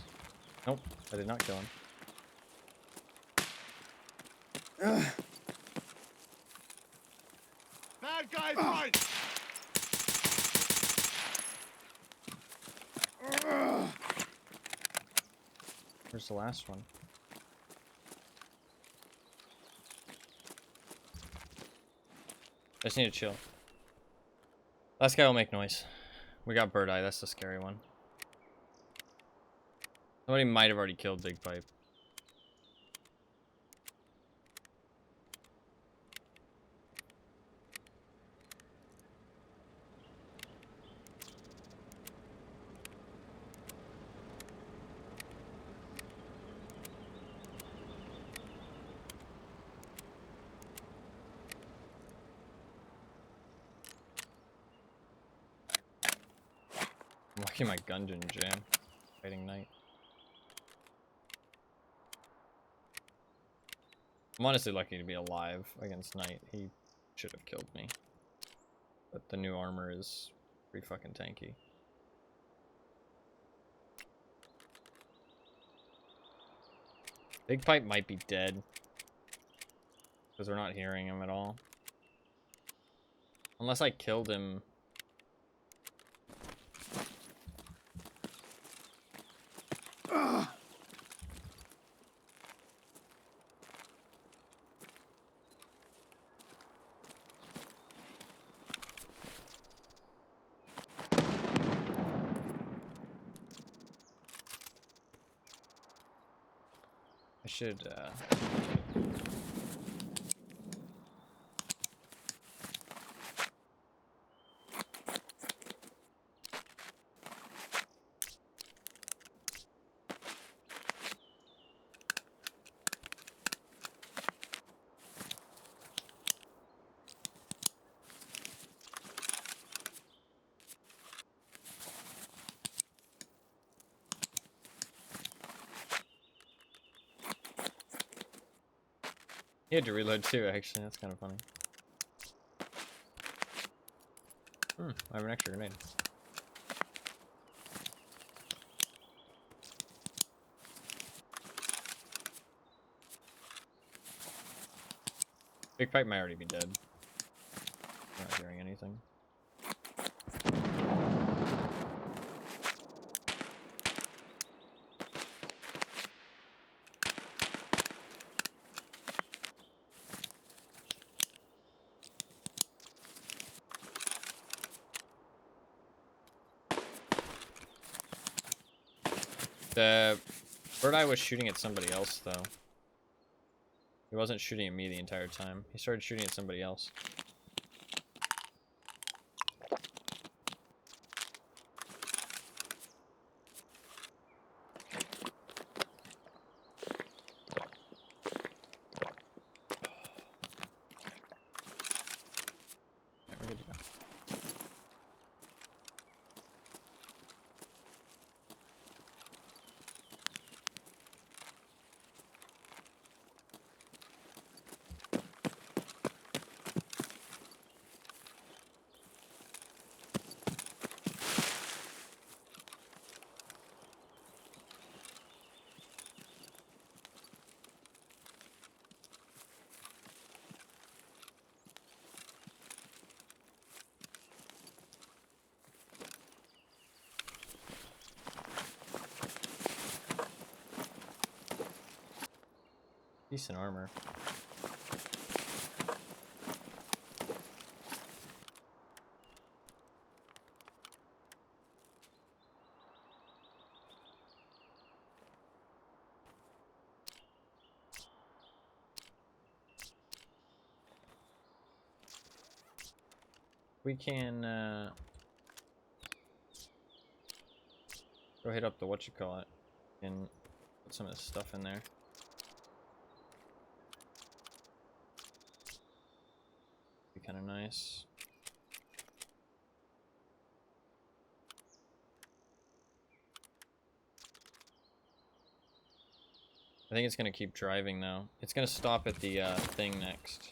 Nope, I did not kill him. Bad guy front! Where's the last one? I just need to chill. Last guy will make noise. We got Bird Eye, that's the scary one. Somebody might have already killed Big Pipe. I'm lucky my gun didn't jam. Fighting Knight. I'm honestly lucky to be alive against Knight. He should have killed me. But the new armor is pretty fucking tanky. Big Pipe might be dead. Because we're not hearing him at all. Unless I killed him. I should, He had to reload too, actually. That's kind of funny. I have an extra grenade. Big pipe might already be dead. I'm not hearing anything. The bird eye was shooting at somebody else, though. He wasn't shooting at me the entire time. He started shooting at somebody else. Alright, we're good to go. Decent armor. We can go hit up the whatchamacallit and put some of this stuff in there. Be kind of nice. I think it's gonna keep driving though. It's gonna stop at the thing next.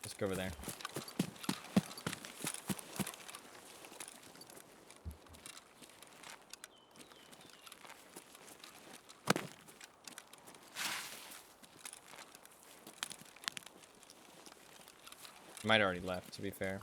Let's go over there. Might already left, to be fair.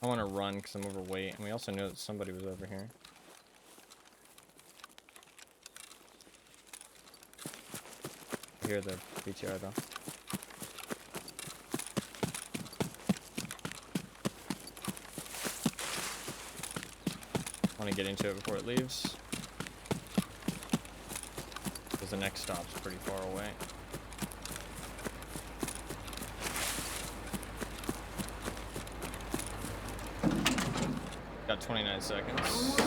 I want to run because I'm overweight, and we also know that somebody was over here. I hear the BTR though. I want to get into it before it leaves, because the next stop's pretty far away. Got 29 seconds.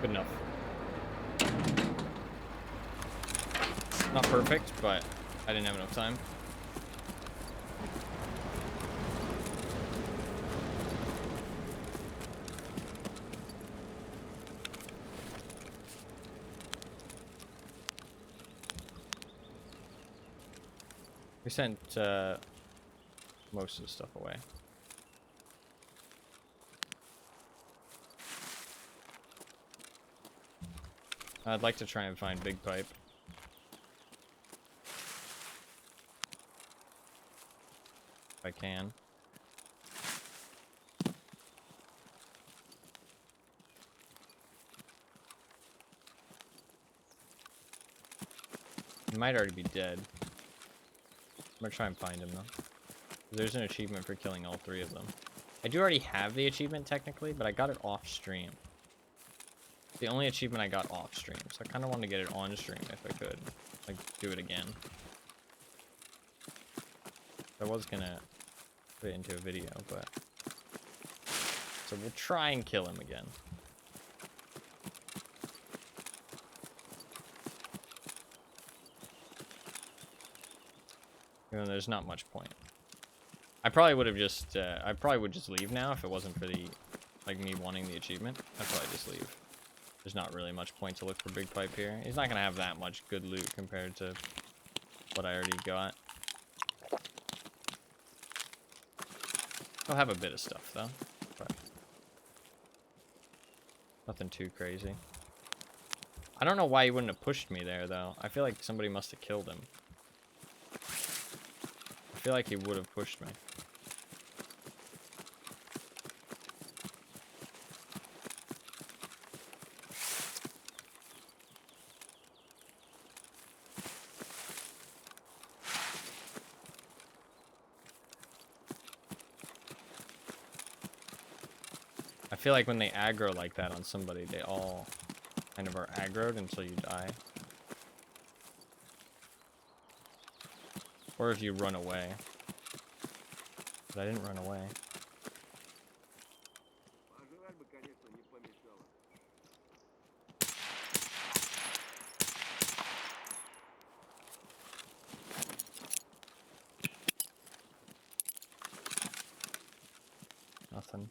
Good enough. Not perfect, but I didn't have enough time. We sent most of the stuff away. I'd like to try and find Big Pipe. If I can. He might already be dead. I'm gonna try and find him though. There's an achievement for killing all 3 of them. I do already have the achievement technically, but I got it off stream. The only achievement I got off stream, so I kind of want to get it on stream if I could. Like, do it again. I was gonna put it into a video, but... So we'll try and kill him again. Even though there's not much point. I probably would have just, I probably would just leave now if it wasn't for the, like, me wanting the achievement. I'd probably just leave. There's not really much point to look for Big Pipe here. He's not gonna have that much good loot compared to what I already got. He'll have a bit of stuff, though. But nothing too crazy. I don't know why he wouldn't have pushed me there, though. I feel like somebody must have killed him. I feel like he would have pushed me. I feel like when they aggro like that on somebody, they all kind of are aggroed until you die. Or if you run away. But I didn't run away. Nothing.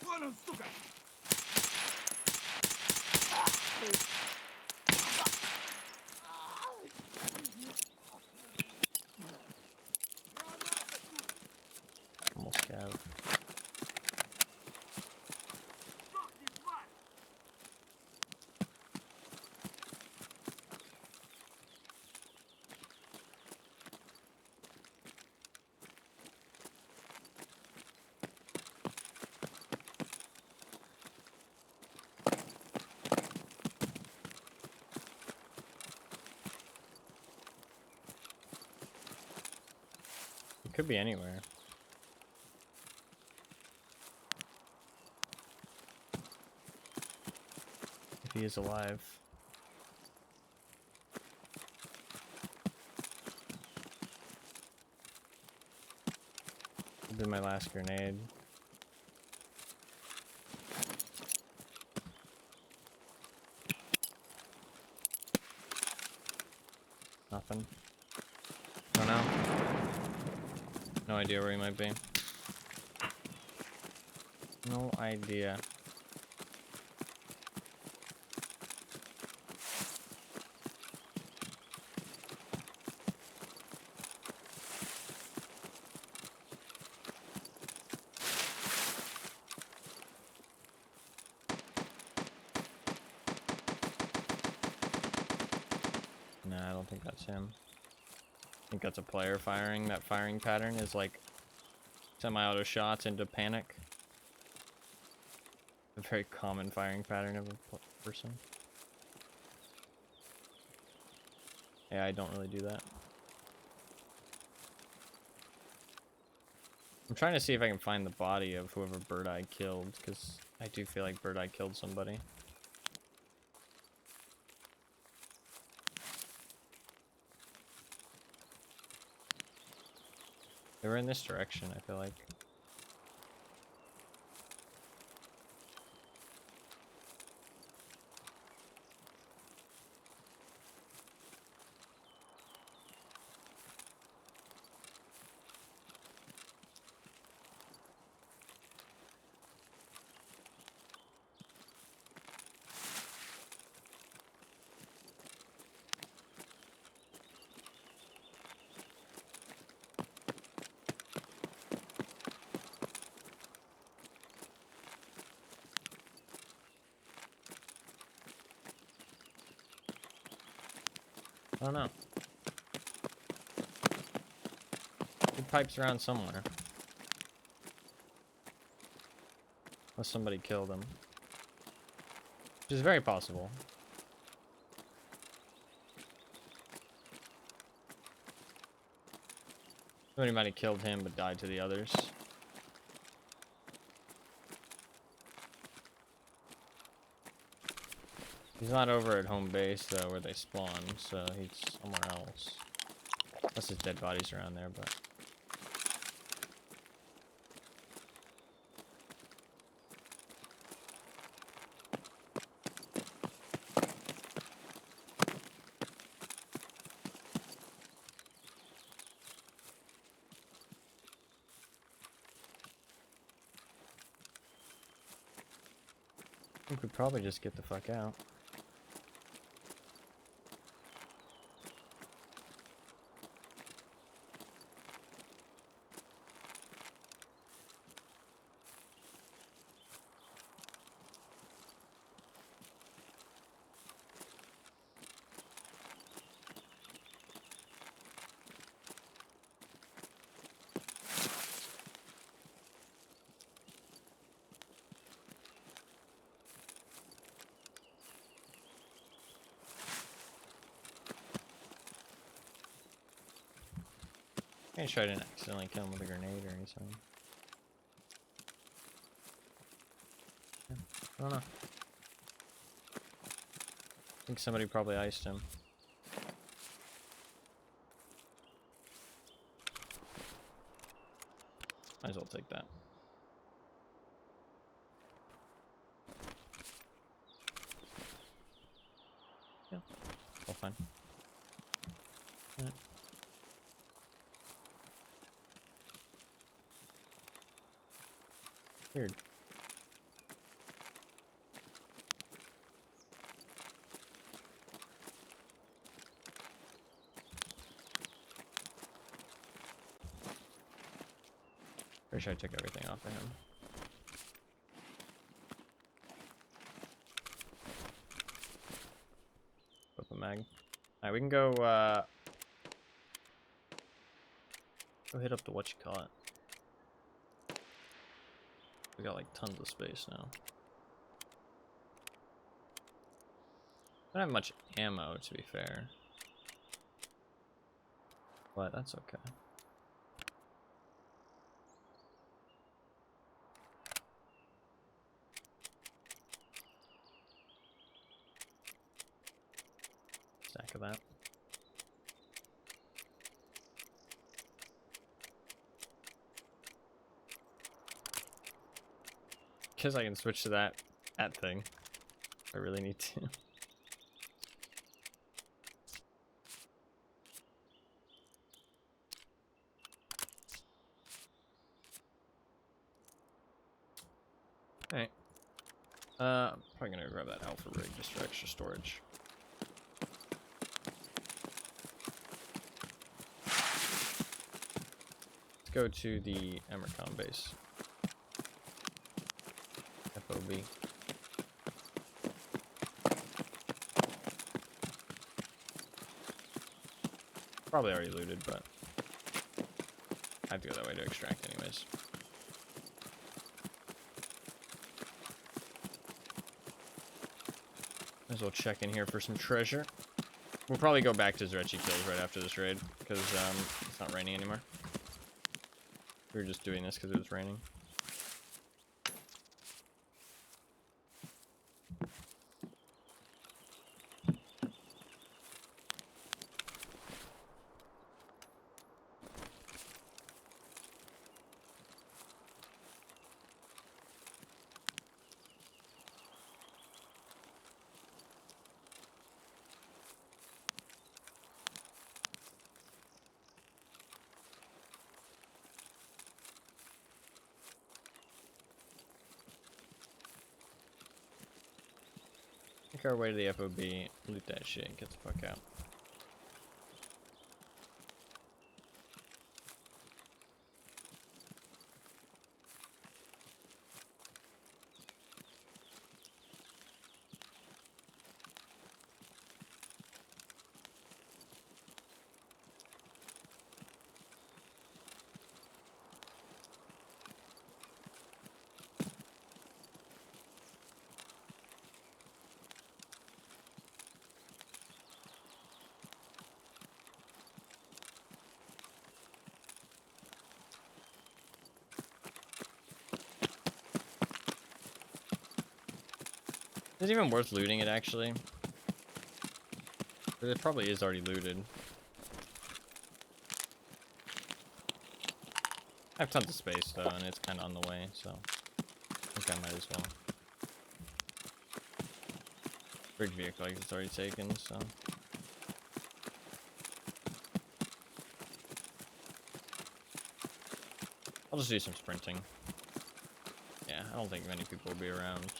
Вон он, сука! Almost have. It could be anywhere. If he is alive. This is my last grenade. Nothing. Don't know. No idea where he might be. No idea. Nah, I don't think that's him. I think that's a player firing. That firing pattern is like semi-auto shots into panic. A very common firing pattern of a person. Yeah, I don't really do that. I'm trying to see if I can find the body of whoever Bird Eye killed, because I do feel like Bird Eye killed somebody. They were in this direction, I feel like. I don't know. He pipes around somewhere. Unless somebody killed him. Which is very possible. Somebody might have killed him but died to the others. He's not over at home base, though, where they spawn, so he's somewhere else. Unless his dead body's around there, but... I think we'd probably just get the fuck out. I tried to accidentally kill him with a grenade or anything. Yeah, I don't know. I think somebody probably iced him. Might as well take that. Yeah, all fine. Alright. Weird. Pretty sure I took everything off of him. Open mag. Alright, we can go hit up the whatchamacallit. We got like tons of space now. Don't have much ammo, to be fair. But that's okay. Stack of that. Because I can switch to that thing. I really need to. Alright. I'm probably gonna grab that alpha rig just for extra storage. Let's go to the Emercon base. FOB. Probably already looted, but I have to go that way to extract anyways. Might as well check in here for some treasure. We'll probably go back to Zryachiy kills right after this raid, because it's not raining anymore. We were just doing this because it was raining. Make our way to the FOB, loot that shit, and get the fuck out. Is it even worth looting it, actually? 'Cause it probably is already looted. I have tons of space, though, and it's kind of on the way, so I think I might as well. Bridge vehicle, like, it's already taken, so... I'll just do some sprinting. Yeah, I don't think many people will be around.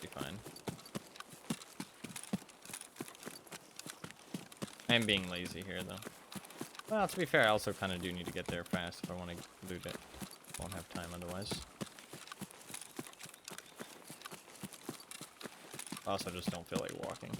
Be fine. I am being lazy here, though. Well, to be fair, I also kind of do need to get there fast if I want to loot it. Won't have time otherwise. Also, just don't feel like walking.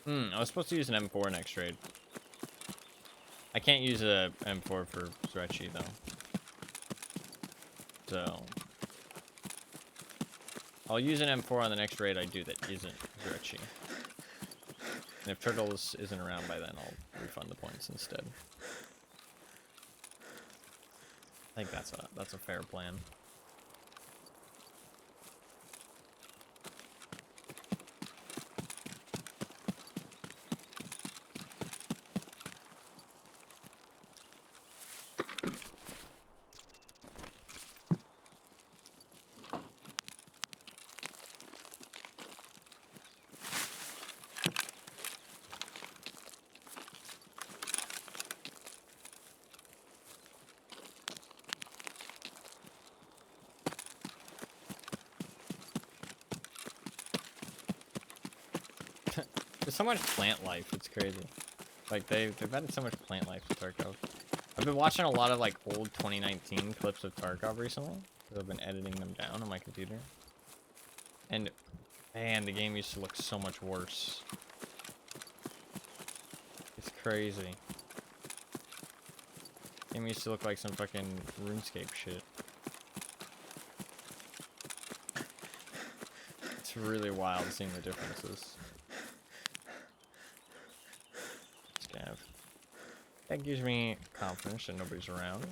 I was supposed to use an M4 next raid. I can't use a M4 for Zryachiy, though. So... I'll use an M4 on the next raid I do that isn't Zryachiy. And if Turtles isn't around by then, I'll refund the points instead. I think that's a fair plan. There's so much plant life, it's crazy. Like, they've added so much plant life to Tarkov. I've been watching a lot of, like, old 2019 clips of Tarkov recently, because I've been editing them down on my computer. And, man, the game used to look so much worse. It's crazy. The game used to look like some fucking RuneScape shit. It's really wild seeing the differences. Scav. That gives me confidence that nobody's around.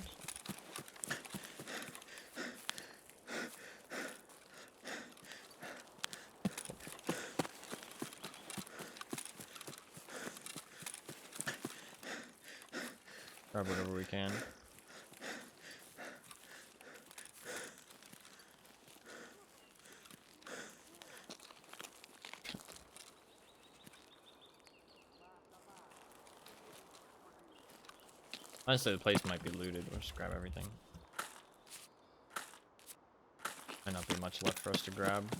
Grab whatever we can. Honestly, the place might be looted. We'll just grab everything. Might not be much left for us to grab.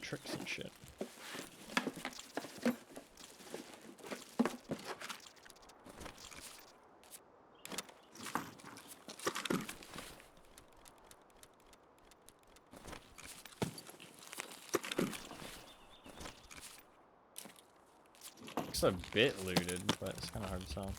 Tricks and shit. Looks a bit looted, but it's kind of hard to tell.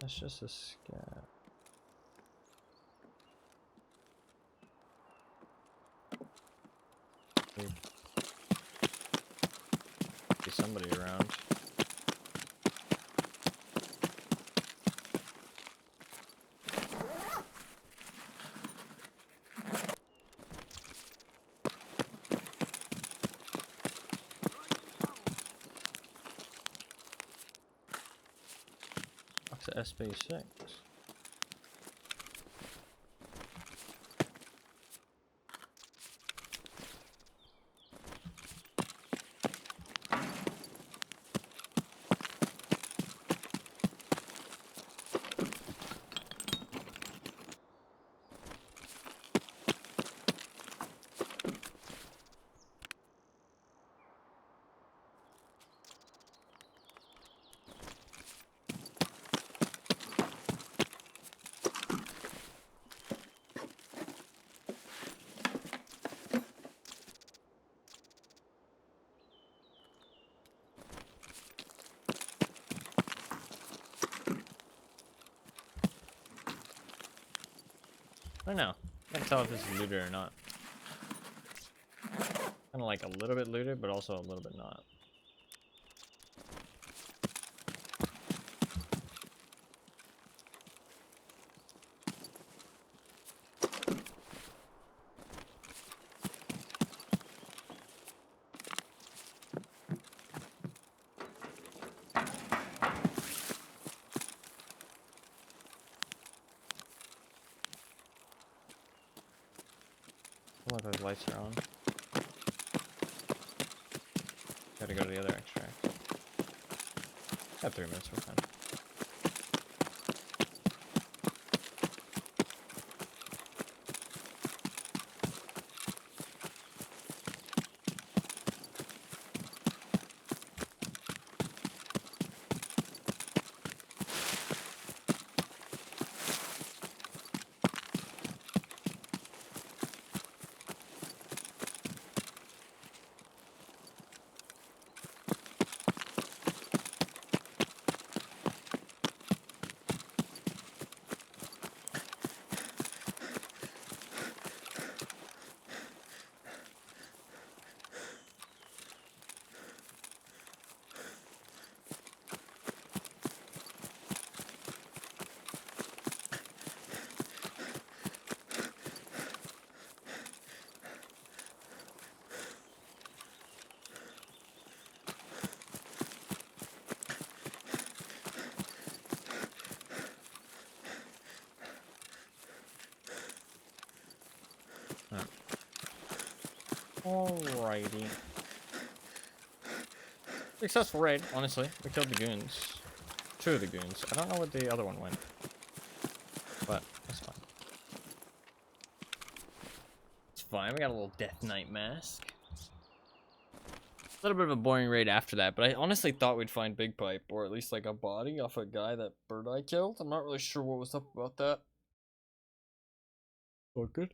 That's just a scat. Be somebody around. What's the SB6? I don't know. I can't tell if this is looted or not. Kind of like a little bit looted, but also a little bit not. I don't know if those lights are on. Gotta go to the other extract. Got 3 minutes, we're fine. Alrighty. Successful raid, honestly. We killed the goons. 2 of the goons. I don't know where the other one went. But, that's fine. It's fine, we got a little Death Knight mask. A little bit of a boring raid after that, but I honestly thought we'd find Big Pipe, or at least like a body off a guy that Bird Eye killed. I'm not really sure what was up about that. Oh, good.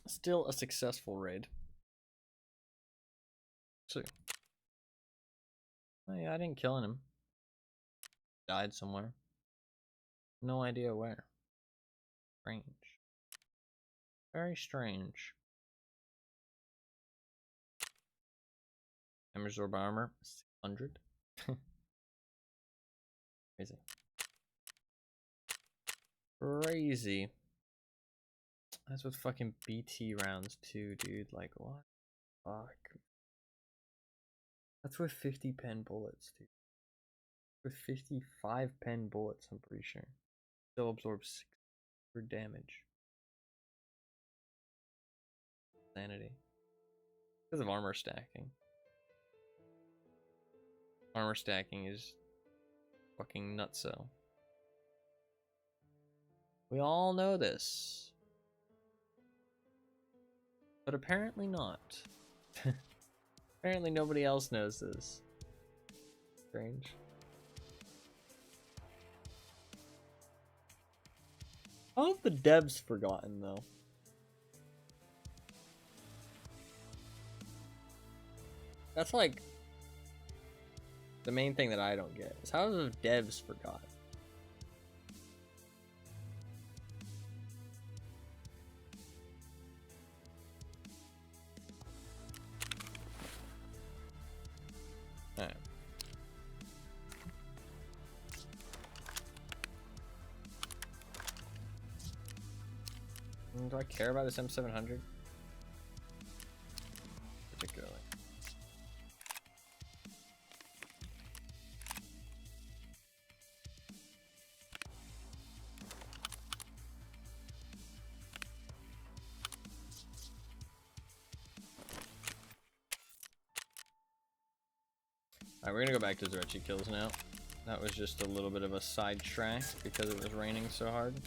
Still a successful raid. So, oh yeah, I didn't kill him. Died somewhere. No idea where. Strange. Very strange. Absorb armor, 600. Crazy. Crazy. That's with fucking BT rounds too, dude. Like, what? Fuck. That's with 50 pen bullets, dude. With 55 pen bullets, I'm pretty sure. Still absorbs 6 for damage. Sanity. Because of armor stacking. Armor stacking is fucking nutso. We all know this. But apparently not. Apparently nobody else knows this. Strange. How have the devs forgotten, though? That's like the main thing that I don't get is how have the devs forgotten? Alright. Do I care about this M700? Particularly. Alright, we're gonna go back to Zryachiy kills now. That was just a little bit of a sidetrack because it was raining so hard.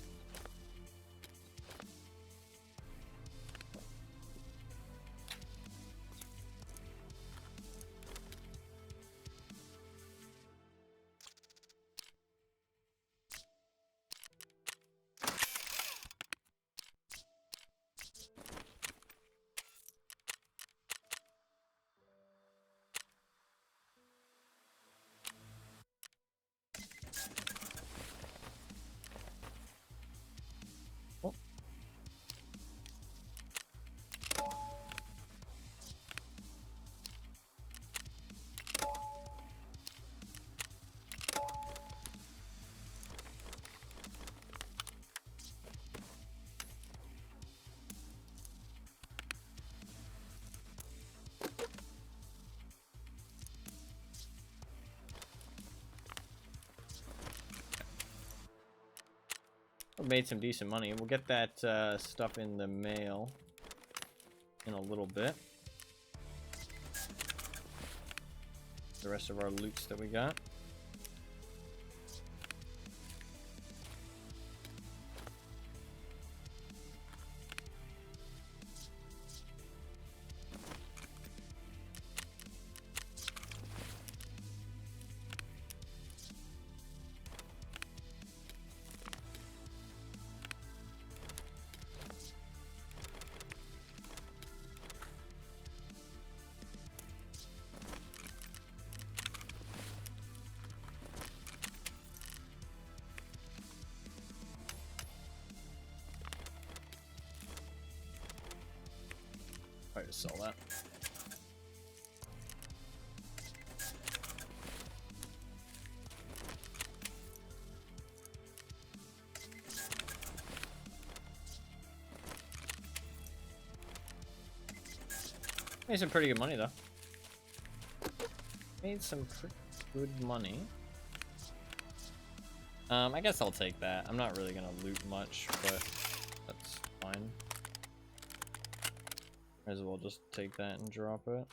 Made some decent money. We'll get that stuff in the mail in a little bit. The rest of our loots that we got. Try to sell that. Made some pretty good money though. Made some pretty good money. I guess I'll take that. I'm not really gonna loot much, but that's fine. Might as well just take that and drop it.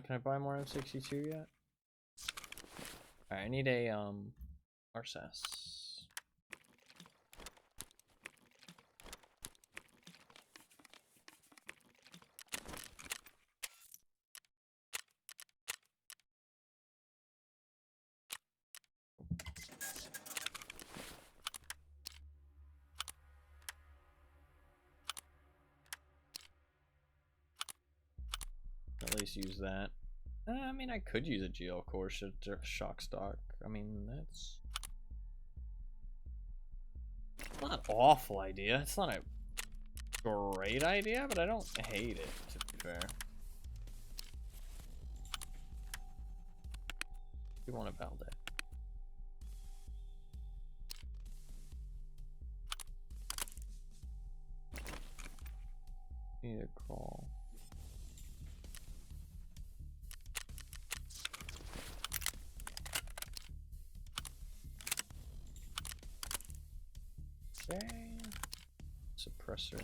Can I buy more M62 yet? Alright, I need a RSS. At least use that. I mean, I could use a GL core shock stock. I mean, that's not an awful idea. It's not a great idea, but I don't hate it, to be fair. You want a Valde. Need a crawl. Okay. Suppressor.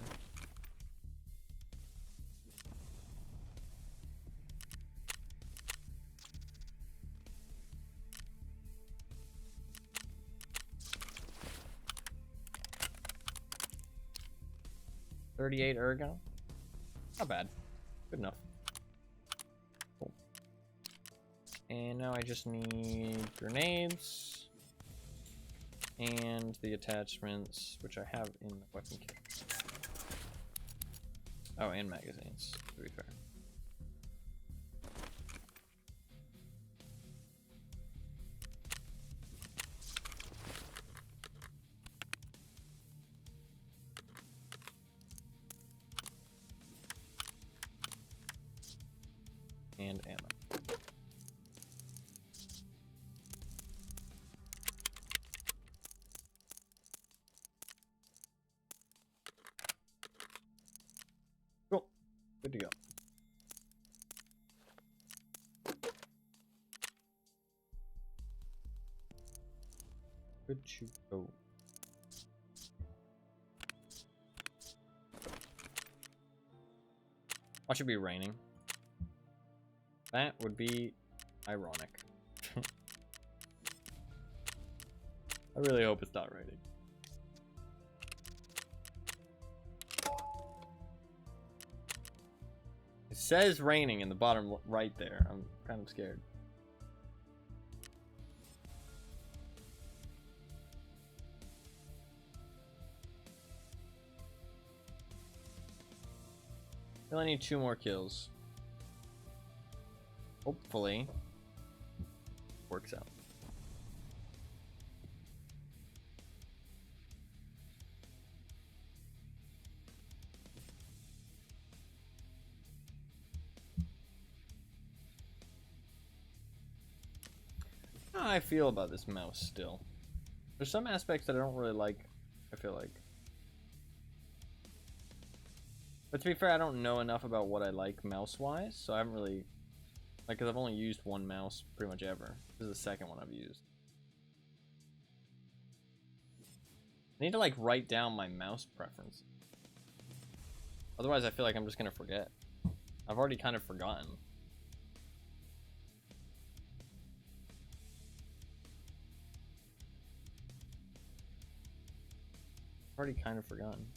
38 ergo. Not bad. Good enough. Cool. And now I just need grenades and the attachments, which I have in the weapon kit. Oh, and magazines, to be fair. And ammo. Cool. Good to go. Good to go. Watch it be raining. That would be ironic. I really hope it's not raining. It says raining in the bottom right there. I'm kind of scared. I only need 2 more kills. Hopefully, works out. How I feel about this mouse still. There's some aspects that I don't really like, I feel like. But to be fair, I don't know enough about what I like mouse-wise, so I haven't really... Like, because I've only used one mouse pretty much ever. This is the second one I've used. I need to, like, write down my mouse preference. Otherwise, I feel like I'm just going to forget. I've already kind of forgotten. I've already kind of forgotten.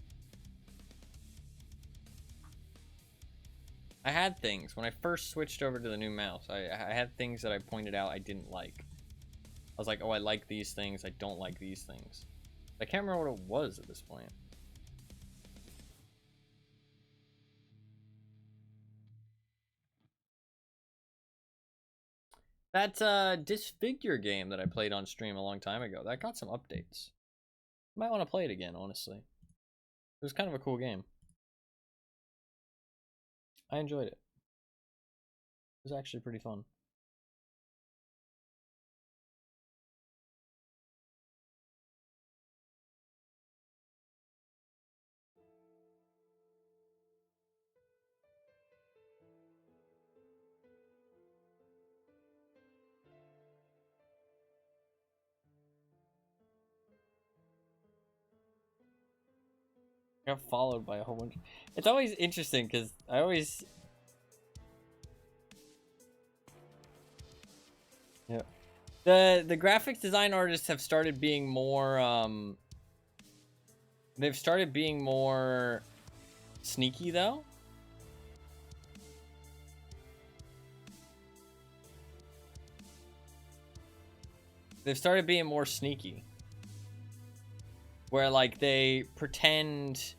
I had things. When I first switched over to the new mouse, I had things that I pointed out I didn't like. I was like, oh, I like these things. I don't like these things. I can't remember what it was at this point. That Disfigure game that I played on stream a long time ago, that got some updates. Might want to play it again, honestly. It was kind of a cool game. I enjoyed it. It was actually pretty fun. I got followed by a whole bunch. It's always interesting because I always... Yeah. The graphics design artists have started being more, they've started being more sneaky, though. They've started being more sneaky. Where, like, they pretend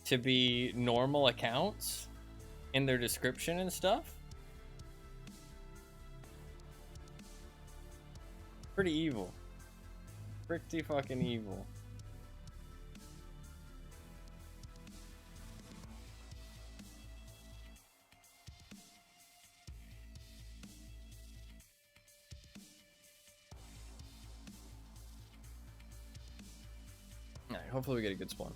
to be normal accounts in their description and stuff. Pretty evil. Pretty fucking evil. Alright, hopefully we get a good spawn.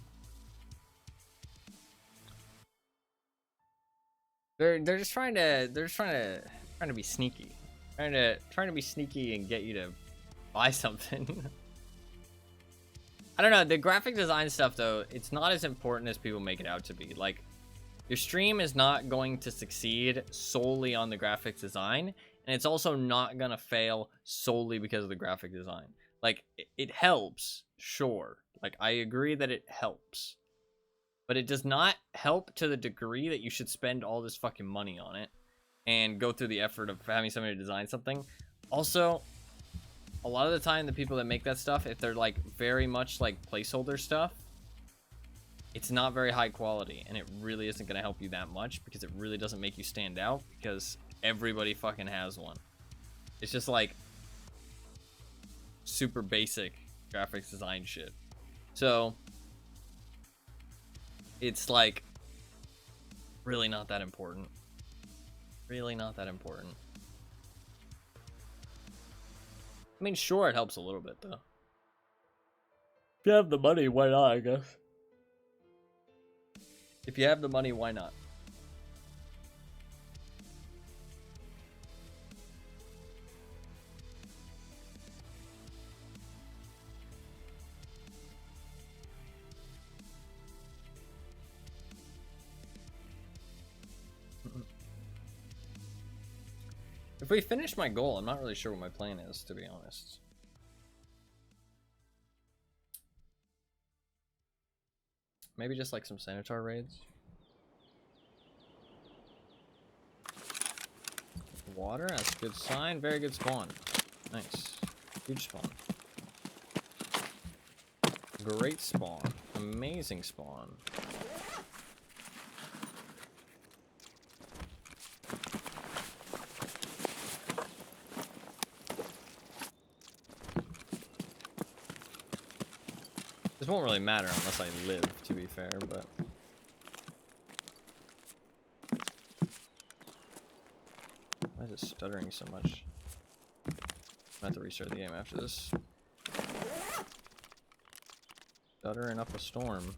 They're just trying to be sneaky. Trying to be sneaky and get you to buy something. I don't know, the graphic design stuff though, it's not as important as people make it out to be. Like, your stream is not going to succeed solely on the graphics design, and it's also not gonna fail solely because of the graphic design. Like, it helps, sure. Like, I agree that it helps. but it does not help to the degree that you should spend all this fucking money on it and go through the effort of having somebody to design something. Also, a lot of the time, the people that make that stuff, if they're like very much like placeholder stuff, it's not very high quality, and it really isn't going to help you that much because it really doesn't make you stand out because everybody fucking has one. It's just like super basic graphics design shit. So it's like really not that important. Really not that important. I mean, sure, it helps a little bit though. If you have the money, why not, I guess. If you have the money, why not? If we finish my goal, I'm not really sure what my plan is, to be honest. Maybe just like some Centaur raids. Water, that's a good sign. Very good spawn. Nice. Huge spawn. Great spawn. Amazing spawn. This won't really matter unless I live, to be fair, but... Why is it stuttering so much? I'm gonna have to restart the game after this. Stuttering up a storm.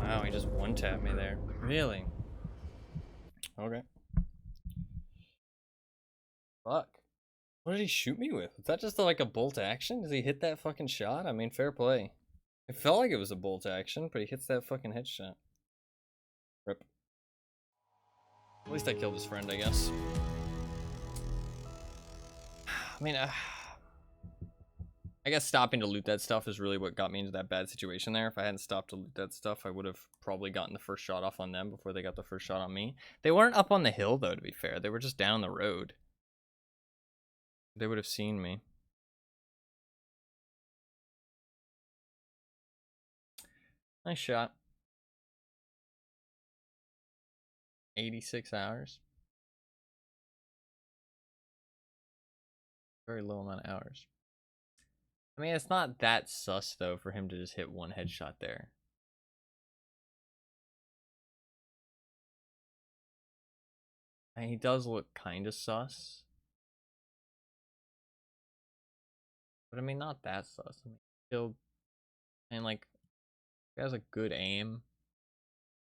Wow, he just one-tapped me there. Really? Okay. Fuck. What did he shoot me with? Was that just like a bolt action? Does he hit that fucking shot? I mean, fair play. It felt like it was a bolt action, but he hits that fucking headshot. Rip. At least I killed his friend, I guess. I mean, I guess stopping to loot that stuff is really what got me into that bad situation there. If I hadn't stopped to loot that stuff, I would have probably gotten the first shot off on them before they got the first shot on me. They weren't up on the hill, though, to be fair. They were just down the road. They would have seen me. Nice shot. 86 hours. Very low amount of hours. I mean, it's not that sus, though, for him to just hit one headshot there. And he does look kind of sus. But I mean, not that sus. I mean, still, and like, he has a good aim.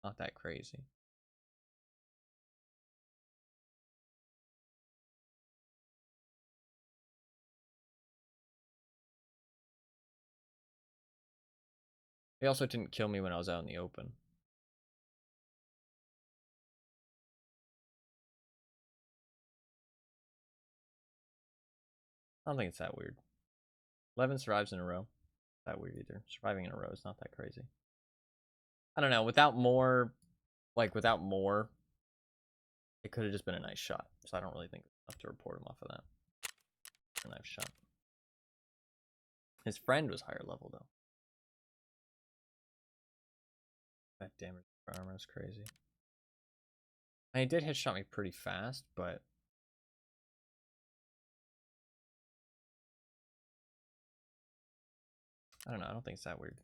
Not that crazy. He also didn't kill me when I was out in the open. I don't think it's that weird. 11 survives in a row. Not that weird either. Surviving in a row is not that crazy. I don't know. Without more, it could have just been a nice shot. So I don't really think it's enough to report him off of that. A nice shot. His friend was higher level though. That damage for armor is crazy. And he did headshot me pretty fast, but I don't know. I don't think it's that weird.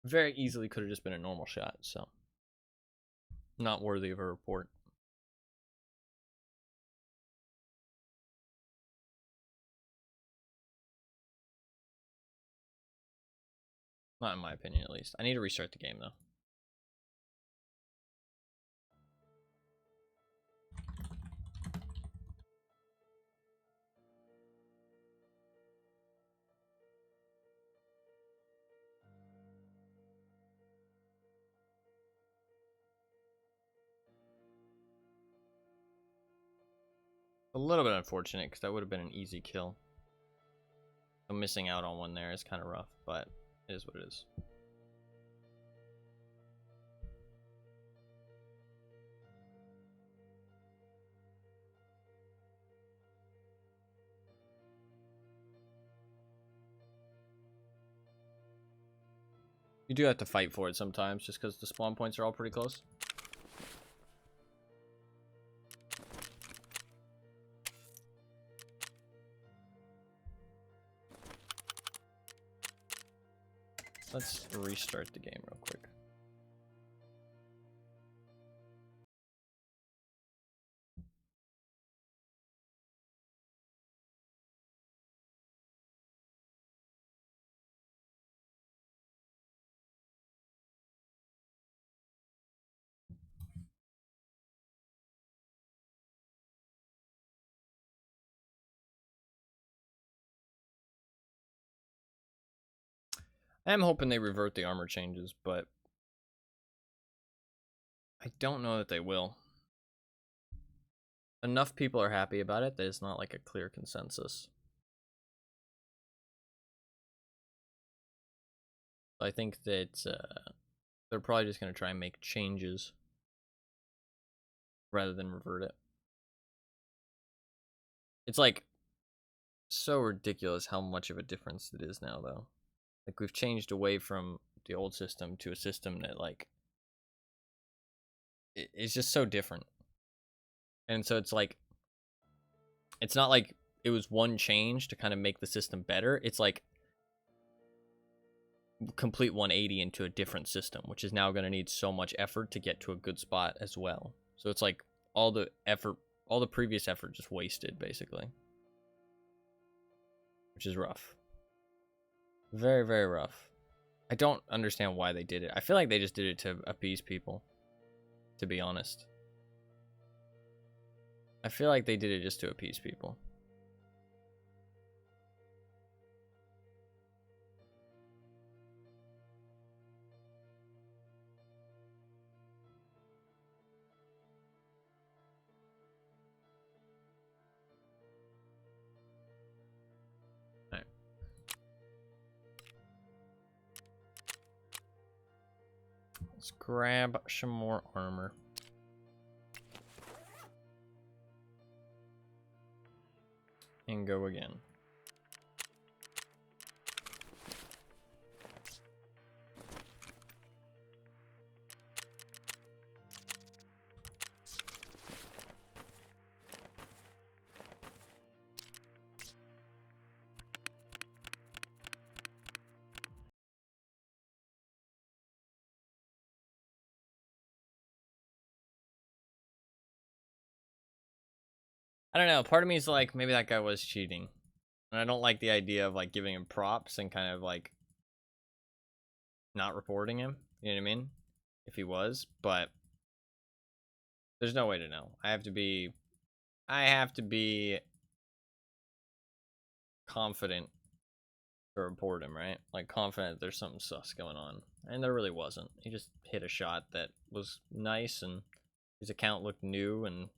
Very easily could have just been a normal shot, so not worthy of a report. Not in my opinion, at least. I need to restart the game, though. A little bit unfortunate, because that would have been an easy kill. So missing out on one there is kind of rough, but it is what it is. You do have to fight for it sometimes, just because the spawn points are all pretty close. Let's restart the game real quick. I am hoping they revert the armor changes, but I don't know that they will. Enough people are happy about it that it's not like a clear consensus. I think that they're probably just going to try and make changes rather than revert it. It's like so ridiculous how much of a difference it is now, though. Like, we've changed away from the old system to a system that, like, it's just so different. And so it's like, it's not like it was one change to kind of make the system better. It's like complete 180 into a different system, which is now going to need so much effort to get to a good spot as well. So it's like all the effort, all the previous effort just wasted, basically. Which is rough. Very, very rough. I don't understand why they did it. I feel like they just did it to appease people, to be honest. I feel like they did it just to appease people. All right. Let's grab some more armor. And go again. I don't know. Part of me is like, maybe that guy was cheating. And I don't like the idea of like giving him props and kind of like not reporting him. You know what I mean? If he was, but there's no way to know. I have to be confident to report him, right? Like, confident there's something sus going on. And there really wasn't. He just hit a shot that was nice, and his account looked new, and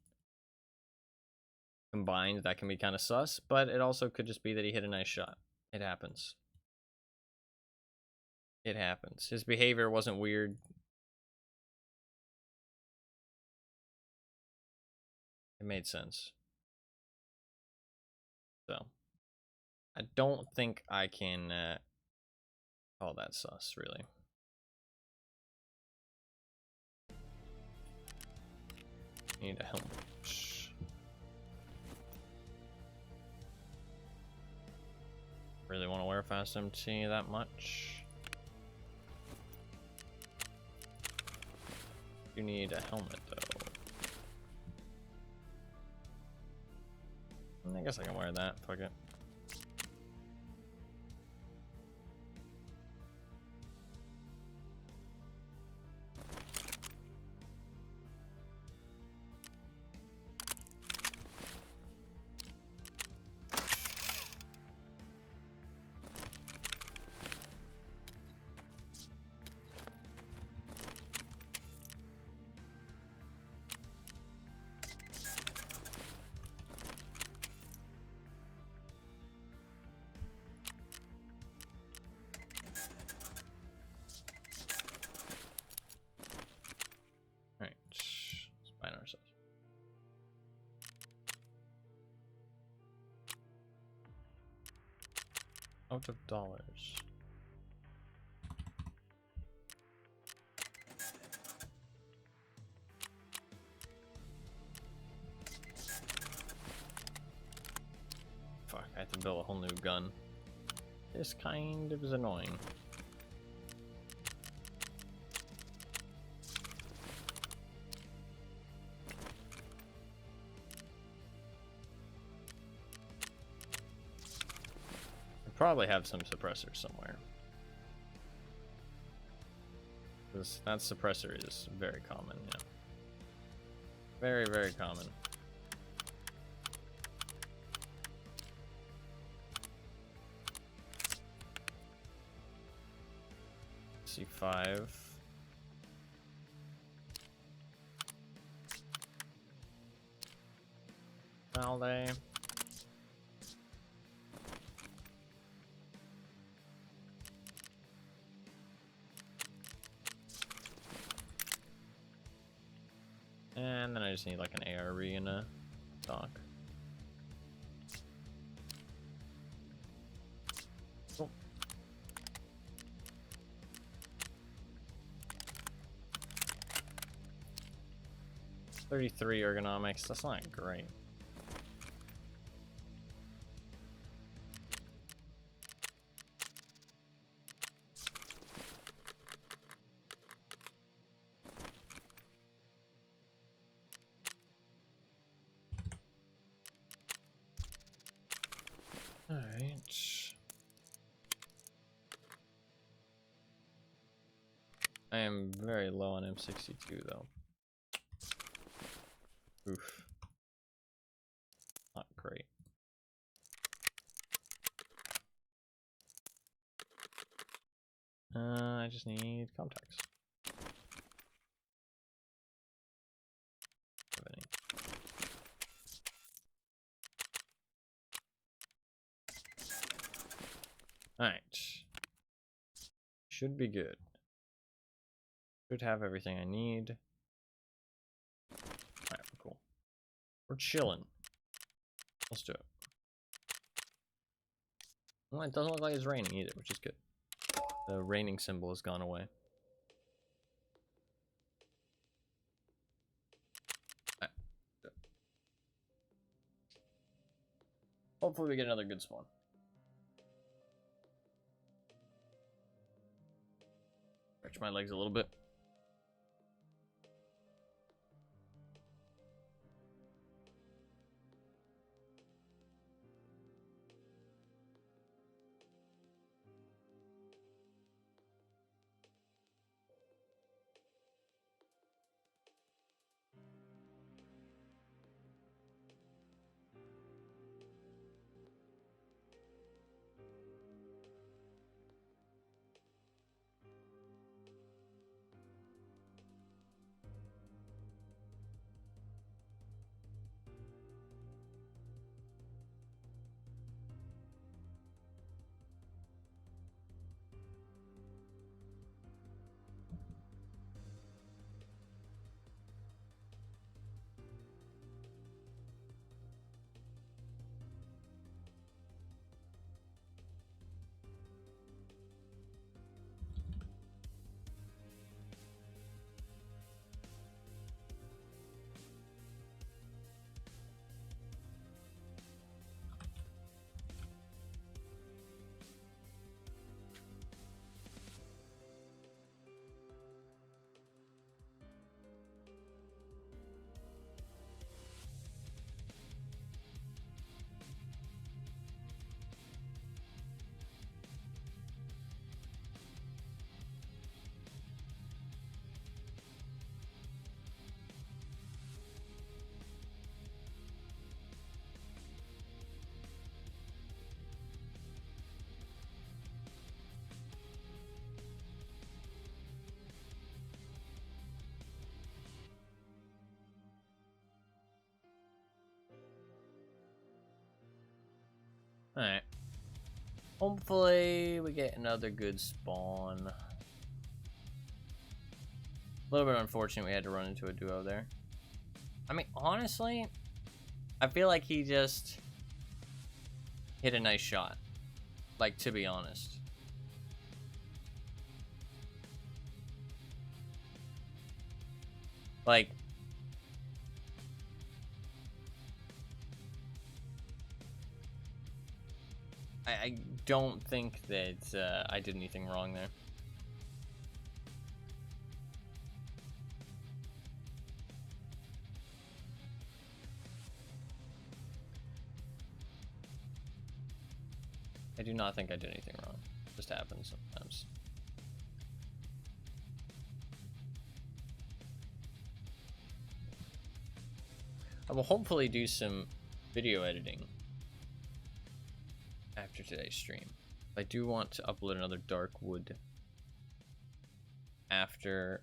combined, that can be kind of sus, but it also could just be that he hit a nice shot. It happens. It happens. His behavior wasn't weird. It made sense. So, I don't think I can call that sus, really. Need a helmet. Really want to wear fast MT that much. You need a helmet, though. I guess I can wear that. Fuck it. Alright, let's find ourselves. Out of dollars. Fuck, I have to build a whole new gun. This kind of is annoying. Probably have some suppressors somewhere. That suppressor is very common, yeah. Very, very common. C5. Valde. And then I just need like an ARE and a stock. Cool. $33 ergonomics, that's not great. Alright. I am very low on M62 though. Oof. Not great. I just need contacts. Alright. Should be good. Should have everything I need. Alright, cool. We're chilling. Let's do it. Well, it doesn't look like it's raining either, which is good. The raining symbol has gone away. Alright. Hopefully we get another good spawn. Stretch my legs a little bit. Alright. Hopefully we get another good spawn. A little bit unfortunate we had to run into a duo there. I mean, honestly, I feel like he just hit a nice shot. Like, to be honest. Like, I don't think that I did anything wrong there. I do not think I did anything wrong. It just happens sometimes. I will hopefully do some video editing after today's stream. I do want to upload another Dark Wood after,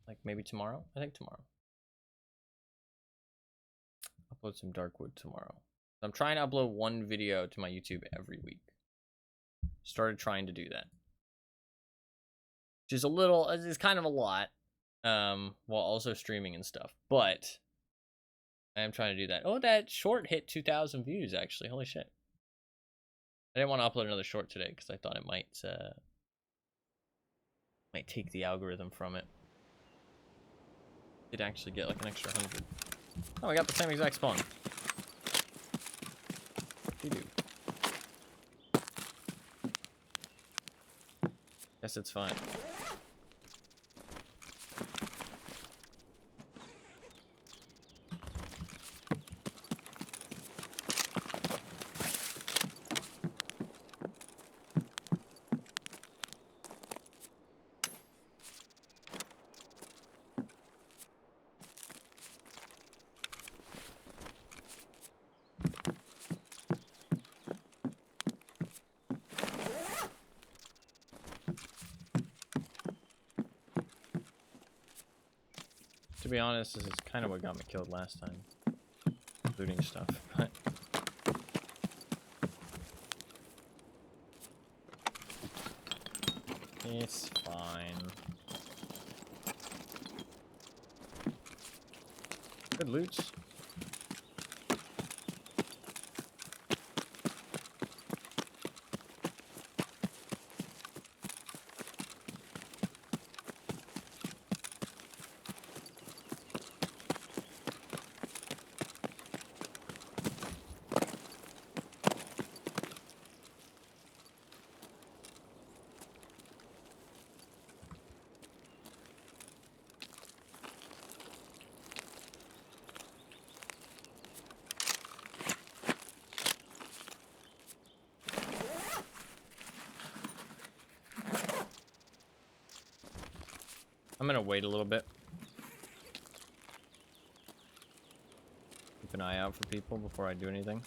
like, maybe tomorrow? I think tomorrow. Upload some Dark Wood tomorrow. I'm trying to upload one video to my YouTube every week. Started trying to do that. Which is a little, it's kind of a lot, while also streaming and stuff. But I am trying to do that. Oh, that short hit 2,000 views, actually. Holy shit. I didn't want to upload another short today because I thought it might take the algorithm from it. Did actually get like an extra 100. Oh, we got the same exact spawn. We do. Guess it's fine. To be honest, this is kind of what got me killed last time. Looting stuff, but... It's fine. Good loot. I'm gonna wait a little bit. Keep an eye out for people before I do anything.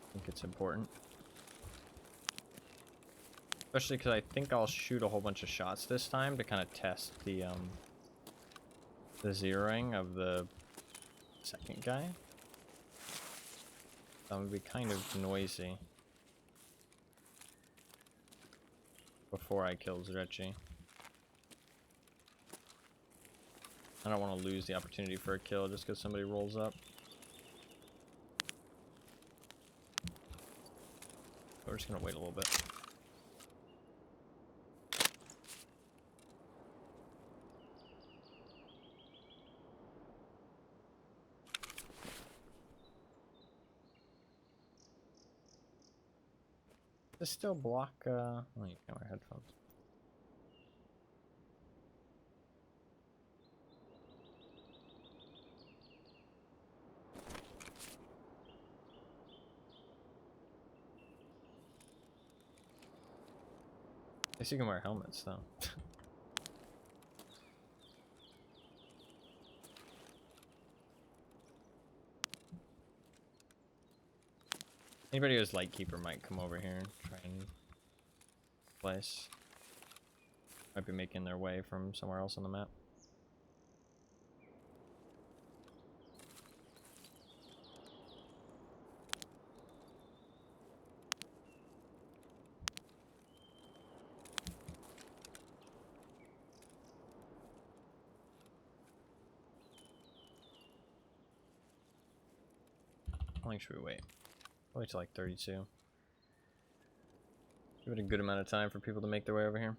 I think it's important. Especially because I think I'll shoot a whole bunch of shots this time to kind of test the zeroing of the second guy. That would be kind of noisy before I kill Zryachiy. I don't want to lose the opportunity for a kill just because somebody rolls up. We're just gonna wait a little bit. Does still block, oh, you can't wear headphones. I guess you can wear helmets, though. Anybody who's Lightkeeper might come over here and try and place. Might be making their way from somewhere else on the map. How long should we wait? Wait till like 32. Give it a good amount of time for people to make their way over here.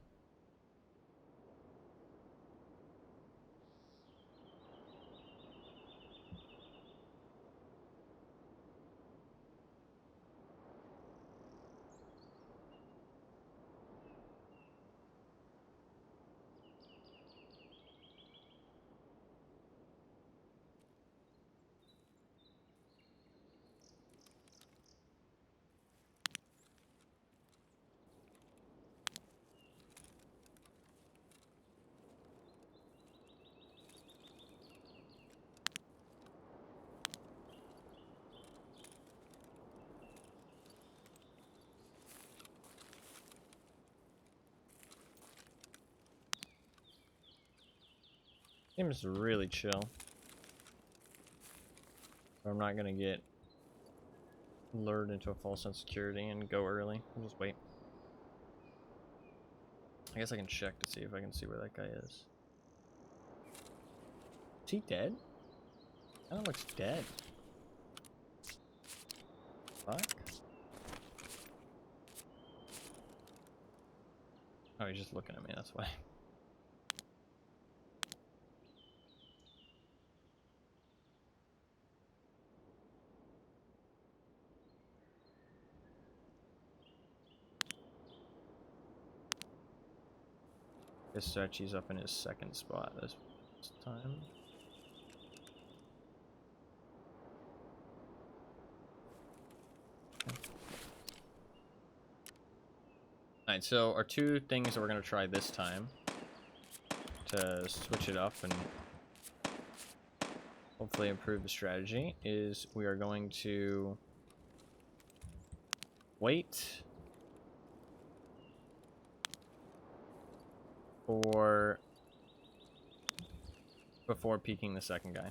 Seems really chill. I'm not gonna get lured into a false sense of security and go early. I'll just wait. I guess I can check to see if I can see where that guy is. Is he dead? Kinda looks dead. Fuck. Oh, he's just looking at me, that's why. This Zryachiy's up in his second spot this time. Alright, so our two things that we're going to try this time to switch it up and hopefully improve the strategy is we are going to wait before peeking the second guy.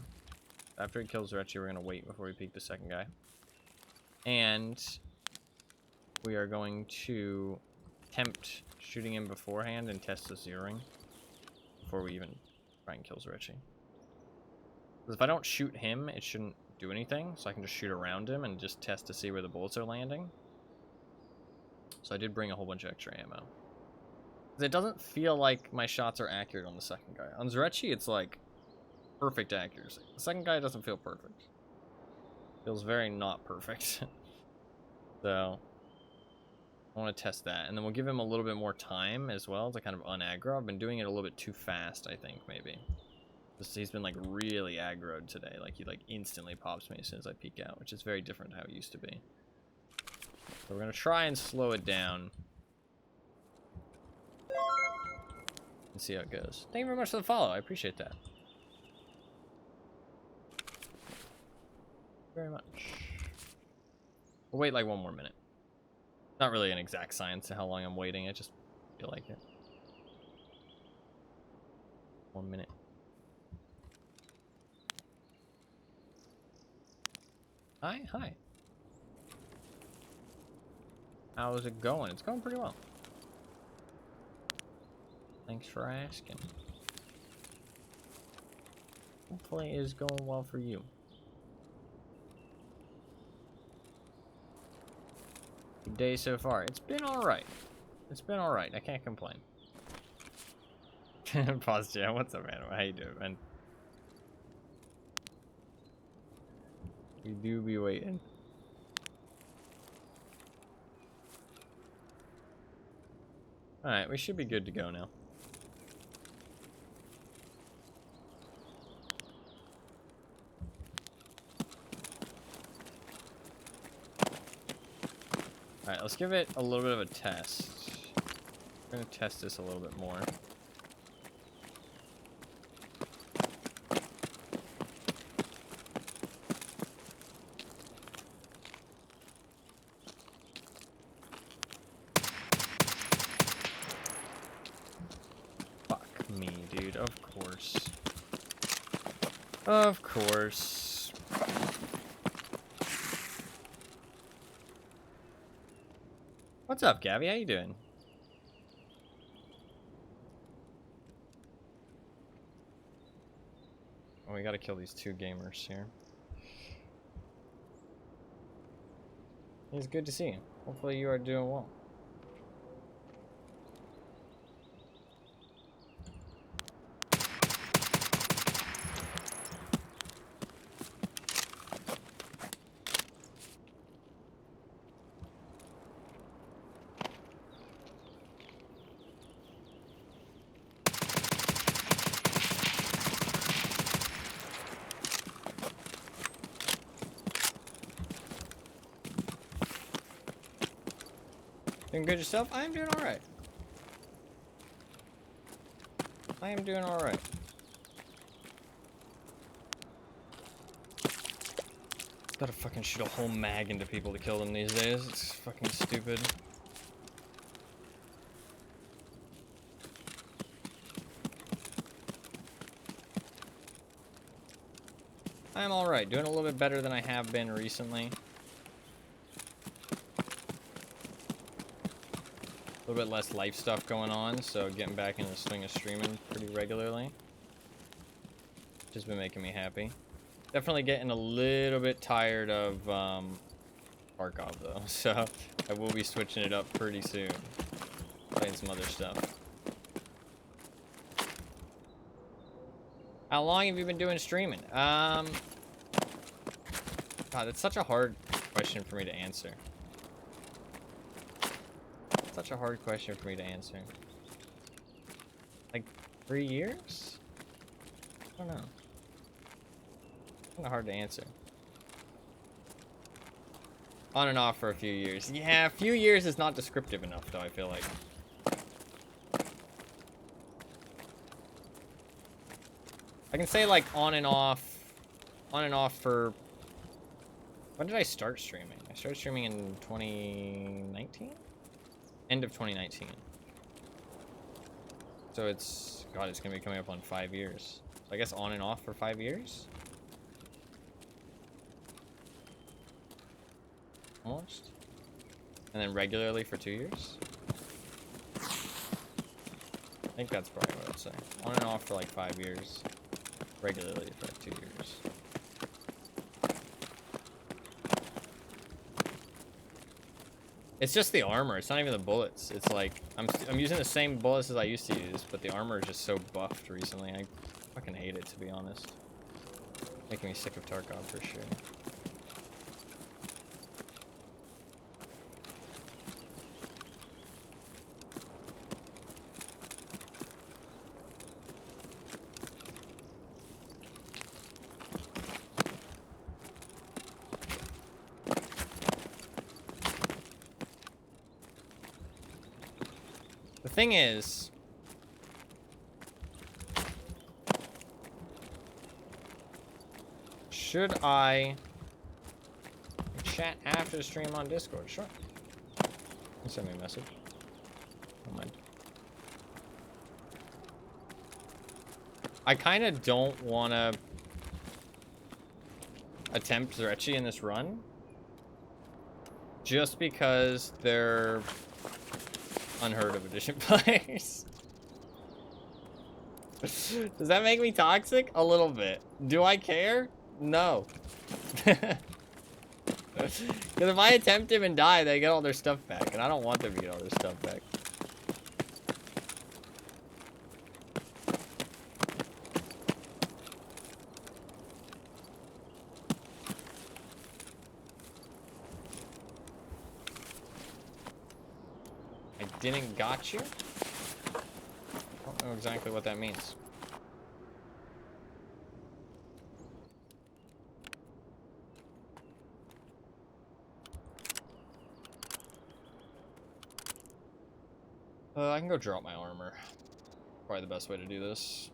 After he kills Zryachiy, we're going to wait before we peek the second guy. And we are going to attempt shooting him beforehand and test the zeroing before we even try and kill Zryachiy. Because if I don't shoot him, it shouldn't do anything, so I can just shoot around him and just test to see where the bullets are landing. So I did bring a whole bunch of extra ammo. It doesn't feel like my shots are accurate on the second guy. On Zryachiy, it's like perfect accuracy. The second guy doesn't feel perfect. Feels very not perfect. So I want to test that, and then we'll give him a little bit more time as well to kind of unaggro. I've been doing it a little bit too fast, I think, maybe. He's been like really aggroed today. Like he like instantly pops me as soon as I peek out, which is very different to how it used to be. So we're gonna try and slow it down and see how it goes. Thank you very much for the follow. I appreciate that. Very much. We'll wait like one more minute. Not really an exact science to how long I'm waiting. I just feel like it. 1 minute. Hi, hi. How's it going? It's going pretty well. Thanks for asking. Hopefully it is going well for you. Good day so far. It's been alright. It's been alright. I can't complain. Pause, Jam. What's up, man? How you doing, man? We do be waiting. Alright, we should be good to go now. Alright, let's give it a little bit of a test. We're gonna test this a little bit more. Of course. What's up, Gabby? How you doing? Oh, we gotta kill these 2 gamers here. It's good to see you. Hopefully you are doing well. Doing good yourself? I am doing alright. I am doing alright. Gotta fucking shoot a whole mag into people to kill them these days. It's fucking stupid. I am alright. Doing a little bit better than I have been recently. A little bit less life stuff going on, so getting back into the swing of streaming pretty regularly. Just been making me happy. Definitely getting a little bit tired of Tarkov though, so I will be switching it up pretty soon. Playing some other stuff. How long have you been doing streaming? God, that's such a hard question for me to answer. Such a hard question for me to answer. Like 3 years? I don't know. Kind of hard to answer. On and off for a few years. Yeah, a few years is not descriptive enough, though, I feel like. I can say, like, on and off for... When did I start streaming? I started streaming in 2019? End of 2019. So it's... God, it's going to be coming up on 5 years. So I guess on and off for 5 years? Almost. And then regularly for 2 years? I think that's probably what I'd say. On and off for like 5 years. Regularly for like 2 years. It's just the armor. It's not even the bullets. It's like I'm using the same bullets as I used to use, but the armor is just so buffed recently. I fucking hate it, to be honest. Making me sick of Tarkov for sure. The thing is, should I chat after the stream on Discord? Sure. You can send me a message. Don't mind. I kind of don't want to attempt Zryachiy in this run, just because they're unheard of edition players. Does that make me toxic? A little bit. Do I care? No. Because if I attempt him and die, they get all their stuff back, and I don't want them to get all their stuff back. I didn't got you? I don't know exactly what that means. I can go drop my armor. Probably the best way to do this.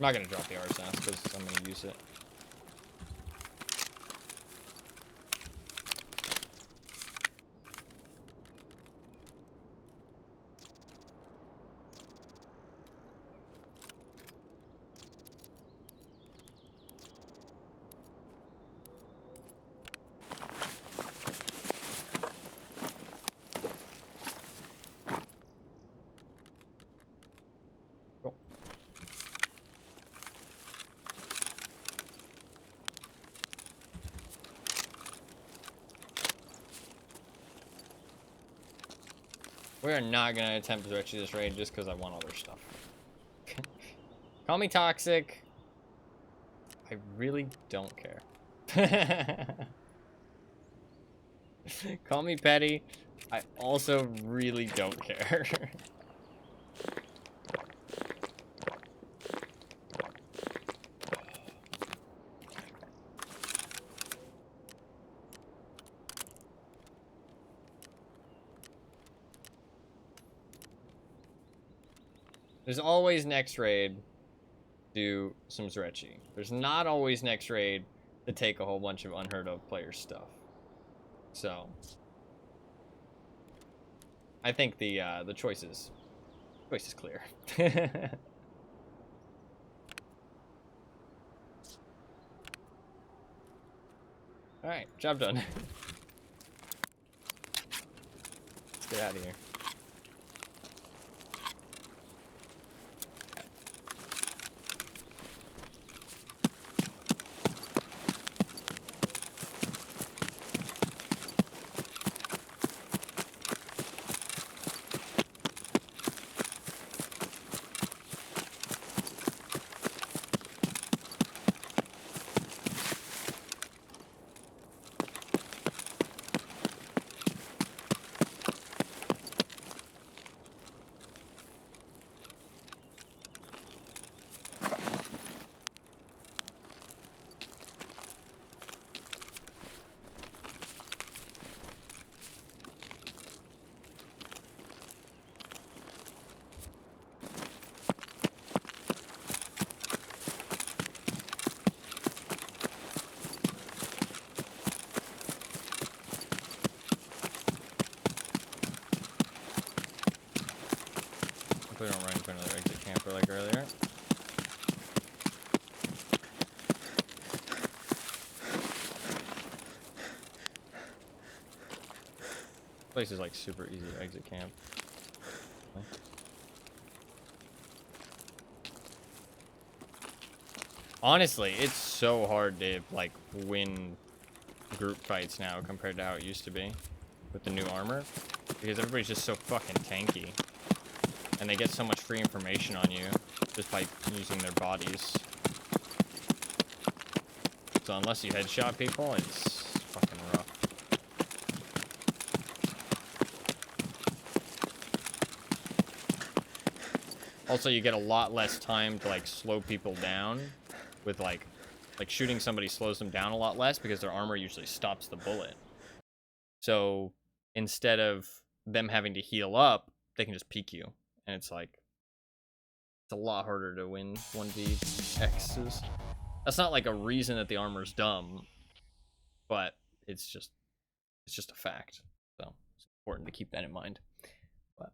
I'm not gonna drop the RSS because I'm gonna use it. Cool. We are not gonna attempt to Zryachiy this raid just because I want other stuff. Call me toxic. I really don't care. Call me petty. I also really don't care. There's always next raid do some Zryachiy. There's not always next raid to take a whole bunch of unheard of player stuff. So I think the choice is clear. All right, job done. Let's get out of here. We don't run into another exit camper like earlier. Place is like super easy to exit camp. Honestly, it's so hard to like win group fights now compared to how it used to be with the new armor, because everybody's just so fucking tanky. And they get so much free information on you just by using their bodies. So unless you headshot people, it's fucking rough. Also, you get a lot less time to like slow people down with like shooting somebody slows them down a lot less because their armor usually stops the bullet. So instead of them having to heal up, they can just peek you. And it's like, it's a lot harder to win 1v That's not like a reason that the armor's dumb, but it's just a fact. So it's important to keep that in mind. But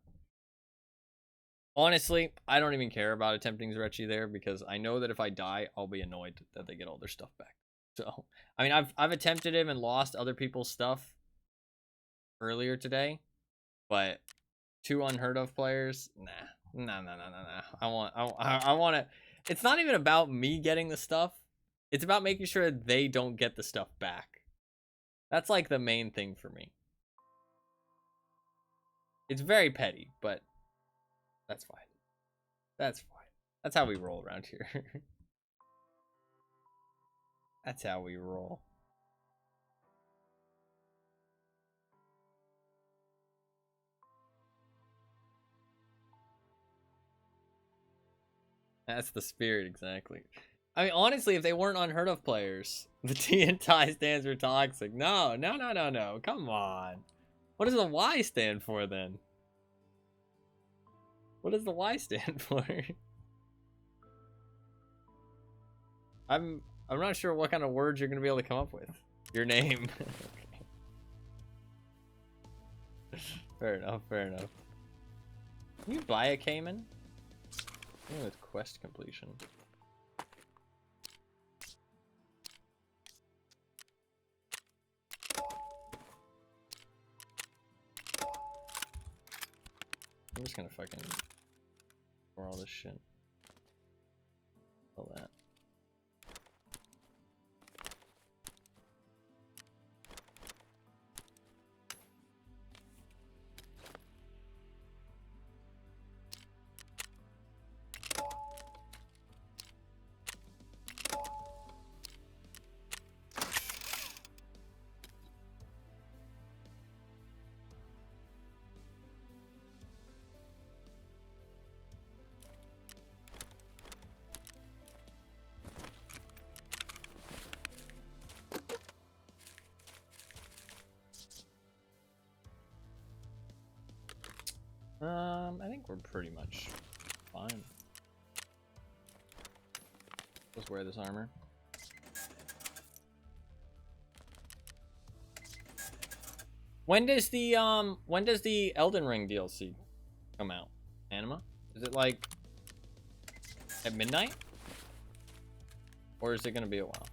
honestly, I don't even care about attempting Zryachiy there because I know that if I die, I'll be annoyed that they get all their stuff back. So I mean, I've attempted him and lost other people's stuff earlier today, but 2 unheard of players, nah. I want it. It's not even about me getting the stuff. It's about making sure they don't get the stuff back. That's like the main thing for me. It's very petty, but that's fine. That's fine. That's how we roll around here. That's how we roll. That's the spirit, exactly. I mean, honestly, if they weren't unheard of players, the T and tie stands for toxic. No. Come on. What does the Y stand for then? What does the Y stand for? I'm not sure what kind of words you're gonna be able to come up with. Your name. Fair enough, fair enough. Can you buy a Cayman? Only with quest completion. I'm just gonna fucking pour all this shit. All that. I think we're pretty much fine. Let's wear this armor. When does the Elden Ring DLC come out? Anima? Is it like at midnight? Or is it gonna be a while?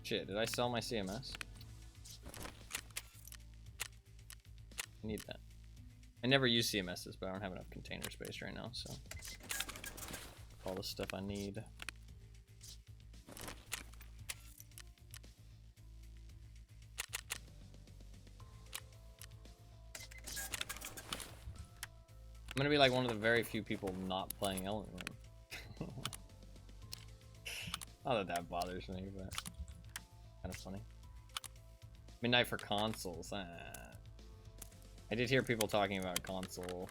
Shit, did I sell my CMS? I need that. I never use CMSs, but I don't have enough container space right now, so all the stuff I need. I'm gonna be like one of the very few people not playing Elden Ring. Not that bothers me, but kind of funny. Midnight for consoles. I did hear people talking about console,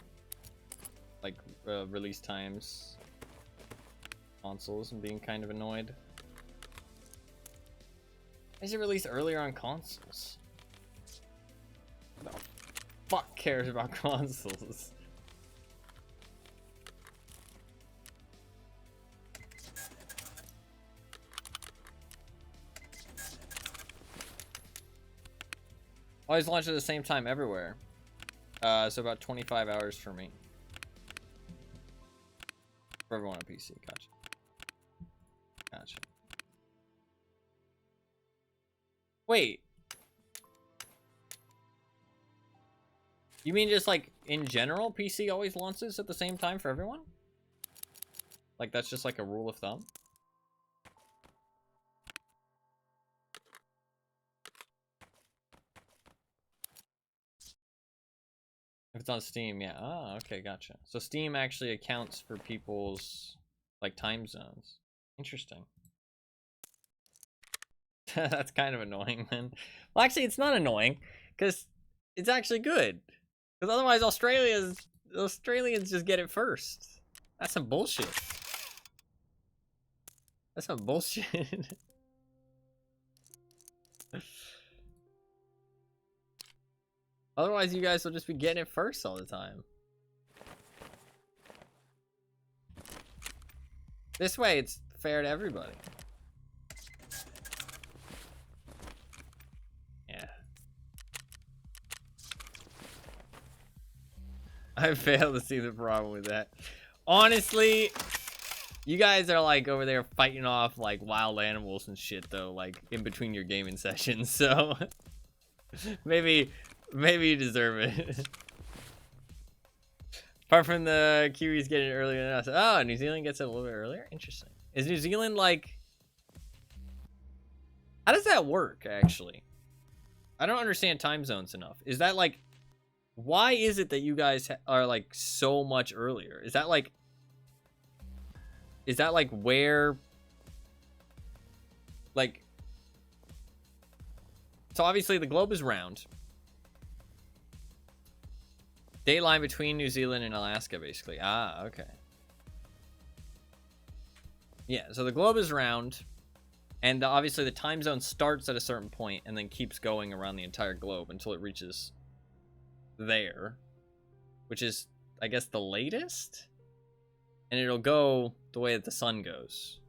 like release times, consoles, and being kind of annoyed. Why is it released earlier on consoles? Who the fuck cares about consoles? Always launch at the same time everywhere. So about 25 hours for me. For everyone on PC, gotcha. Gotcha. Wait. You mean just like in general, PC always launches at the same time for everyone? Like that's just like a rule of thumb? If it's on Steam, yeah. Oh, okay, gotcha. So Steam actually accounts for people's like time zones. Interesting. That's kind of annoying then. Well, actually, it's not annoying because it's actually good. Because otherwise, Australians just get it first. That's some bullshit. That's some bullshit. Otherwise, you guys will just be getting it first all the time. This way, it's fair to everybody. Yeah. I fail to see the problem with that. Honestly, you guys are like over there fighting off like wild animals and shit though, like in between your gaming sessions, so maybe you deserve it. Apart from the Kiwis getting it earlier than us. Oh, New Zealand gets it a little bit earlier? Interesting. Is New Zealand like... How does that work, actually? I don't understand time zones enough. Is that like... Why is it that you guys are like so much earlier? Is that like... Is that like where... Like... So obviously the globe is round. Date line between New Zealand and Alaska, basically. Ah, okay. Yeah, so the globe is round, and obviously the time zone starts at a certain point and then keeps going around the entire globe until it reaches there, which is, I guess, the latest? And it'll go the way that the sun goes.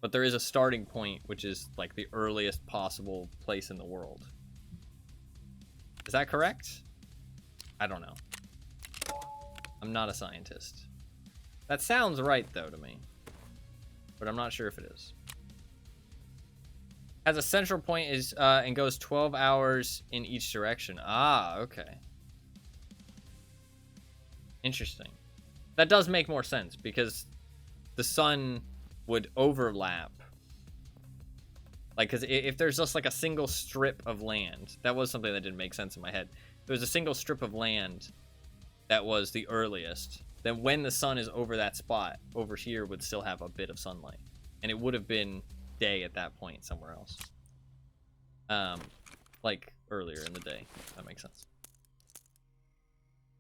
But there is a starting point, which is like the earliest possible place in the world. Is that correct? I don't know. I'm not a scientist. That sounds right, though, to me. But I'm not sure if it is. Has a central point is and goes 12 hours in each direction. Ah, okay. Interesting. That does make more sense because the sun would overlap. Like, because if there's just like a single strip of land, that was something that didn't make sense in my head. If there was a single strip of land that was the earliest, then when the sun is over that spot, over here would still have a bit of sunlight. And it would have been day at that point somewhere else. Like earlier in the day. That makes sense.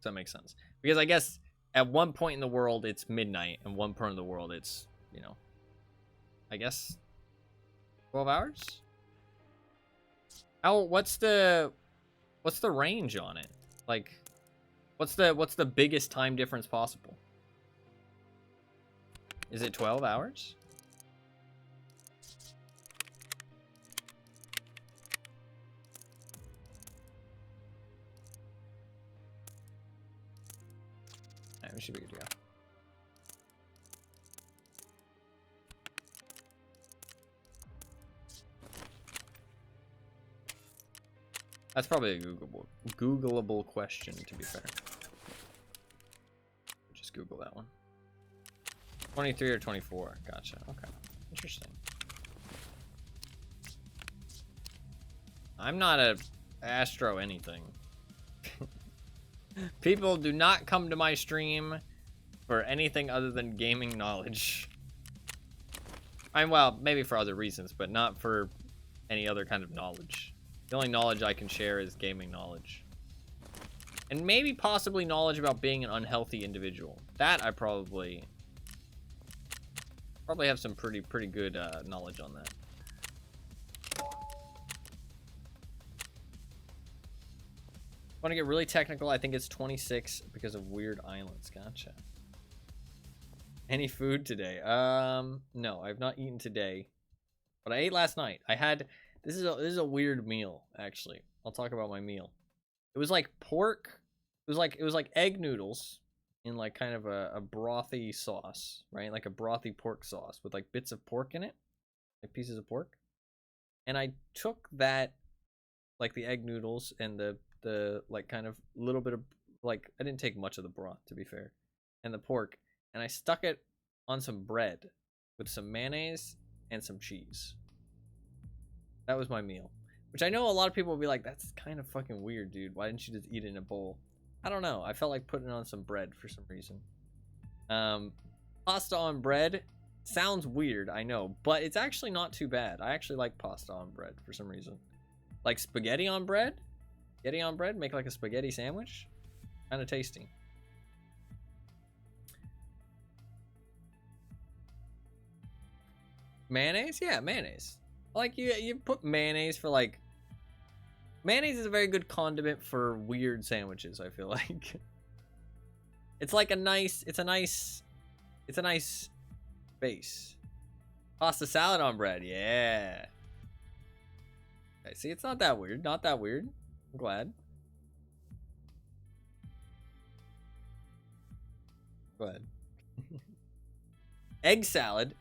That makes sense. Because I guess at one point in the world it's midnight, and one point in the world it's, you know, I guess 12 hours? How, what's the range on it? Like, what's the biggest time difference possible? Is it 12 hours? Alright, we should be good to go. That's probably a Googleable question, to be fair. Just Google that one. 23 or 24. Gotcha. Okay. Interesting. I'm not a astro anything. People do not come to my stream for anything other than gaming knowledge. Well, maybe for other reasons, but not for any other kind of knowledge. The only knowledge I can share is gaming knowledge. And maybe possibly knowledge about being an unhealthy individual. That I probably have some pretty good knowledge on that. Want to get really technical? I think it's 26 because of weird islands. Gotcha. Any food today? No, I've not eaten today, but I ate last night. I had this is a weird meal actually. I'll talk about my meal. It was like pork. It was like egg noodles in like kind of a brothy sauce, right? Like a brothy pork sauce with like bits of pork in it, like pieces of pork. And I took that, like the egg noodles and the like kind of little bit of, like, I didn't take much of the broth to be fair, and the pork, and I stuck it on some bread with some mayonnaise and some cheese. That was my meal, which I know a lot of people will be like, that's kind of fucking weird, dude. Why didn't you just eat it in a bowl? I don't know. I felt like putting it on some bread for some reason. Pasta on bread sounds weird, I know, but it's actually not too bad. I actually like pasta on bread for some reason. Like spaghetti on bread? Spaghetti on bread? Make like a spaghetti sandwich? Kind of tasty. Mayonnaise? Yeah, mayonnaise. Like you put mayonnaise for like... Mayonnaise is a very good condiment for weird sandwiches, I feel like. It's like a nice... It's a nice base. Pasta salad on bread, yeah. Okay, see, it's not that weird. Not that weird. I'm glad. Go ahead. Egg salad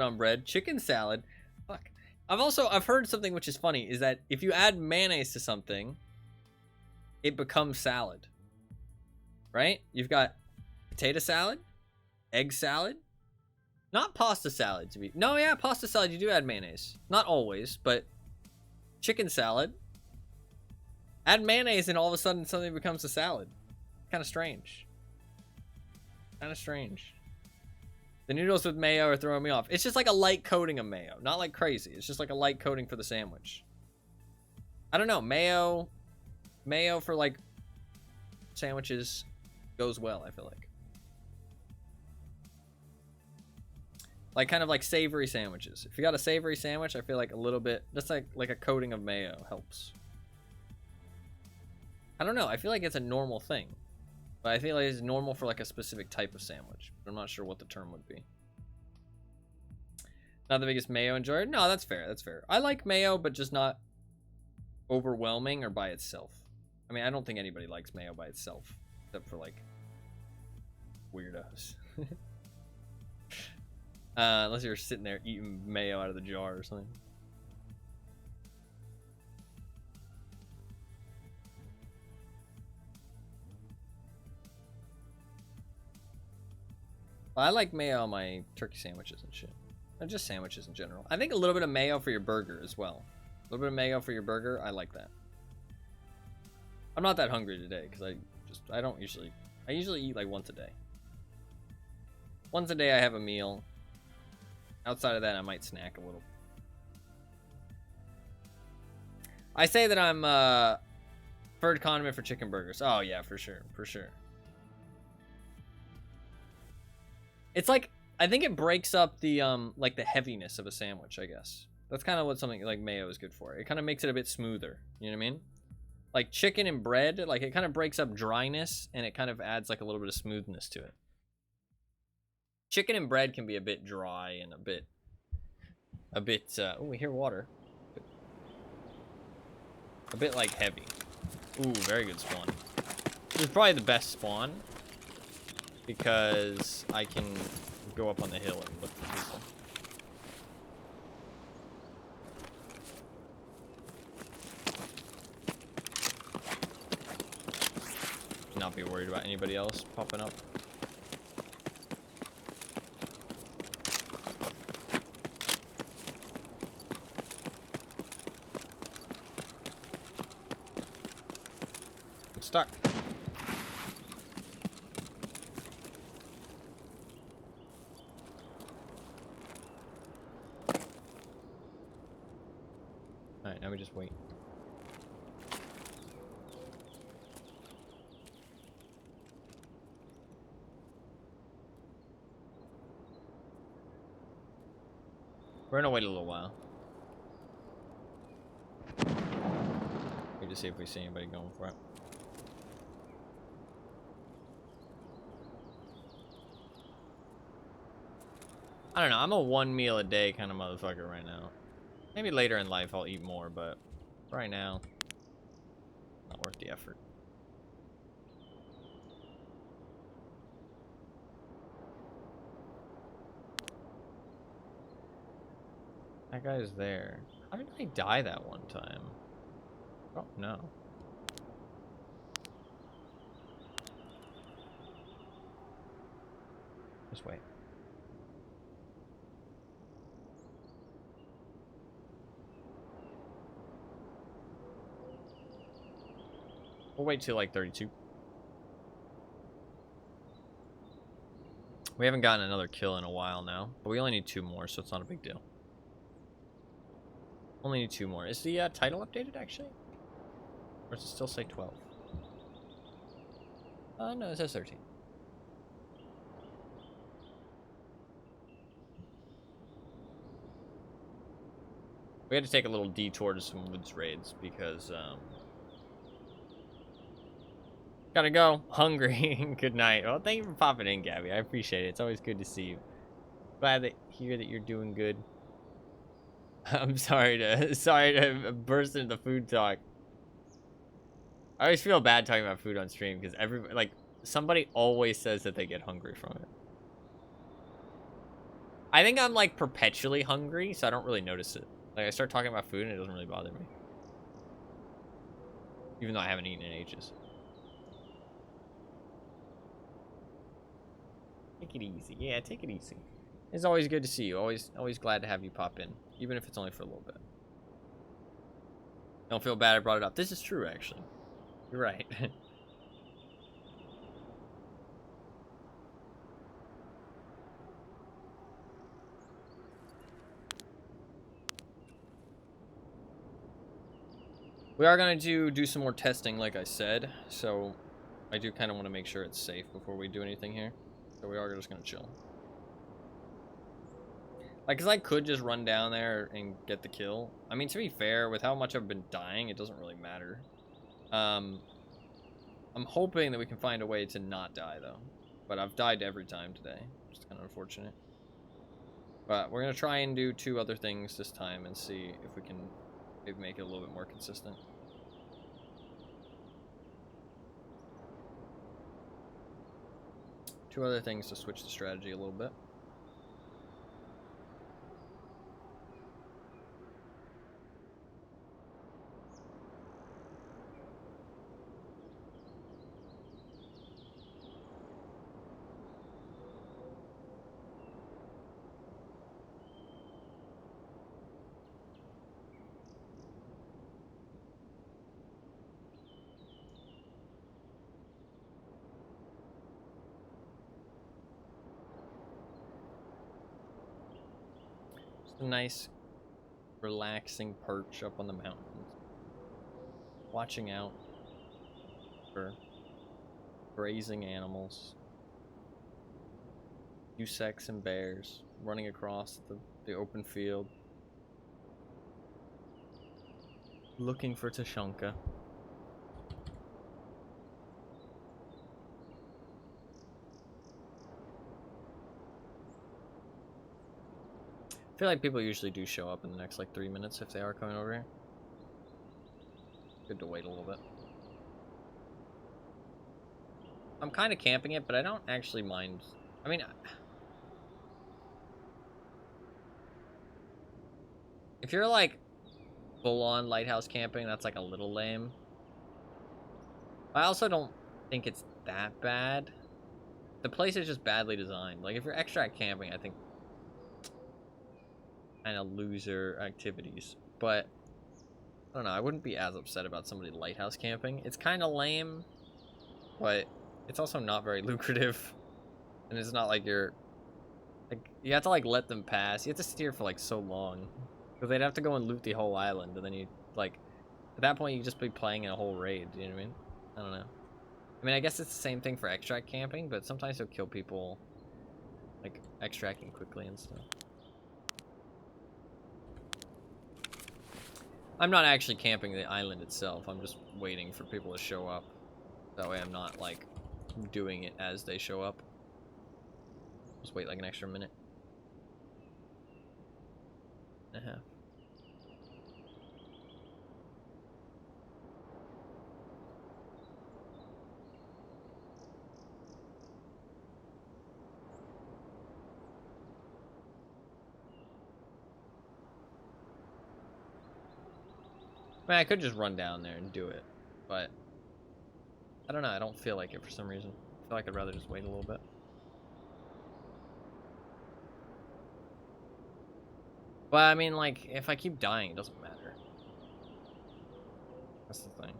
on bread, chicken salad. Fuck. I've heard something which is funny, is that if you add mayonnaise to something, it becomes salad. Right? You've got potato salad, egg salad, not pasta salad to be. No, yeah, pasta salad you do add mayonnaise. Not always, but chicken salad. Add mayonnaise and all of a sudden something becomes a salad. Kind of strange. Kind of strange. The noodles with mayo are throwing me off. It's just like a light coating of mayo. Not like crazy. It's just like a light coating for the sandwich. I don't know. Mayo for like sandwiches goes well, I feel like. Like kind of like savory sandwiches. If you got a savory sandwich, I feel like a little bit, just like a coating of mayo helps. I don't know. I feel like it's a normal thing. But I feel like it's normal for like a specific type of sandwich. But I'm not sure what the term would be. Not the biggest mayo enjoyer. No, that's fair. That's fair. I like mayo, but just not overwhelming or by itself. I mean, I don't think anybody likes mayo by itself, except for like weirdos. Unless you're sitting there eating mayo out of the jar or something. I like mayo on my turkey sandwiches and shit. Or just sandwiches in general. I think a little bit of mayo for your burger as well. A little bit of mayo for your burger, I like that. I'm not that hungry today because I usually eat like once a day. Once a day I have a meal. Outside of that, I might snack a little. I say that I'm preferred condiment for chicken burgers. Oh yeah, for sure, for sure. It's like, I think it breaks up the like the heaviness of a sandwich, I guess. That's kind of what something like mayo is good for. It kind of makes it a bit smoother. You know what I mean? Like chicken and bread, like it kind of breaks up dryness and it kind of adds like a little bit of smoothness to it. Chicken and bread can be a bit dry and a bit oh, we hear water. A bit like heavy. Ooh, very good spawn. This is probably the best spawn because I can go up on the hill and look for people. Not be worried about anybody else popping up. I'm stuck. Alright, now we just wait. We're gonna wait a little while. Wait to see if we see anybody going for it. I don't know, I'm a one meal a day kind of motherfucker right now. Maybe later in life I'll eat more, but right now, not worth the effort. That guy's there. How did I die that one time? Oh, no. Just wait. We'll wait till like 32. We haven't gotten another kill in a while now, but we only need 2 more, so it's not a big deal. Only need 2 more. Is the title updated, actually? Or does it still say 12? No, it says 13. We had to take a little detour to some woods raids because, gotta go. Hungry. Good night. Well, thank you for popping in, Gabby. I appreciate it. It's always good to see you. Glad to hear that you're doing good. I'm sorry to burst into food talk. I always feel bad talking about food on stream because everybody, like, somebody always says that they get hungry from it. I think I'm like perpetually hungry, so I don't really notice it. Like, I start talking about food and it doesn't really bother me. Even though I haven't eaten in ages. Take it easy. Yeah, take it easy. It's always good to see you. Always glad to have you pop in. Even if it's only for a little bit. Don't feel bad I brought it up. This is true, actually. You're right. We are going to do some more testing, like I said. So, I do kind of want to make sure it's safe before we do anything here. So we are just going to chill. Like, because I could just run down there and get the kill. I mean, to be fair, with how much I've been dying, it doesn't really matter. I'm hoping that we can find a way to not die, though. But I've died every time today. It's kind of unfortunate. But we're going to try and do 2 other things this time and see if we can maybe make it a little bit more consistent. Two other things to switch the strategy a little bit. Just a nice, relaxing perch up on the mountains. Watching out for grazing animals. Useks and bears running across the open field. Looking for Tashanka. I feel like people usually do show up in the next like 3 minutes if they are coming over here. Good to wait a little bit. I'm kind of camping it, but I don't actually mind. I mean, if you're like full-on lighthouse camping, that's like a little lame. I also don't think it's that bad. The place is just badly designed. Like if you're extract camping, I think kind of loser activities. But I don't know, I wouldn't be as upset about somebody lighthouse camping. It's kind of lame, but it's also not very lucrative. And it's not like you're like, you have to like let them pass. You have to steer for like so long. Because they'd have to go and loot the whole island, and then you like at that point you just be playing in a whole raid, you know what I mean? I don't know. I mean, I guess it's the same thing for extract camping, but sometimes you'll kill people like extracting quickly and stuff. I'm not actually camping the island itself. I'm just waiting for people to show up. That way I'm not like doing it as they show up. Just wait like an extra minute. I mean, I could just run down there and do it, but I don't know. I don't feel like it for some reason. I feel like I'd rather just wait a little bit. But I mean, like, if I keep dying, it doesn't matter. That's the thing.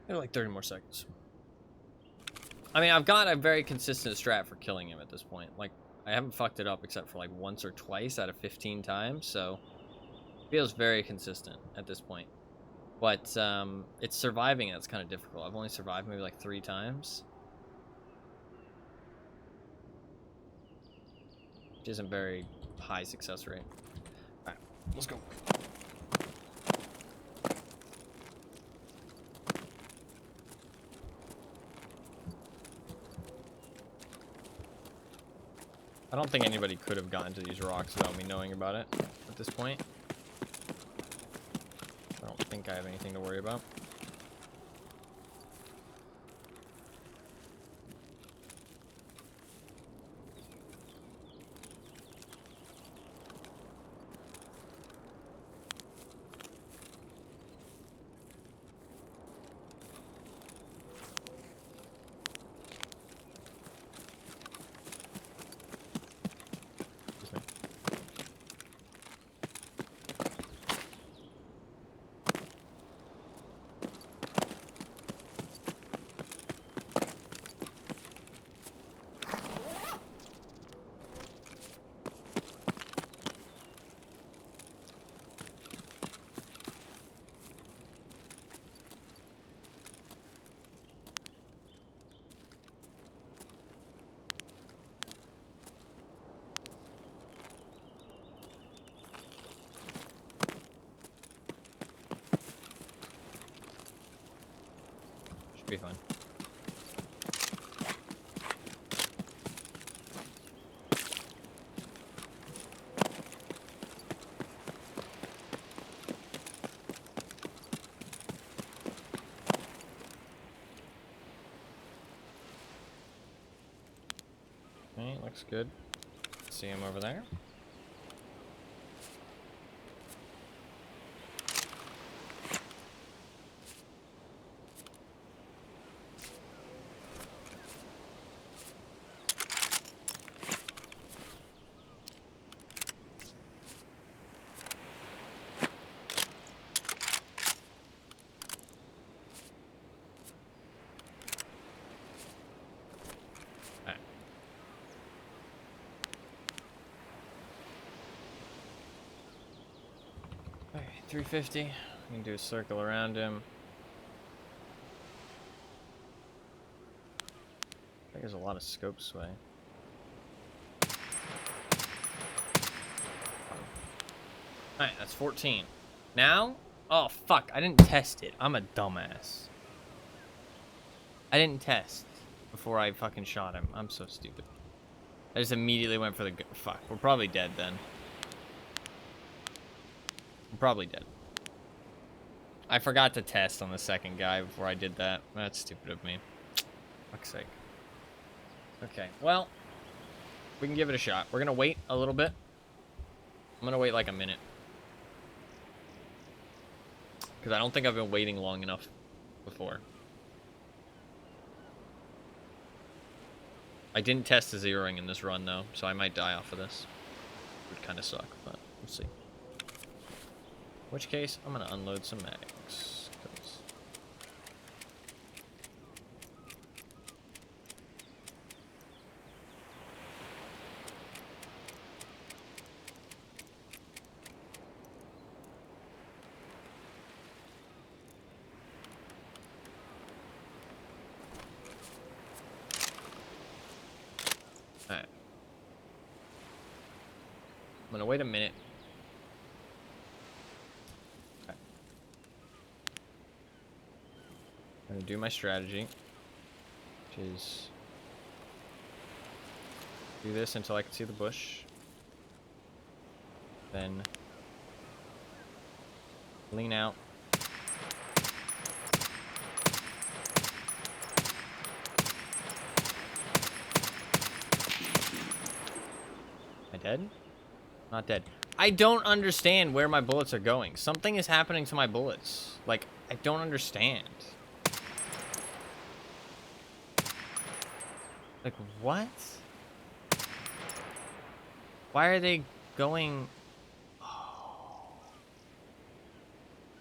Maybe like 30 more seconds. I mean, I've got a very consistent strat for killing him at this point. Like, I haven't fucked it up except for like once or twice out of 15 times, so it feels very consistent at this point. But it's surviving that's kind of difficult. I've only survived maybe like 3 times, which isn't very high success rate. All right, let's go. I don't think anybody could have gotten to these rocks without me knowing about it at this point. I don't think I have anything to worry about. Excuse me. be fine. Okay, looks good. See him over there. Okay, 350. We can do a circle around him. I think there's a lot of scope sway. Alright, that's 14. Now? Oh, fuck. I didn't test it. I'm a dumbass. I didn't test before I fucking shot him. I'm so stupid. I just immediately went for the... Fuck. We're probably dead then. I'm probably dead. I forgot to test on the second guy before I did that. That's stupid of me. Fuck's sake. Okay, well, we can give it a shot. We're gonna wait a little bit. I'm gonna wait like a minute. Because I don't think I've been waiting long enough before. I didn't test the zeroing in this run, though, so I might die off of this. It would kind of suck, but we'll see. In which case, I'm gonna unload some mags. Alright. I'm gonna wait a minute. Okay. I'm gonna do my strategy, which is do this until I can see the bush. Then lean out. Am I dead? Not dead. I don't understand where my bullets are going. Something is happening to my bullets. Like, I don't understand. Like, what? Why are they going... Oh.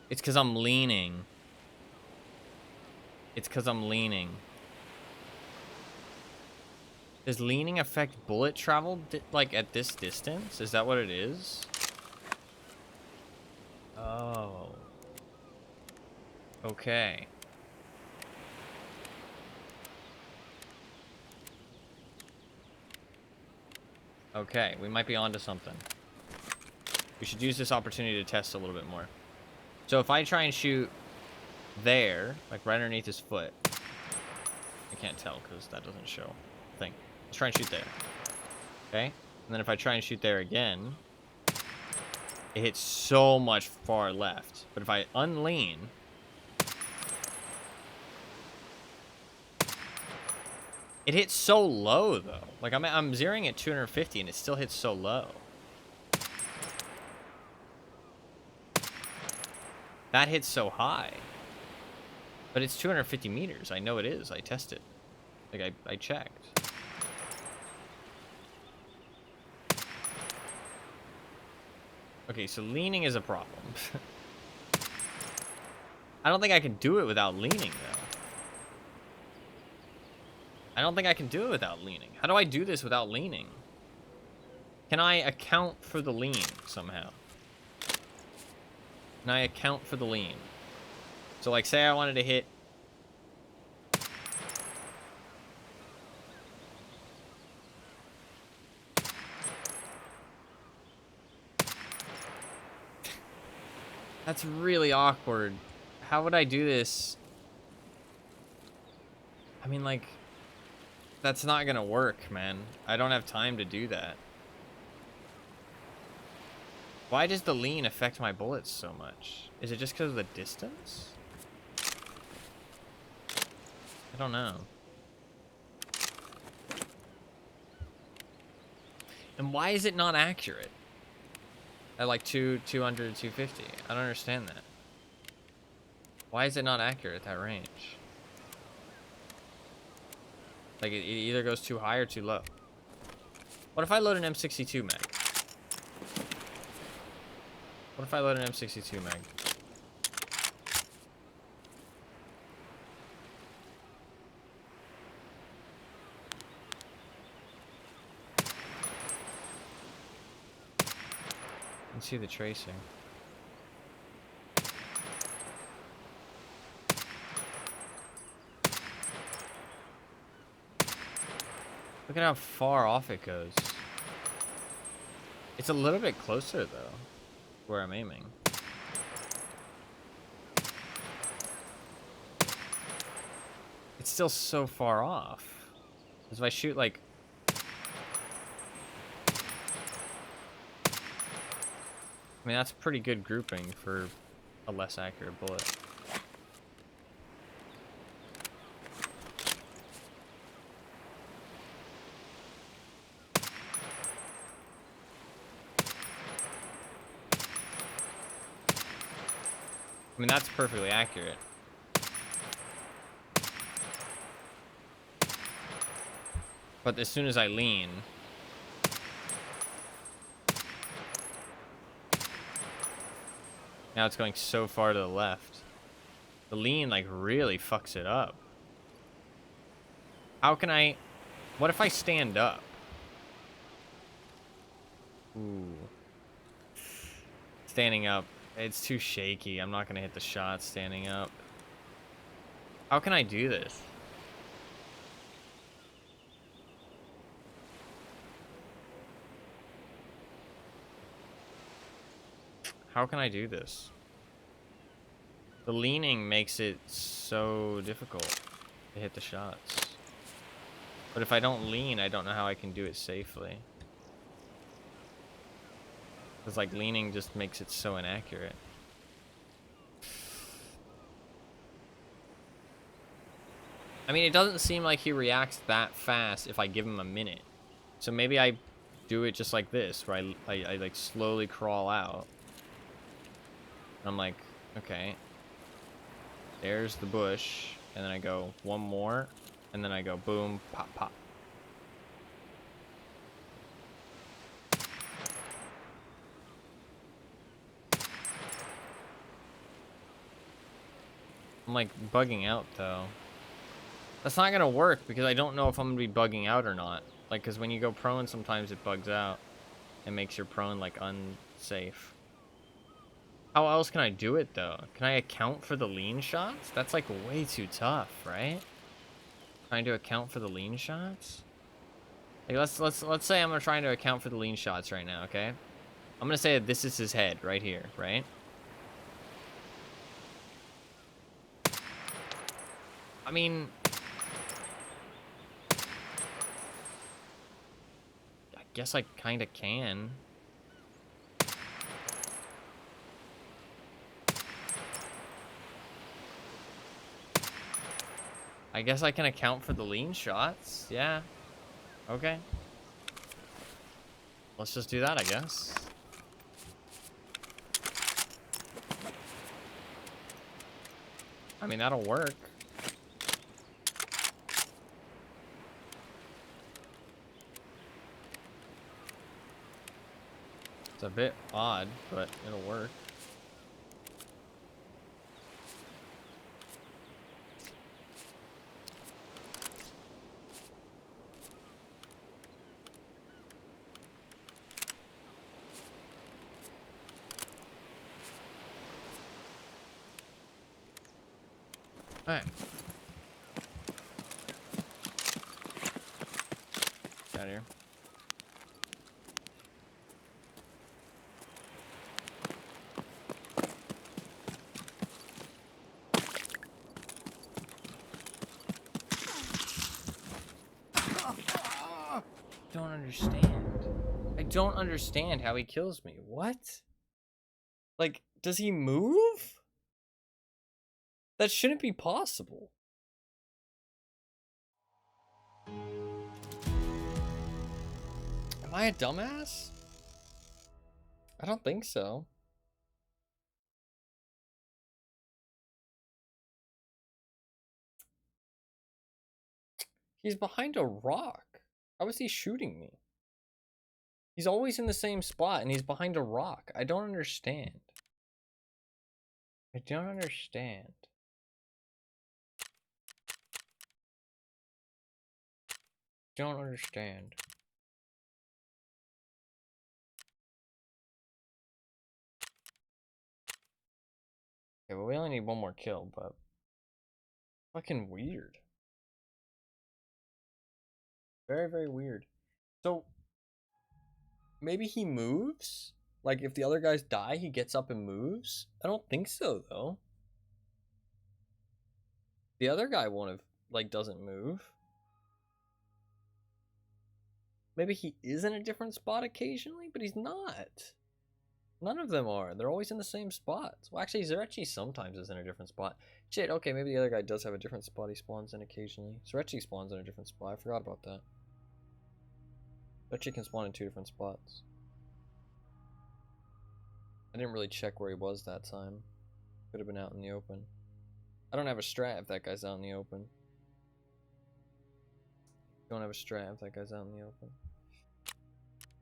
It's because I'm leaning. It's because I'm leaning. Does leaning affect bullet travel, like, at this distance? Is that what it is? Oh. Okay. Okay, we might be onto something. We should use this opportunity to test a little bit more. So if I try and shoot there, like right underneath his foot, I can't tell because that doesn't show a thing. Let's try and shoot there. Okay? And then if I try and shoot there again, it hits so much far left. But if I unlean, it hits so low though. Like I'm zeroing at 250 and it still hits so low. That hits so high. But it's 250 meters. I know it is. I tested. Like I checked. Okay, so leaning is a problem. I don't think I can do it without leaning, though. I don't think I can do it without leaning. How do I do this without leaning? Can I account for the lean somehow? Can I account for the lean? So, like, say I wanted to hit... That's really awkward. How would I do this? I mean, like, that's not gonna work, man. I don't have time to do that. Why does the lean affect my bullets so much? Is it just because of the distance? I don't know. And why is it not accurate? At like 200, 250. I don't understand that. Why is it not accurate at that range? Like, it either goes too high or too low. What if I load an M62 mag? What if I load an M62 mag? Let's see the tracing. Look at how far off it goes. It's a little bit closer, though, where I'm aiming. It's still so far off. Because if I shoot, like... I mean, that's pretty good grouping for a less accurate bullet. I mean, that's perfectly accurate. But as soon as I lean... Now it's going so far to the left. The lean, like, really fucks it up. How can I... What if I stand up? Ooh. Standing up. It's too shaky. I'm not going to hit the shot standing up. How can I do this? How can I do this? The leaning makes it so difficult to hit the shots. But if I don't lean, I don't know how I can do it safely. Because, like, leaning just makes it so inaccurate. I mean, it doesn't seem like he reacts that fast if I give him a minute. So maybe I do it just like this, where I like, slowly crawl out. I'm like, okay. There's the bush. And then I go one more. And then I go boom, pop, pop. I'm like bugging out though. That's not gonna work because I don't know if I'm gonna be bugging out or not. Like, because when you go prone, sometimes it bugs out. It makes your prone like unsafe. How else can I do it though? Can I account for the lean shots? That's like way too tough, right? Trying to account for the lean shots? Like, let's say I'm trying to account for the lean shots right now, okay? I'm gonna say that this is his head right here, right? I mean, I guess I kind of can. I guess I can account for the lean shots. Yeah. Okay. Let's just do that, I guess. I mean, that'll work. It's a bit odd, but it'll work. Alright. Get out of here. don't understand how he kills me. What? Like, does he move? That shouldn't be possible. Am I a dumbass? I don't think so. He's behind a rock. How is he shooting me? He's always in the same spot and he's behind a rock. I don't understand. I don't understand. Don't understand. Okay, well, we only need one more kill, but fucking weird. Very, very weird. So maybe he moves? Like if the other guys die, he gets up and moves? I don't think so though. The other guy won't have, like, doesn't move. Maybe he is in a different spot occasionally, but he's not. None of them are. They're always in the same spot. Well, actually, Zryachiy sometimes is in a different spot. Shit, okay, maybe the other guy does have a different spot he spawns in occasionally. Zryachiy spawns in a different spot. I forgot about that. Zryachiy can spawn in 2 different spots. I didn't really check where he was that time. Could have been out in the open. I don't have a strat if that guy's out in the open. Don't have a strat if that guy's out in the open.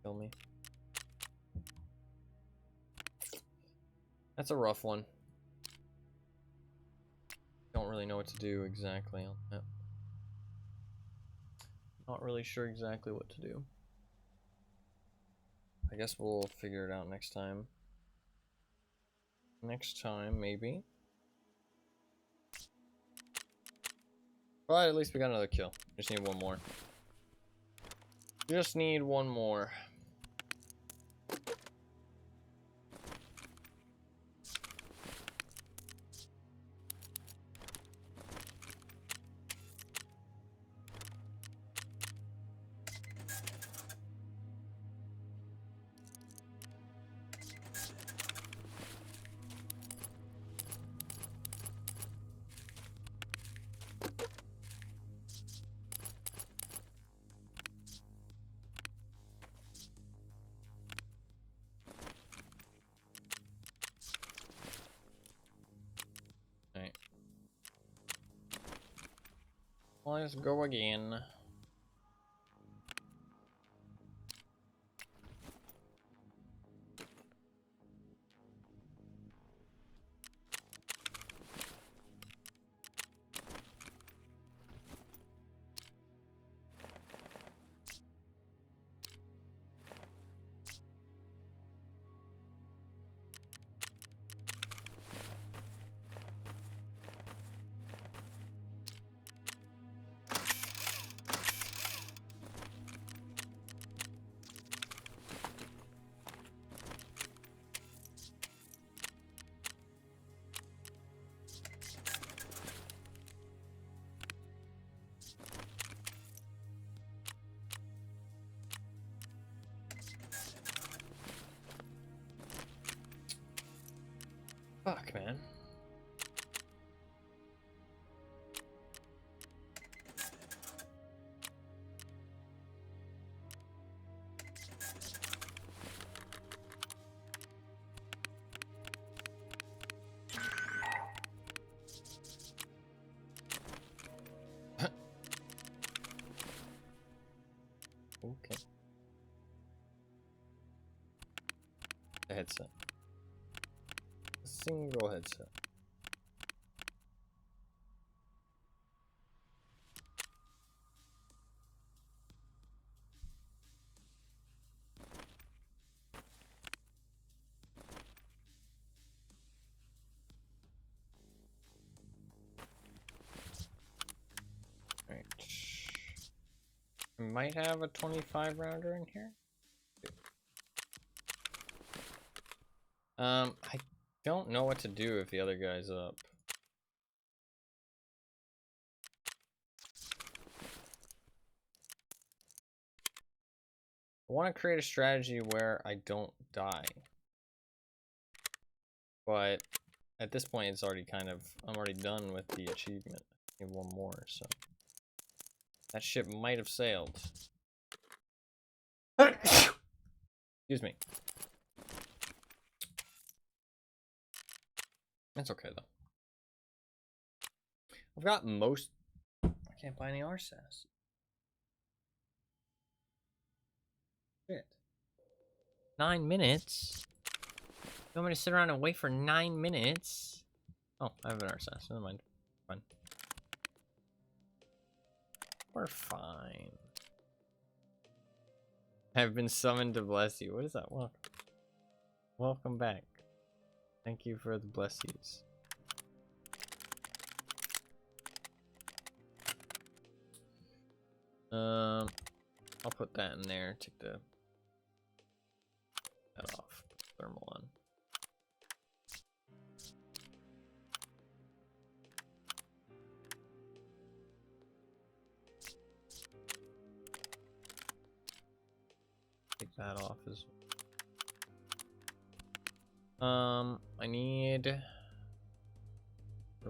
Kill me. That's a rough one. Don't really know what to do exactly on that. Not really sure exactly what to do. I guess we'll figure it out next time. Next time, maybe. But at least we got another kill. Just need one more. Just need one more. Alright. Let's go again. Fuck, man. Okay. The headset. A single headset. Alright. I might have a 25 rounder in here. I don't know what to do if the other guy's up. I want to create a strategy where I don't die. But at this point, it's already kind of... I'm already done with the achievement. I need one more, so... That ship might have sailed. Excuse me. That's okay, though. I've got most... I can't buy any RSAS. Shit. 9 minutes? You want me to sit around and wait for 9 minutes? Oh, I have an RSAS. Never mind. Fine. We're fine. I've been summoned to bless you. What is that? Welcome. Welcome back. Thank you for the blessies. I'll put that in there. Take that off. Thermal on. Take that off as well. I need the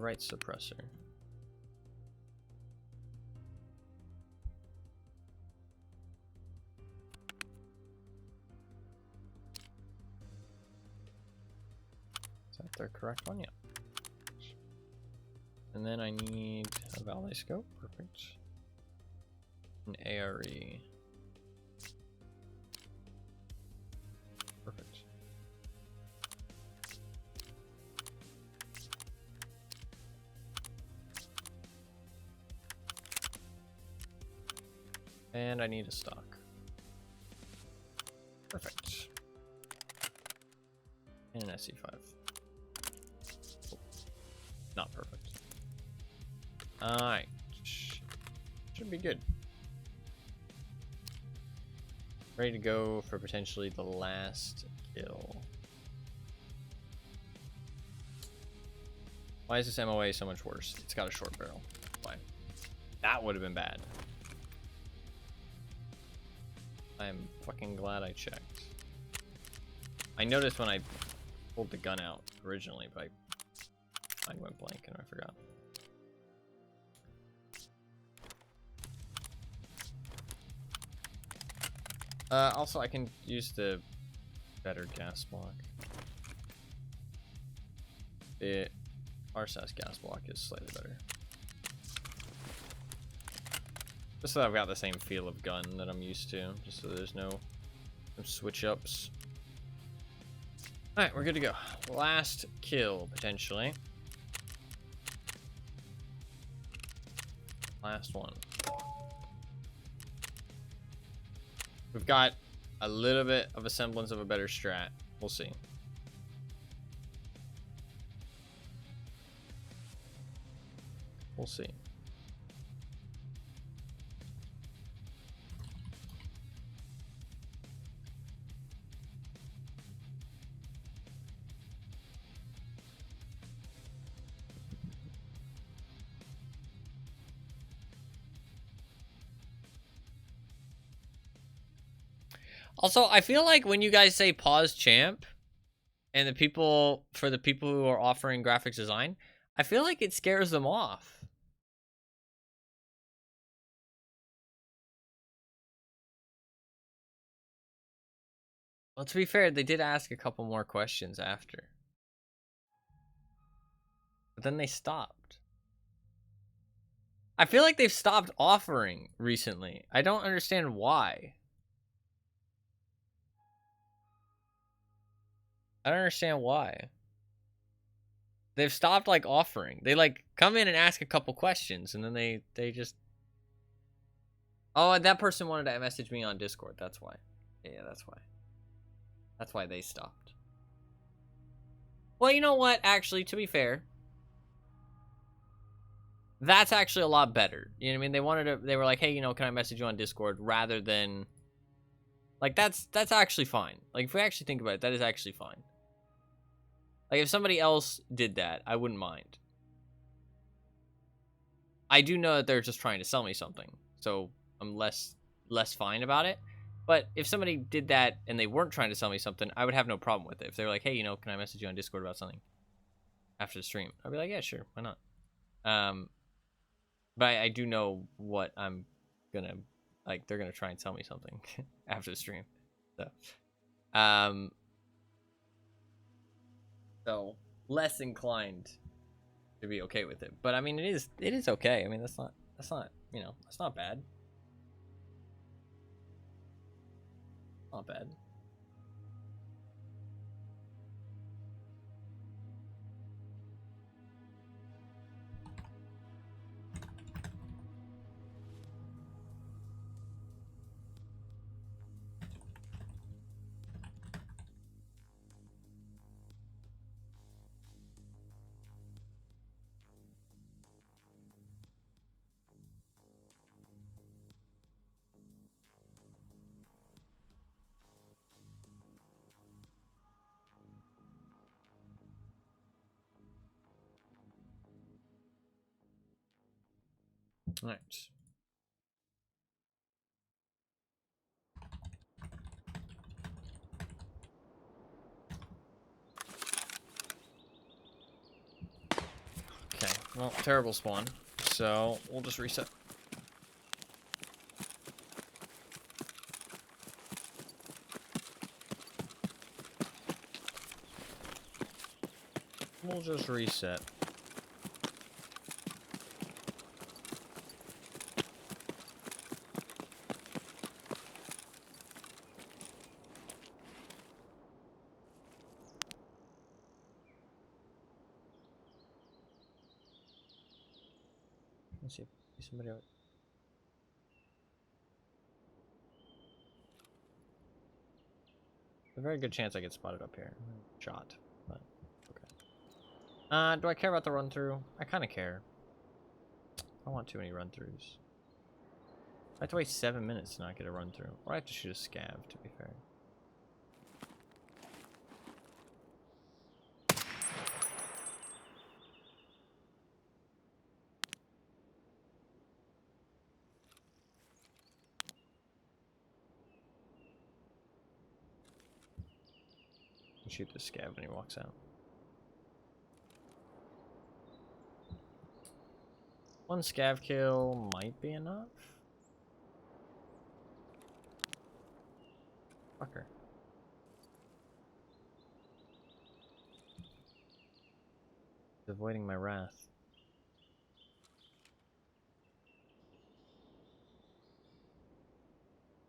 right suppressor. Is that the correct one? Yeah. And then I need a valet scope. Perfect. An ARE. Perfect. And I need a stock. Perfect. And an SE5. Oh, not perfect. Alright. Should be good. Ready to go for potentially the last kill. Why is this MOA so much worse? It's got a short barrel. Why? That would have been bad. I'm fucking glad I checked. I noticed when I pulled the gun out originally, but I went blank and I forgot. Also, I can use the better gas block. The RSAS gas block is slightly better. Just so I've got the same feel of gun that I'm used to, just so there's no switch ups. Alright, we're good to go. Last kill, potentially. Last one. We've got a little bit of a semblance of a better strat. We'll see. We'll see. Also, I feel like when you guys say pause champ and the people who are offering graphics design, I feel like it scares them off. Well, to be fair, they did ask a couple more questions after. But then they stopped. I feel like they've stopped offering recently. I don't understand why. I don't understand why. They've stopped, like, offering. They, like, come in and ask a couple questions, and then they just... Oh, and that person wanted to message me on Discord. That's why. Yeah, that's why. That's why they stopped. Well, you know what? Actually, to be fair, that's actually a lot better. You know what I mean? They were like, hey, you know, can I message you on Discord? Rather than... Like, that's actually fine. Like, if we actually think about it, that is actually fine. Like, if somebody else did that, I wouldn't mind. I do know that they're just trying to sell me something, so I'm less fine about it. But if somebody did that and they weren't trying to sell me something, I would have no problem with it. If they were like, hey, you know, can I message you on Discord about something after the stream? I'd be like, yeah, sure, why not? But I do know what I'm gonna, like, they're gonna try and sell me something after the stream. So less inclined to be okay with it. But I mean, it is okay. I mean, that's not, you know, that's not bad. Not bad. All right. Okay. Well, terrible spawn. So we'll just reset. We'll just reset. Let's see if somebody else. A very good chance I get spotted up here. Shot, but okay. Do I care about the run through? I kind of care. I don't want too many run throughs. I have to wait 7 minutes to not get a run through, or I have to shoot a scav. To be fair. Shoot the scav when he walks out. One scav kill might be enough. Fucker. He's avoiding my wrath.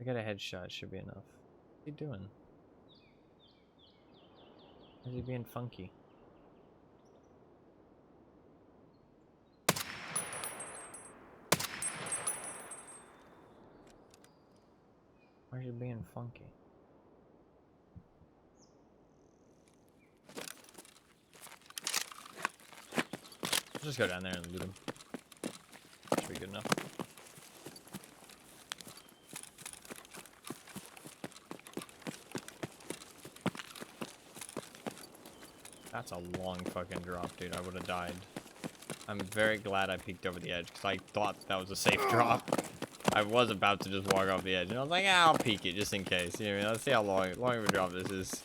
I got a headshot, should be enough. What's he doing? Is he being funky? Why are you being funky? Just go down there and loot him. Should be good enough. That's a long fucking drop, dude. I would have died. I'm very glad I peeked over the edge because I thought that was a safe drop. I was about to just walk off the edge, and I was like, I'll peek it just in case. You know what I mean? Let's see how long of a drop this is.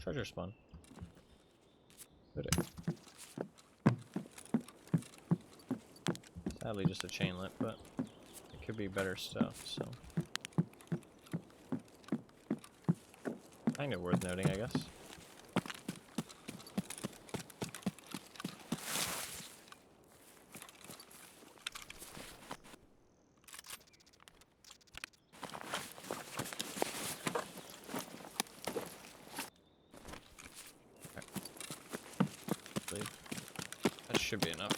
Treasure spawn. Did it? Sadly, just a chainlet, but it could be better stuff, so. Kind of worth noting, I guess. That should be enough.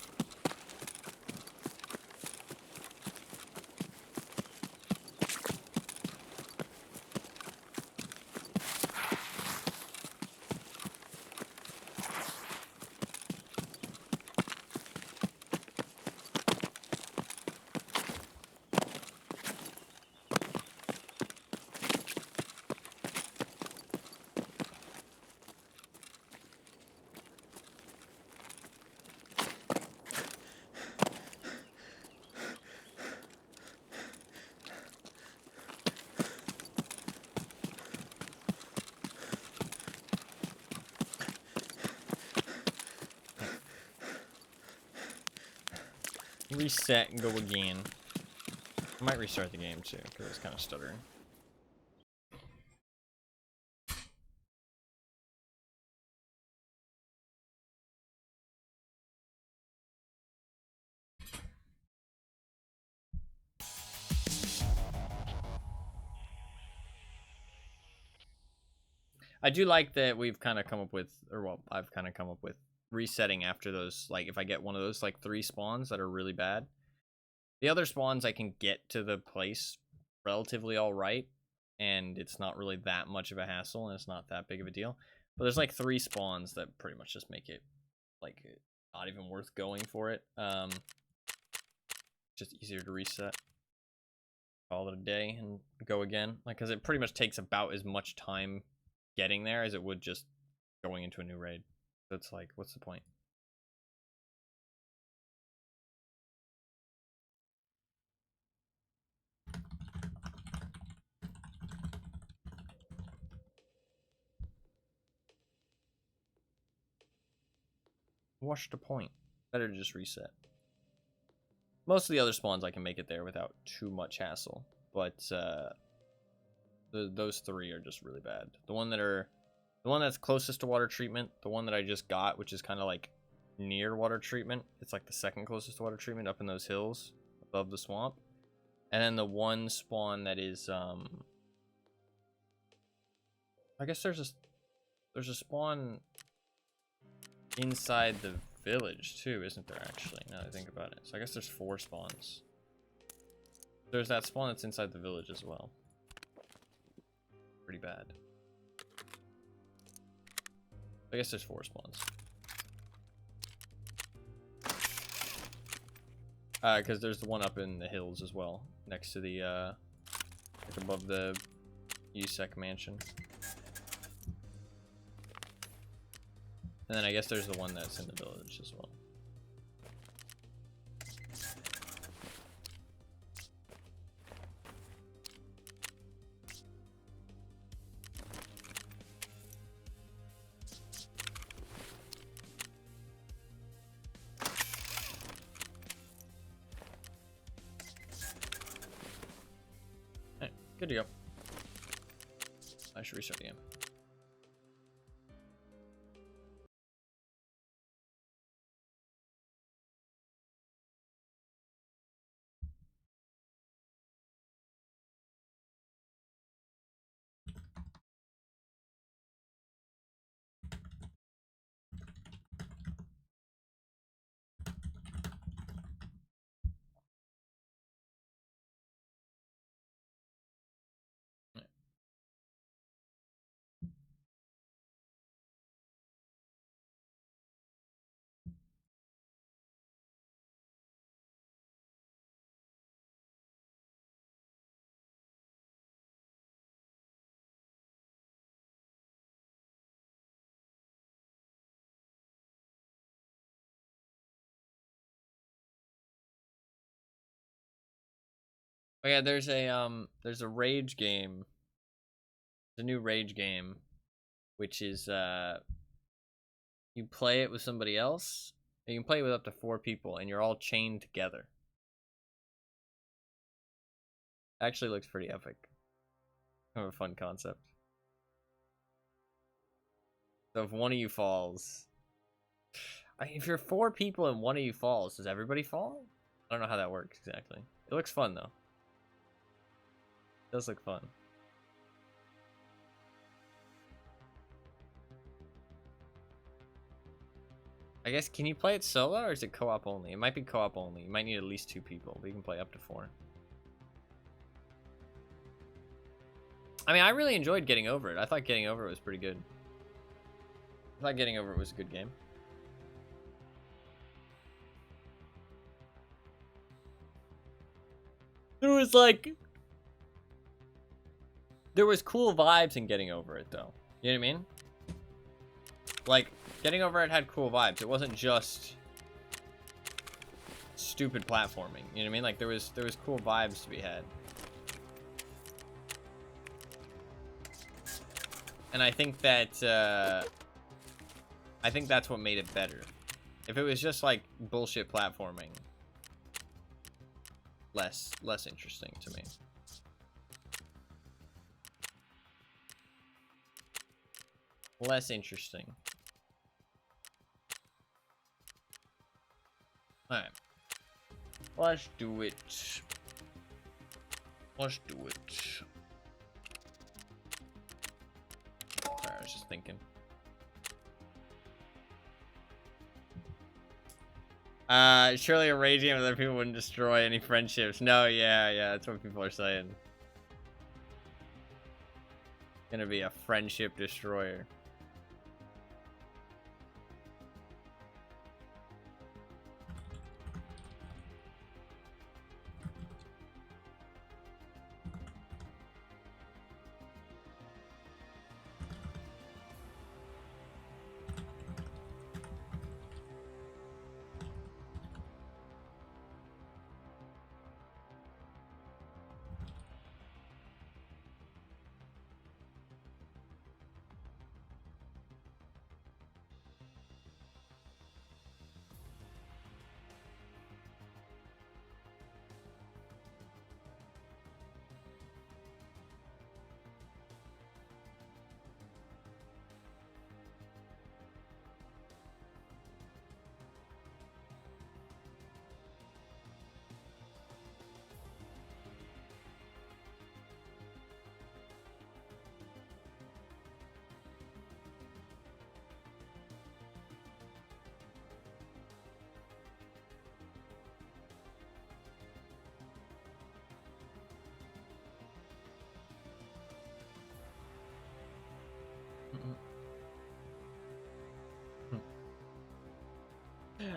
reset and go again. I might restart the game too, because it's kind of stuttering. I do like that we've kind of come up with, or well, I've kind of come up with resetting after those, like if I get one of those like 3 spawns that are really bad. The other spawns I can get to the place relatively alright, and it's not really that much of a hassle, and it's not that big of a deal. But there's like 3 spawns that pretty much just make it like not even worth going for it. Just easier to reset, call it a day, and go again. Like, because it pretty much takes about as much time getting there as it would just going into a new raid. So it's like, what's the point? What's the point? Better to just reset. Most of the other spawns I can make it there without too much hassle, but those 3 are just really bad. The one that's closest to water treatment, the one that I just got, which is kind of like near water treatment. It's like the second closest to water treatment, up in those hills above the swamp. And then the one spawn that is I guess there's a spawn inside the village too, isn't there, actually, now that I think about it? So I guess there's 4 spawns. There's that spawn that's inside the village as well. Pretty bad. I guess there's 4 spawns. Because there's the one up in the hills as well, next to the, like above the USEC mansion. And then I guess there's the one that's in the village as well. Alright, good to go. I should restart the game. Oh yeah, there's a rage game. There's a new rage game, which is you play it with somebody else. You can play it with up to 4 people, and you're all chained together. Actually looks pretty epic. Kind of a fun concept. So if one of you falls, if you're 4 people and one of you falls, does everybody fall? I don't know how that works exactly. It looks fun though. It does look fun. I guess, can you play it solo or is it co-op only? It might be co-op only. You might need at least 2 people, but you can play up to 4. I mean, I really enjoyed Getting Over It. I thought Getting Over It was pretty good. I thought Getting Over It was a good game. There was cool vibes in Getting Over It, though. You know what I mean? Like, Getting Over It had cool vibes. It wasn't just stupid platforming. You know what I mean? Like, there was cool vibes to be had. And I think that's what made it better. If it was just like bullshit platforming, less interesting to me. Less interesting. Alright. Let's do it. Let's do it. Sorry, I was just thinking. Surely a raging with other people wouldn't destroy any friendships. No, yeah, that's what people are saying. Gonna be a friendship destroyer.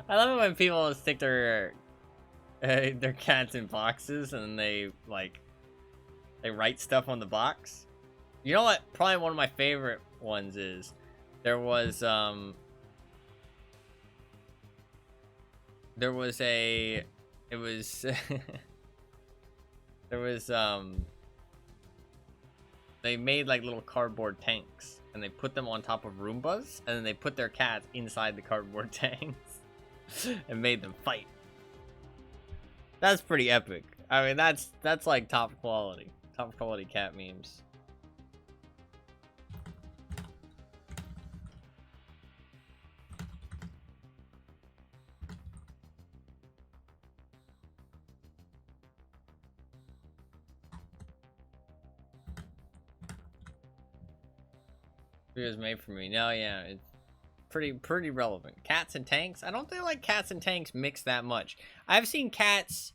I love it when people stick their cats in boxes and they write stuff on the box. You know what? Probably one of my favorite ones is there was they made like little cardboard tanks and they put them on top of Roombas and then they put their cats inside the cardboard tanks and made them fight. That's pretty epic. I mean, that's like top quality cat memes. It was made for me. No, yeah, it's pretty relevant. Cats and tanks. I don't think like cats and tanks mix that much. I've seen cats.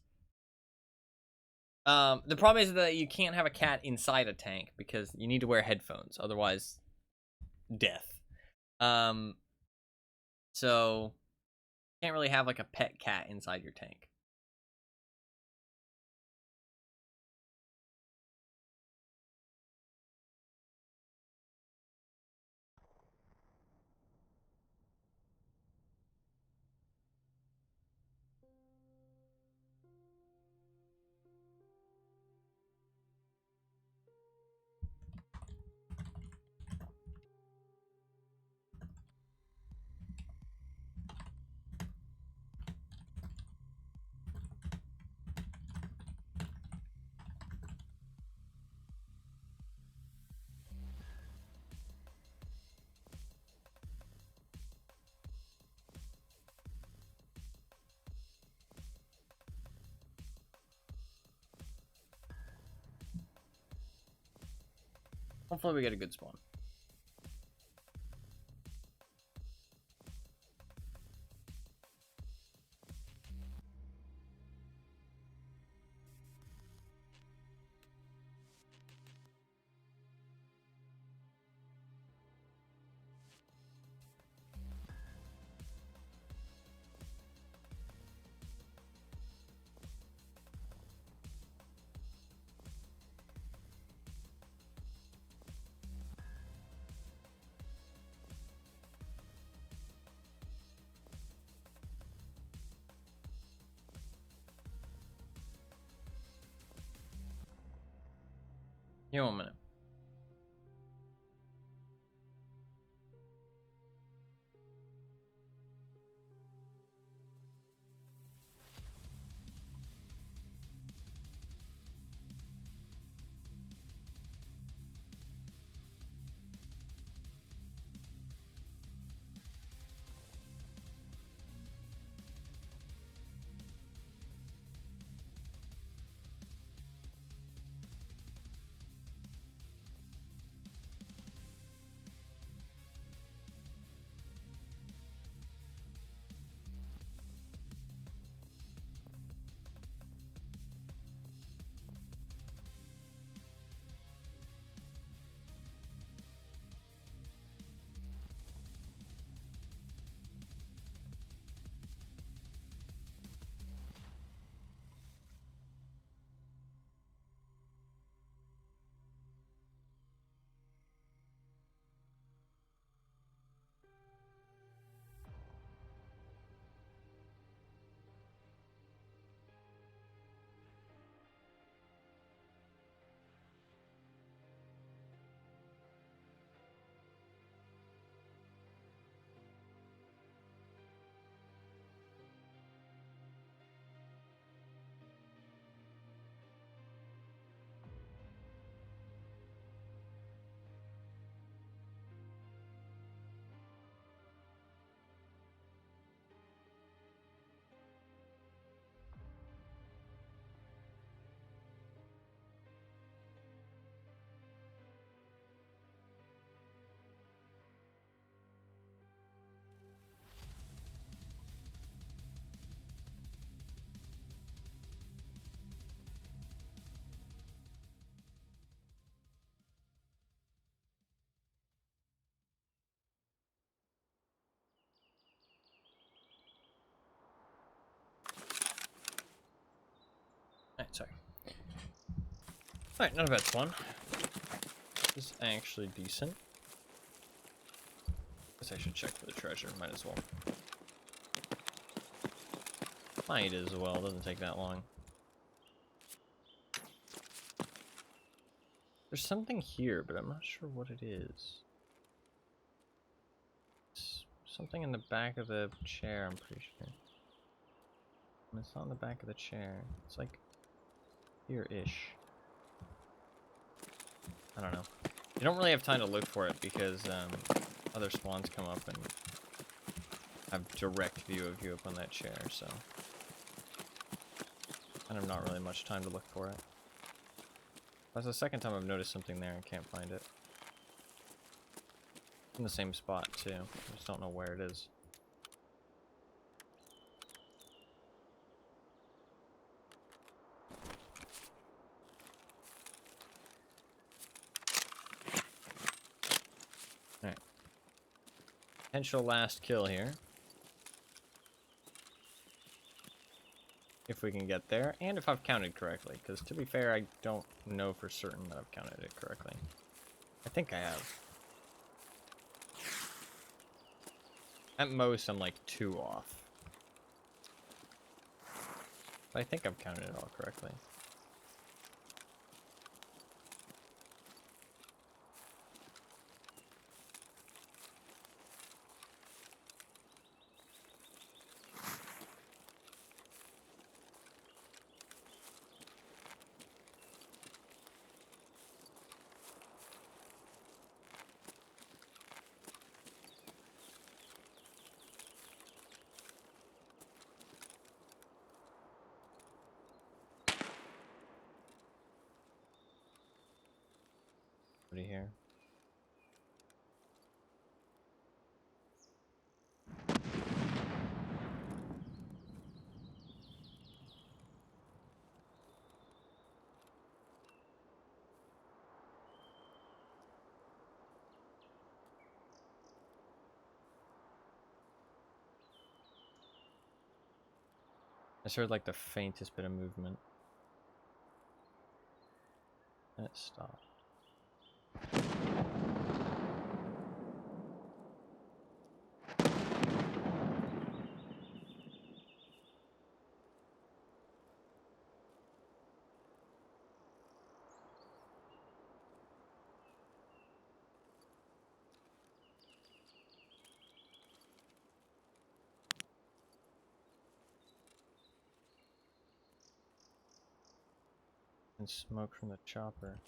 The problem is that you can't have a cat inside a tank because you need to wear headphones, otherwise, death. So you can't really have like a pet cat inside your tank. Hopefully we get a good spawn. Here, 1 minute. Alright, not a bad one. This is actually decent. Guess I should check for the treasure, might as well. Might as well, doesn't take that long. There's something here, but I'm not sure what it is. It's something in the back of the chair, I'm pretty sure. It's not in the back of the chair. It's like here-ish. I don't know. You don't really have time to look for it because other spawns come up and have direct view of you up on that chair, so kind of not really much time to look for it. That's the second time I've noticed something there and can't find it. In the same spot too. I just don't know where it is. Alright. Potential last kill here. If we can get there, and if I've counted correctly, because to be fair, I don't know for certain that I've counted it correctly. I think I have. At most, I'm like 2 off. But I think I've counted it all correctly. Here. I just heard like the faintest bit of movement. And it stopped. And smoke from the chopper.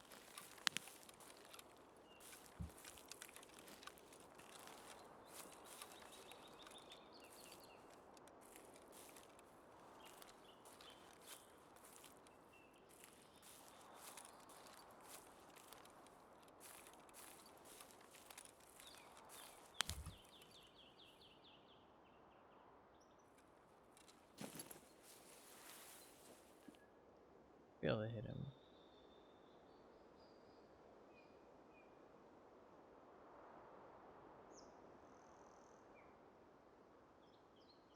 Be able to hit him.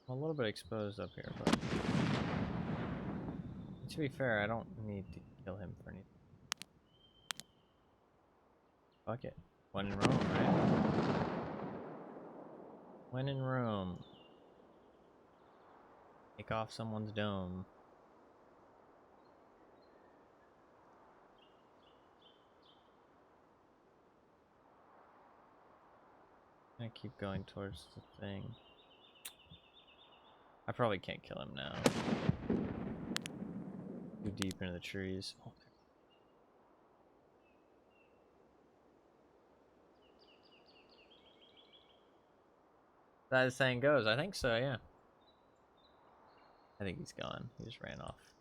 I'm a little bit exposed up here, but to be fair, I don't need to kill him for anything. Fuck it. When in Rome, right? When in Rome. Take off someone's dome. I keep going towards the thing. I probably can't kill him now. Too deep into the trees. Oh, that the saying goes. I think so, yeah. I think he's gone. He just ran off.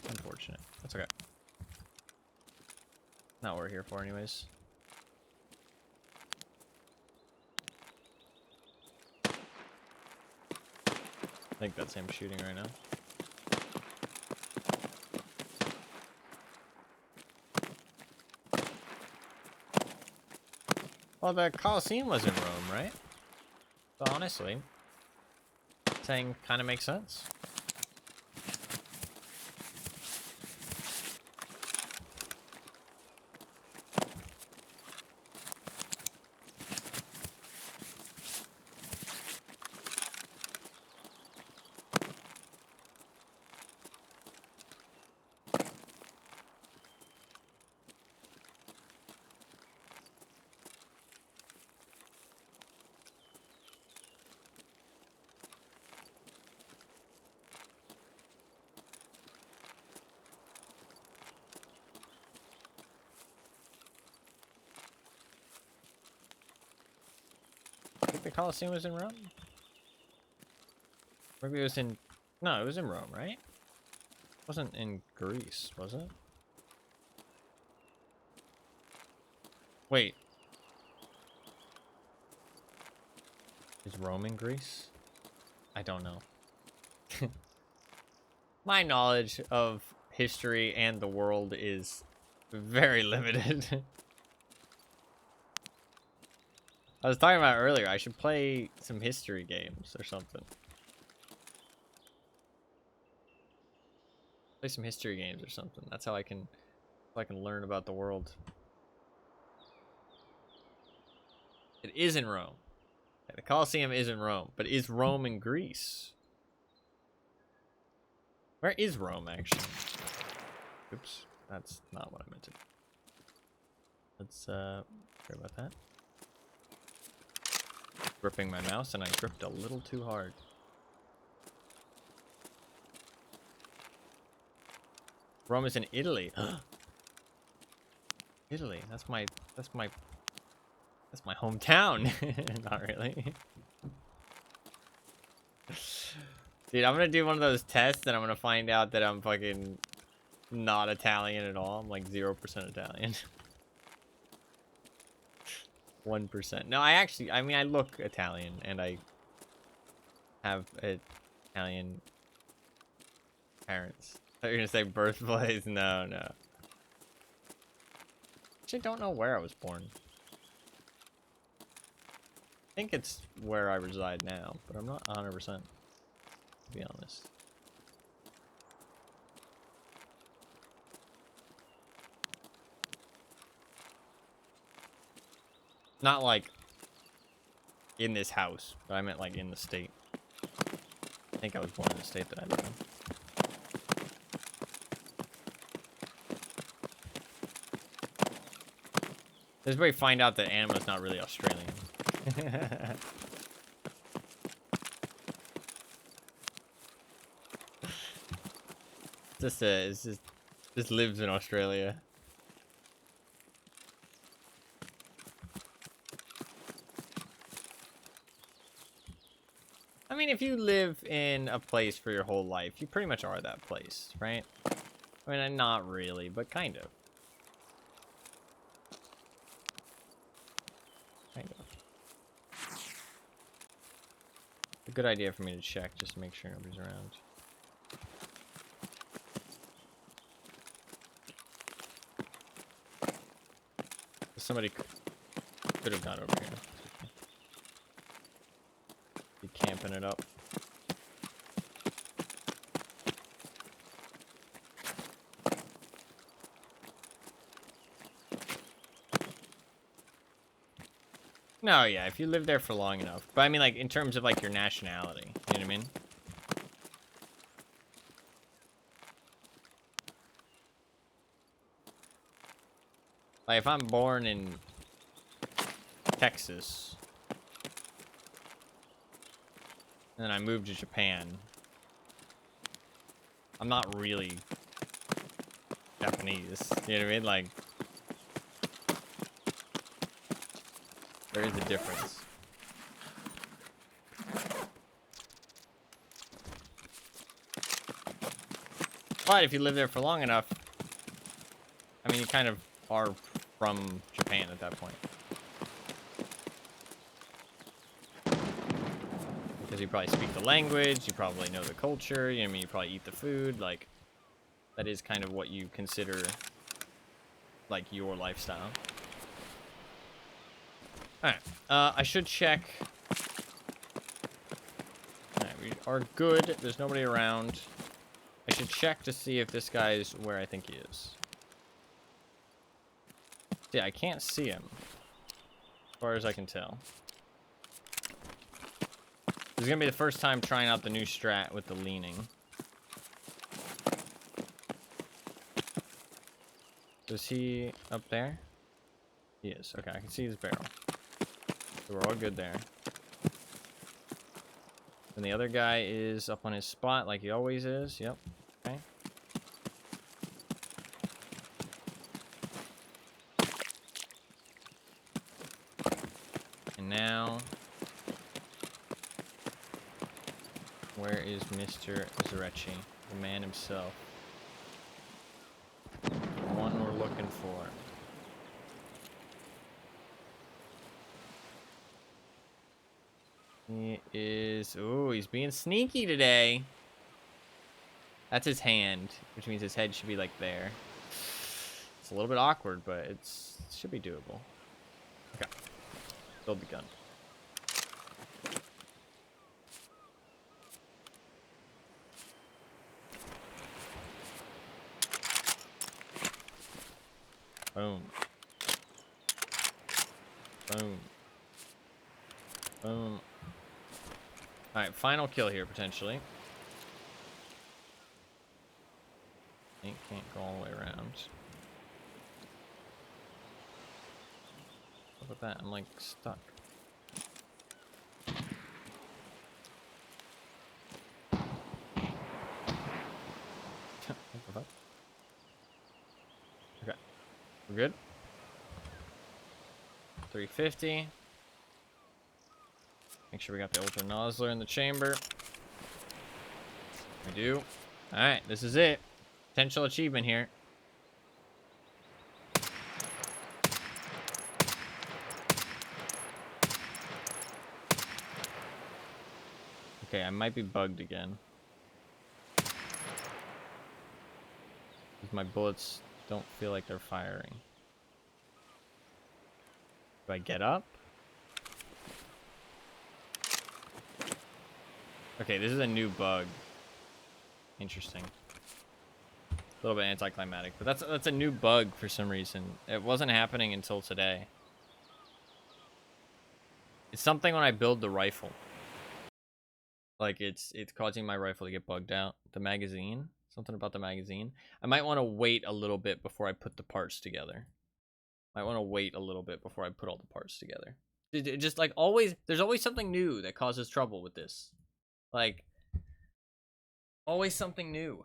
Unfortunate. That's okay. Not what we're here for anyways. I think that's him shooting right now. Well, the Colosseum was in Rome, right? So honestly, saying kind of makes sense. think the Colosseum was in Rome? Maybe it was in... No, it was in Rome, right? It wasn't in Greece, was it? Wait. Is Rome in Greece? I don't know. My knowledge of history and the world is very limited. I was talking about earlier, I should play some history games or something. Play some history games or something. That's how I can learn about the world. It is in Rome. Yeah, the Colosseum is in Rome, but is Rome in Greece? Where is Rome, actually? Oops, that's not what I meant to do. Let's, sorry about that. Gripping my mouse, and I gripped a little too hard. Rome is in Italy. Italy, that's my hometown. Not really. Dude, I'm gonna do one of those tests and I'm gonna find out that I'm fucking not Italian at all. I'm like 0% Italian. 1%. No, I mean, I look Italian and I have Italian parents. I thought you were gonna say birthplace. No, no. Actually, don't know where I was born. I think it's where I reside now, but I'm not 100%, to be honest. Not like in this house, but I meant like in the state. I think I was born in the state that I live in. This is where you find out that Anima's not really Australian. Just lives in Australia. I mean, if you live in a place for your whole life, you pretty much are that place, right? I mean, not really, but kind of. Kind of. It's a good idea for me to check just to make sure nobody's around. Somebody could have gone over here. Be camping it up. No, yeah, if you live there for long enough. But I mean, like, in terms of, like, your nationality. You know what I mean? Like, if I'm born in Texas, and then I moved to Japan, I'm not really Japanese. You know what I mean? Like, there is a difference. But if you live there for long enough, I mean, you kind of are from Japan at that point. Because you probably speak the language, you probably know the culture, you know what I mean, you probably eat the food, like, that is kind of what you consider, like, your lifestyle. Alright, I should check. Alright, we are good, there's nobody around. I should check to see if this guy's where I think he is. Yeah, I can't see him, as far as I can tell. This is gonna be the first time trying out the new strat with the leaning. Is he up there? He is. Okay, I can see his barrel. So we're all good there. And the other guy is up on his spot like he always is. Yep. Okay. And now Where is Mr. Zryachiy, the man himself? The one we're looking for. He is... Ooh, he's being sneaky today. That's his hand, which means his head should be, like, there. It's a little bit awkward, but it should be doable. Okay. Build the gun. Boom. Boom. Boom. Alright, final kill here, potentially. It can't go all the way around. Look at that, I'm like stuck. Okay, we're good. 350. Make sure we got the ultra nozzler in the chamber. We do. Alright, this is it. Potential achievement here. Okay, I might be bugged again. Because my bullets don't feel like they're firing. Do I get up? Okay, this is a new bug. Interesting. A little bit anticlimactic, but that's a new bug for some reason. It wasn't happening until today. It's something when I build the rifle. Like it's causing my rifle to get bugged out. The magazine, something about the magazine. I might want to wait a little bit before I put the parts together. Might want to wait a little bit before I put all the parts together. It just like always, there's always something new that causes trouble with this. Like always something new.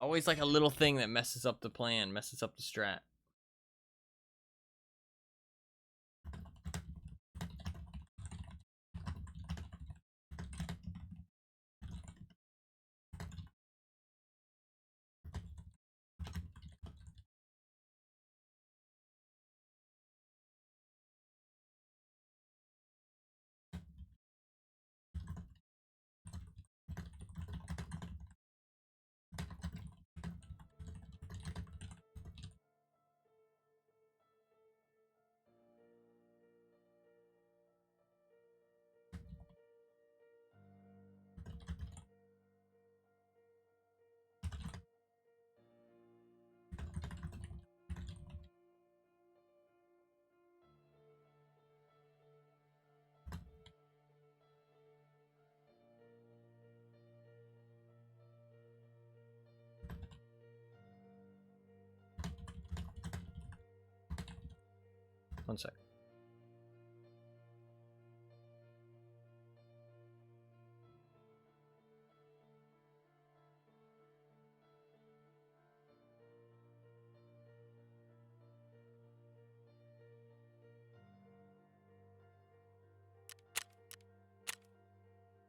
Always like a little thing that messes up the plan, messes up the strat. One sec.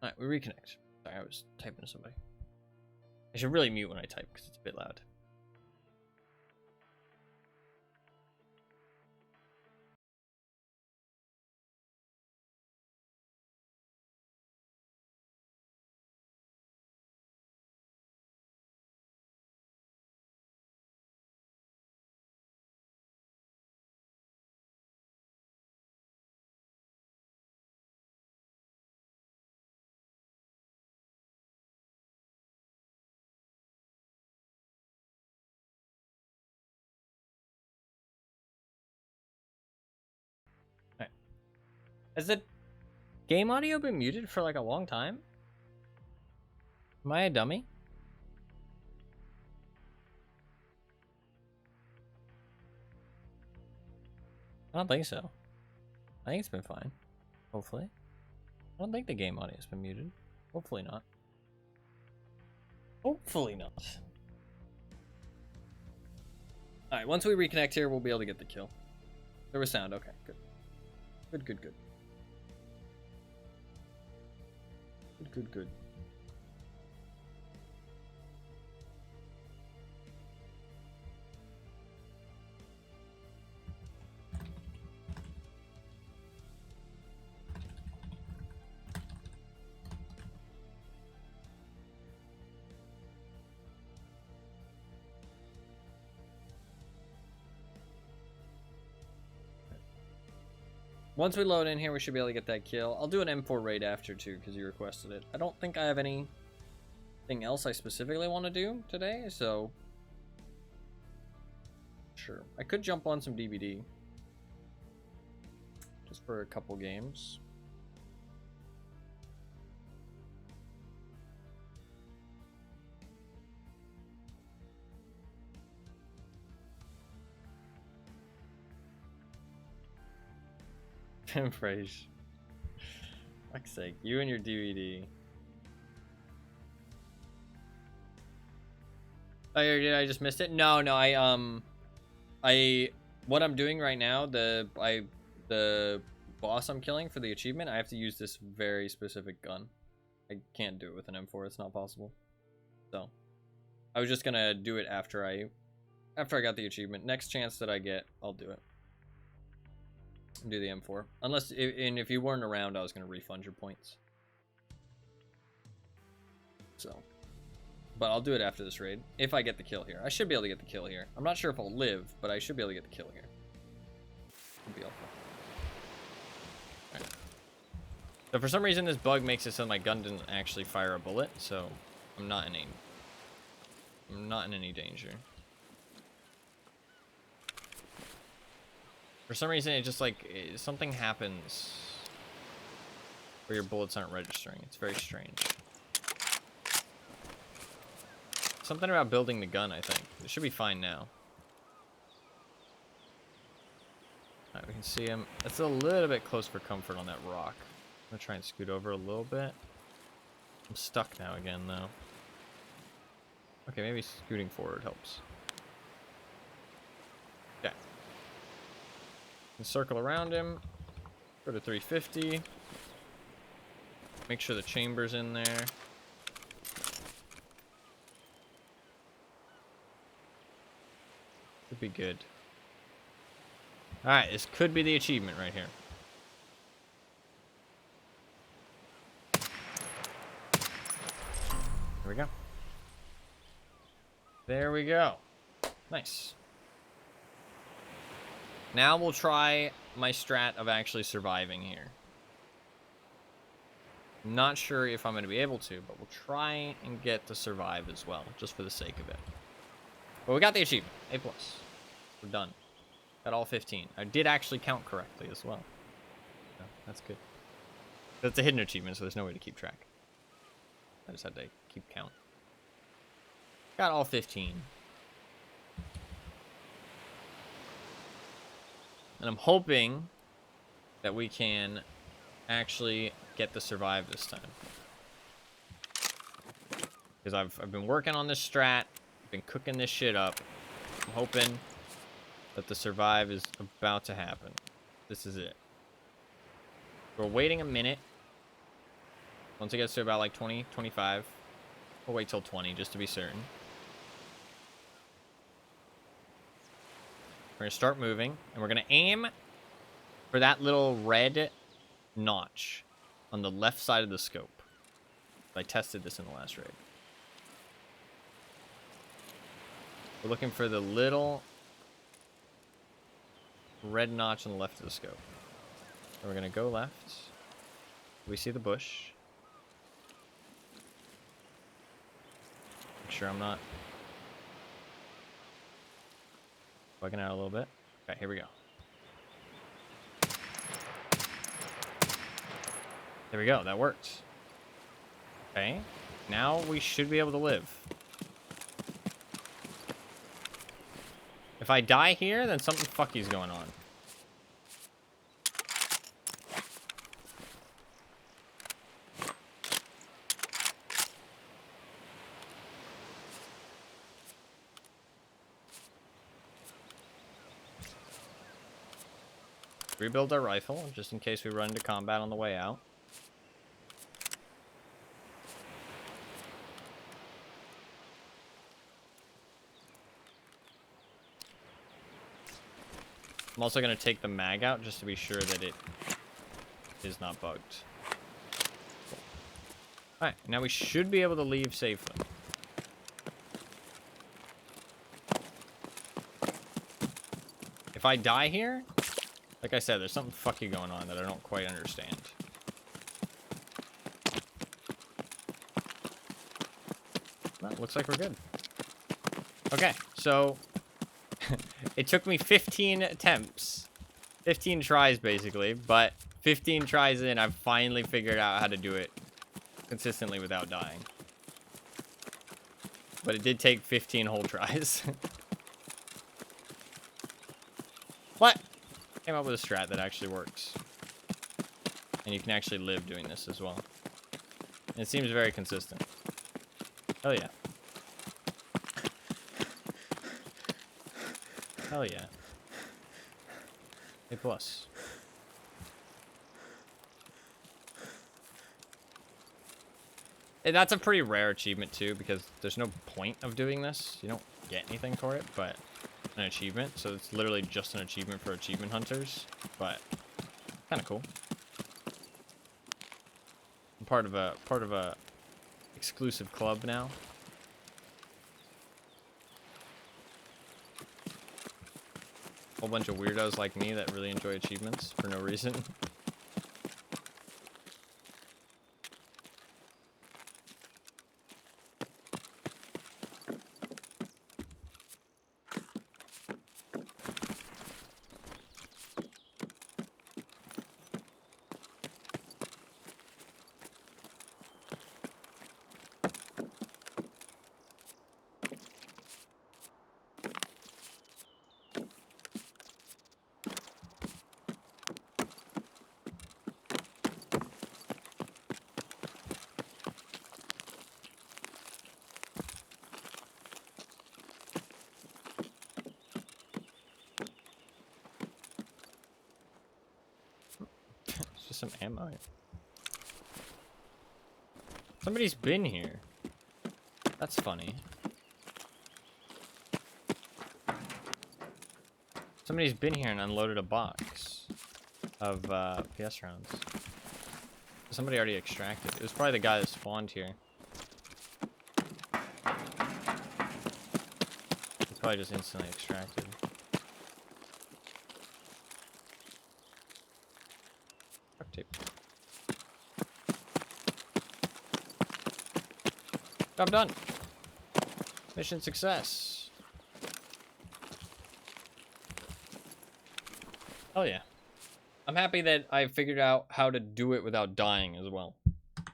Alright, we reconnect. Sorry, I was typing to somebody. I should really mute when I type because it's a bit loud. Alright. Has the game audio been muted for like a long time? Am I a dummy? I don't think so. I think it's been fine. Hopefully. I don't think the game audio has been muted. Hopefully not. Hopefully not. Alright, once we reconnect here, we'll be able to get the kill. There was sound. Okay, good. Good, good, good. Good, good, good. Once we load in here, we should be able to get that kill. I'll do an M4 raid after, too, because you requested it. I don't think I have anything else I specifically want to do today, so... Sure. I could jump on some DVD. Just for a couple games. Phrase. Fuck's sake, you and your DVD. Oh, did I just missed it? No, what I'm doing right now, the boss I'm killing for the achievement, I have to use this very specific gun. I can't do it with an M4, it's not possible. So, I was just gonna do it after I got the achievement. Next chance that I get, I'll do it. Do the M4. Unless, and if you weren't around, I was going to refund your points. So. But I'll do it after this raid. If I get the kill here. I should be able to get the kill here. I'm not sure if I'll live, but I should be able to get the kill here. Would be helpful. Alright. So for some reason, this bug makes it so my gun didn't actually fire a bullet. So I'm not in any danger. For some reason, it just like something happens where your bullets aren't registering. It's very strange. Something about building the gun, I think. It should be fine now. Alright, we can see him. It's a little bit close for comfort on that rock. I'm gonna try and scoot over a little bit. I'm stuck now again, though. Okay, maybe scooting forward helps. Okay. Circle around him. Go to 350. Make sure the chamber's in there. Should be good. Alright, this could be the achievement right here. There we go. There we go. Nice. Now we'll try my strat of actually surviving here. I'm not sure if I'm going to be able to, but we'll try and get to survive as well, just for the sake of it. But we got the achievement. A+. We're done. Got all 15. I did actually count correctly as well. So that's good. That's a hidden achievement, so there's no way to keep track. I just had to keep count. Got all 15. And I'm hoping that we can actually get to survive this time. Because I've been working on this strat. I've been cooking this shit up. I'm hoping that the survive is about to happen. This is it. We're waiting a minute. Once it gets to about like 20, 25. We'll wait till 20 just to be certain. We're going to start moving, and we're going to aim for that little red notch on the left side of the scope. I tested this in the last raid. We're looking for the little red notch on the left of the scope. So we're going to go left. We see the bush. Make sure I'm not bugging out a little bit. Okay, here we go. There we go, that worked. Okay, now we should be able to live. If I die here, then something fucky's going on. Rebuild our rifle, just in case we run into combat on the way out. I'm also going to take the mag out just to be sure that it is not bugged. Cool. Alright, now we should be able to leave safely. If I die here, like I said, there's something fucky going on that I don't quite understand. Well, looks like we're good. Okay, so it took me 15 attempts, 15 tries basically, but 15 tries in, I've finally figured out how to do it consistently without dying. But it did take 15 whole tries. What? Came up with a strat that actually works. And you can actually live doing this as well. And it seems very consistent. Hell yeah. Hell yeah. A plus. And that's a pretty rare achievement too, because there's no point of doing this. You don't get anything for it, but an achievement. So it's literally just an achievement for achievement hunters, but kind of cool. I'm part of a exclusive club now. Whole bunch of weirdos like me that really enjoy achievements for no reason. Some ammo here. Somebody's been here. That's funny. Somebody's been here and unloaded a box of PS rounds. Somebody already extracted. It was probably the guy that spawned here. He probably just instantly extracted. Job done. Mission success. Oh yeah. I'm happy that I figured out how to do it without dying as well.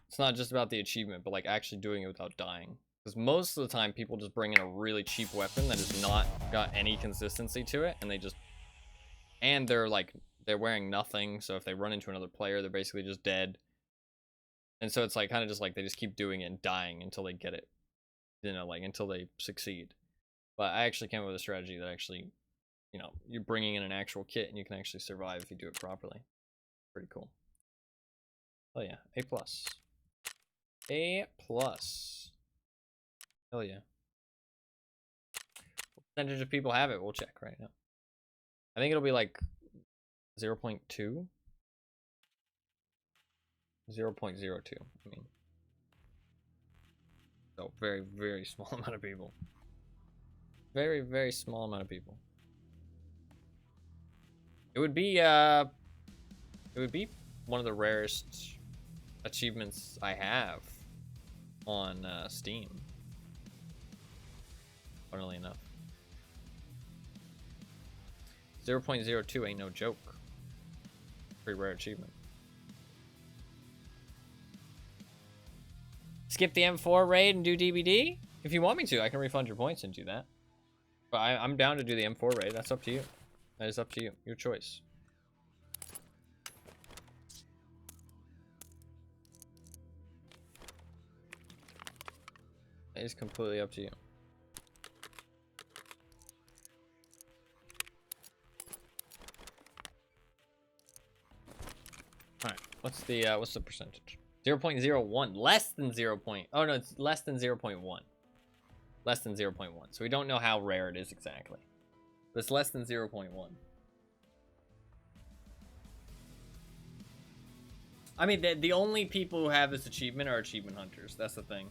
It's not just about the achievement, but like actually doing it without dying. Because most of the time people just bring in a really cheap weapon that has not got any consistency to it, and they just... And they're like, they're wearing nothing, so if they run into another player, they're basically just dead. And so it's like kind of just like they just keep doing it and dying until they get it. You know, like until they succeed. But I actually came up with a strategy that actually, you know, you're bringing in an actual kit and you can actually survive if you do it properly. Pretty cool. Oh yeah, A plus. A plus. Hell yeah. What percentage of people have it? We'll check right now. I think it'll be like 0.2. 0.02, I mean. So very, very small amount of people. Very, very small amount of people. It would be one of the rarest achievements I have on Steam. Funnily enough. 0.02 ain't no joke. Pretty rare achievement. Skip the M4 raid and do DBD? If you want me to, I can refund your points and do that. But I'm down to do the M4 raid. That's up to you. That is up to you. Your choice. It is completely up to you. Alright, what's the percentage? 0.01, less than 0. Oh no, it's less than 0.1. Less than 0.1. So we don't know how rare it is exactly. But it's less than 0.1. I mean, the only people who have this achievement are achievement hunters. That's the thing.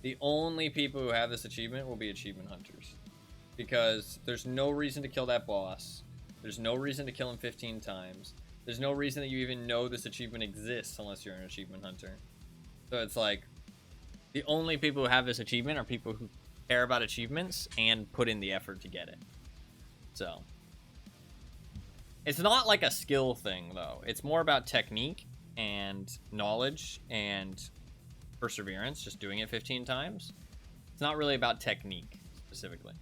The only people who have this achievement will be achievement hunters. Because there's no reason to kill that boss. There's no reason to kill him 15 times. There's no reason that you even know this achievement exists unless you're an achievement hunter. So it's like, the only people who have this achievement are people who care about achievements and put in the effort to get it. So, it's not like a skill thing, though. It's more about technique and knowledge and perseverance, just doing it 15 times. It's not really about technique, specifically.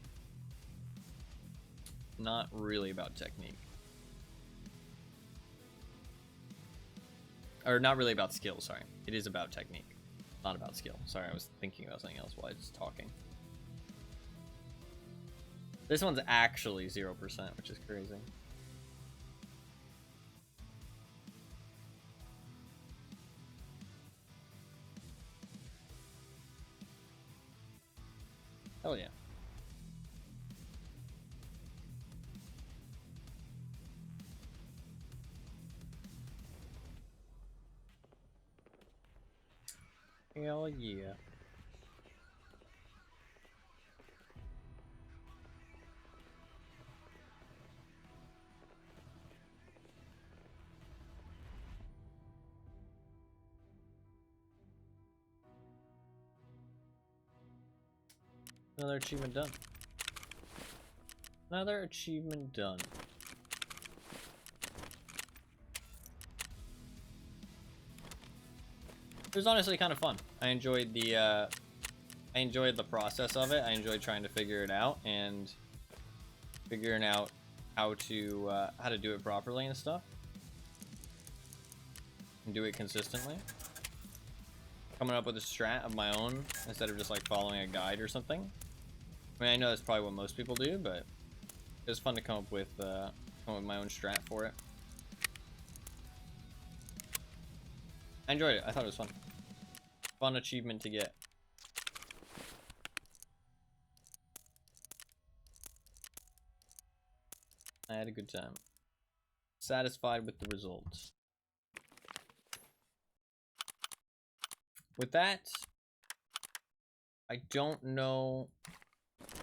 Not really about technique. Or not really about skill, sorry. It is about technique, not about skill. Sorry, I was thinking about something else while I was talking. This one's actually 0%, which is crazy. Hell yeah. Hell yeah. Another achievement done. Another achievement done. It was honestly kind of fun. I enjoyed the process of it. I enjoyed trying to figure it out and figuring out how to do it properly and stuff. And do it consistently. Coming up with a strat of my own instead of just like following a guide or something. I mean, I know that's probably what most people do, but it was fun to come up with my own strat for it. I enjoyed it. I thought it was fun. Fun achievement to get. I had a good time. Satisfied with the results. With that, I don't know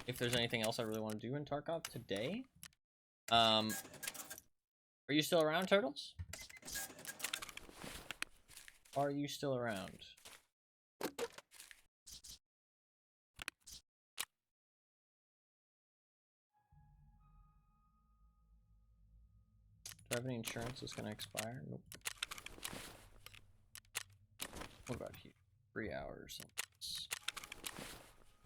if there's anything else I really want to do in Tarkov today. Are you still around, Turtles? Are you still around? Do I have any insurance that's gonna expire? Nope. What about here? 3 hours.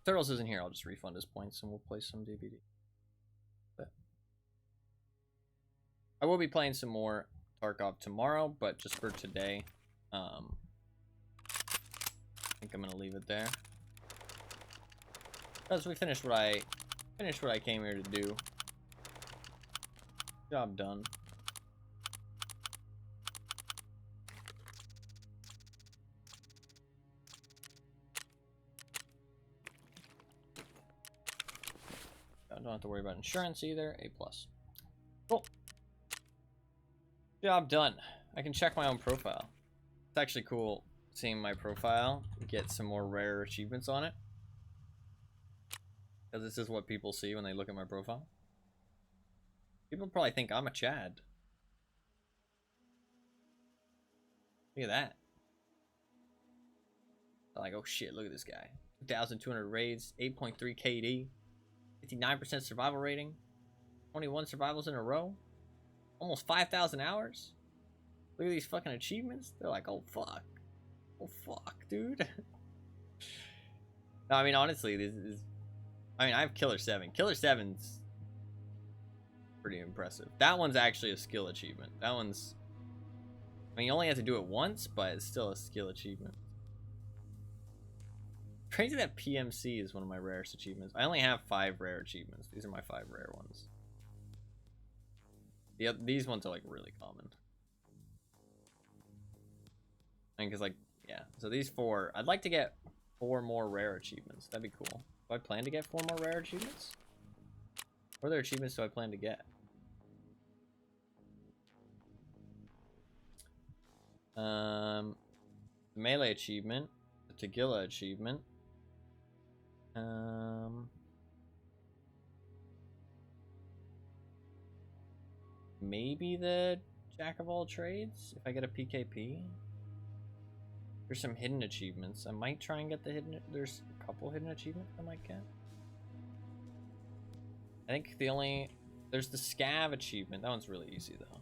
Turtles isn't here, I'll just refund his points and we'll play some DVD. But I will be playing some more Tarkov tomorrow, but just for today, I think I'm gonna leave it there. Because we finished what I came here to do. Job done. I don't have to worry about insurance either. A+. Cool. Job done. I can check my own profile. It's actually cool seeing my profile get some more rare achievements on it. Because this is what people see when they look at my profile. People probably think I'm a Chad. Look at that. They're like, oh shit, look at this guy. 2,200 raids, 8.3 KD, 59% survival rating, 21 survivals in a row, almost 5,000 hours. Look at these fucking achievements. They're like, oh fuck. Oh fuck, dude. No, I mean, honestly, this is... I mean, I have Killer 7. Killer 7's pretty impressive. That one's actually a skill achievement. That one's... I mean, you only have to do it once, but it's still a skill achievement. Crazy that PMC is one of my rarest achievements. I only have 5 rare achievements. These are my 5 rare ones. These ones are, like, really common. I mean, because, like, yeah. So these 4... I'd like to get 4 more rare achievements. That'd be cool. Do I plan to get 4 more rare achievements? What other achievements do I plan to get? The melee achievement, the Tagilla achievement. Maybe the Jack of all trades if I get a PKP. There's some hidden achievements. I might try and get the hidden. There's a couple hidden achievements I might get. I think there's the Scav achievement. That one's really easy though.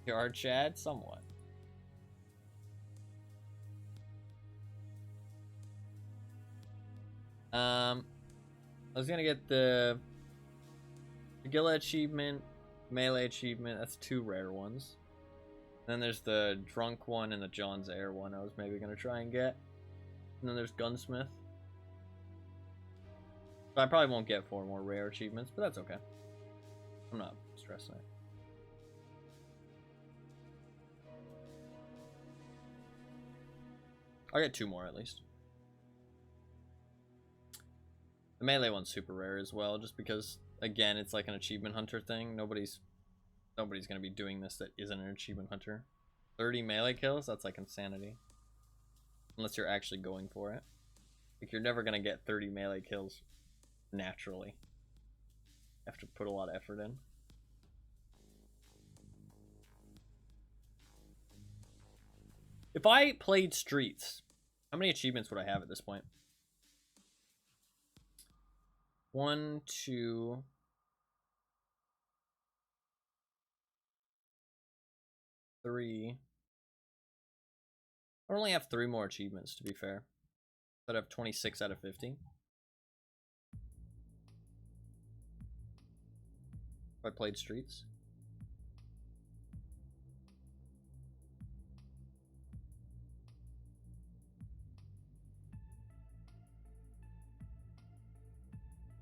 Yard Chad, somewhat. I was gonna get the Gila achievement, melee achievement. That's 2 rare ones. Then there's the drunk one and the John's Air one. I was maybe gonna try and get. And then there's Gunsmith. So I probably won't get 4 more rare achievements, but that's okay. I'm not stressing it. I'll get 2 more at least. The melee one's super rare as well, just because, again, it's like an achievement hunter thing. Nobody's gonna be doing this that isn't an achievement hunter. 30 melee kills? That's like insanity. Unless you're actually going for it. Like, you're never gonna get 30 melee kills naturally. You have to put a lot of effort in. If I played Streets, how many achievements would I have at this point? 1, 2... three. I only have 3 more achievements, to be fair. But I have 26 out of 50. If I played Streets.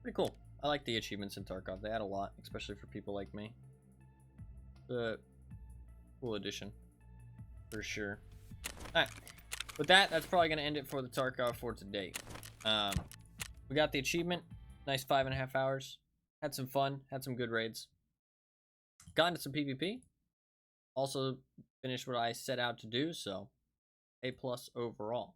Pretty cool. I like the achievements in Tarkov. They add a lot, especially for people like me. Cool addition. For sure. Alright. With that, that's probably going to end it for the Tarkov for today. We got the achievement. Nice 5.5 hours. Had some fun. Had some good raids. Got into some PvP. Also finished what I set out to do, so A+ overall.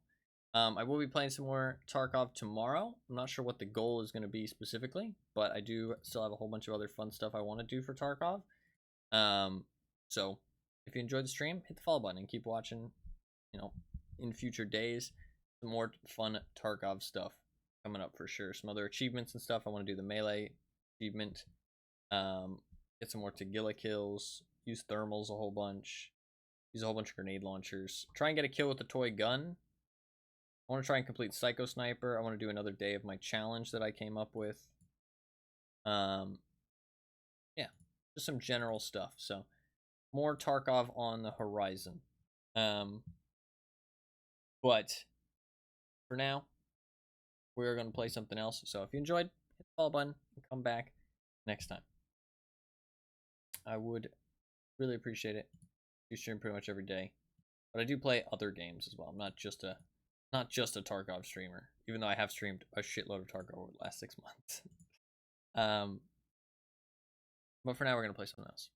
I will be playing some more Tarkov tomorrow. I'm not sure what the goal is going to be specifically, but I do still have a whole bunch of other fun stuff I want to do for Tarkov. So if you enjoyed the stream, hit the follow button and keep watching, you know, in future days. Some more fun Tarkov stuff coming up for sure. Some other achievements and stuff. I want to do the melee achievement. Get some more Tagilla kills. Use thermals a whole bunch. Use a whole bunch of grenade launchers. Try and get a kill with the toy gun. I want to try and complete Psycho Sniper. I want to do another day of my challenge that I came up with. Yeah, just some general stuff. So more Tarkov on the horizon. But for now, we're going to play something else. So if you enjoyed, hit the follow button and come back next time. I would really appreciate it. I stream pretty much every day, but I do play other games as well. I'm not just a Tarkov streamer, even though I have streamed a shitload of Tarkov over the last 6 months. But for now, we're gonna play something else.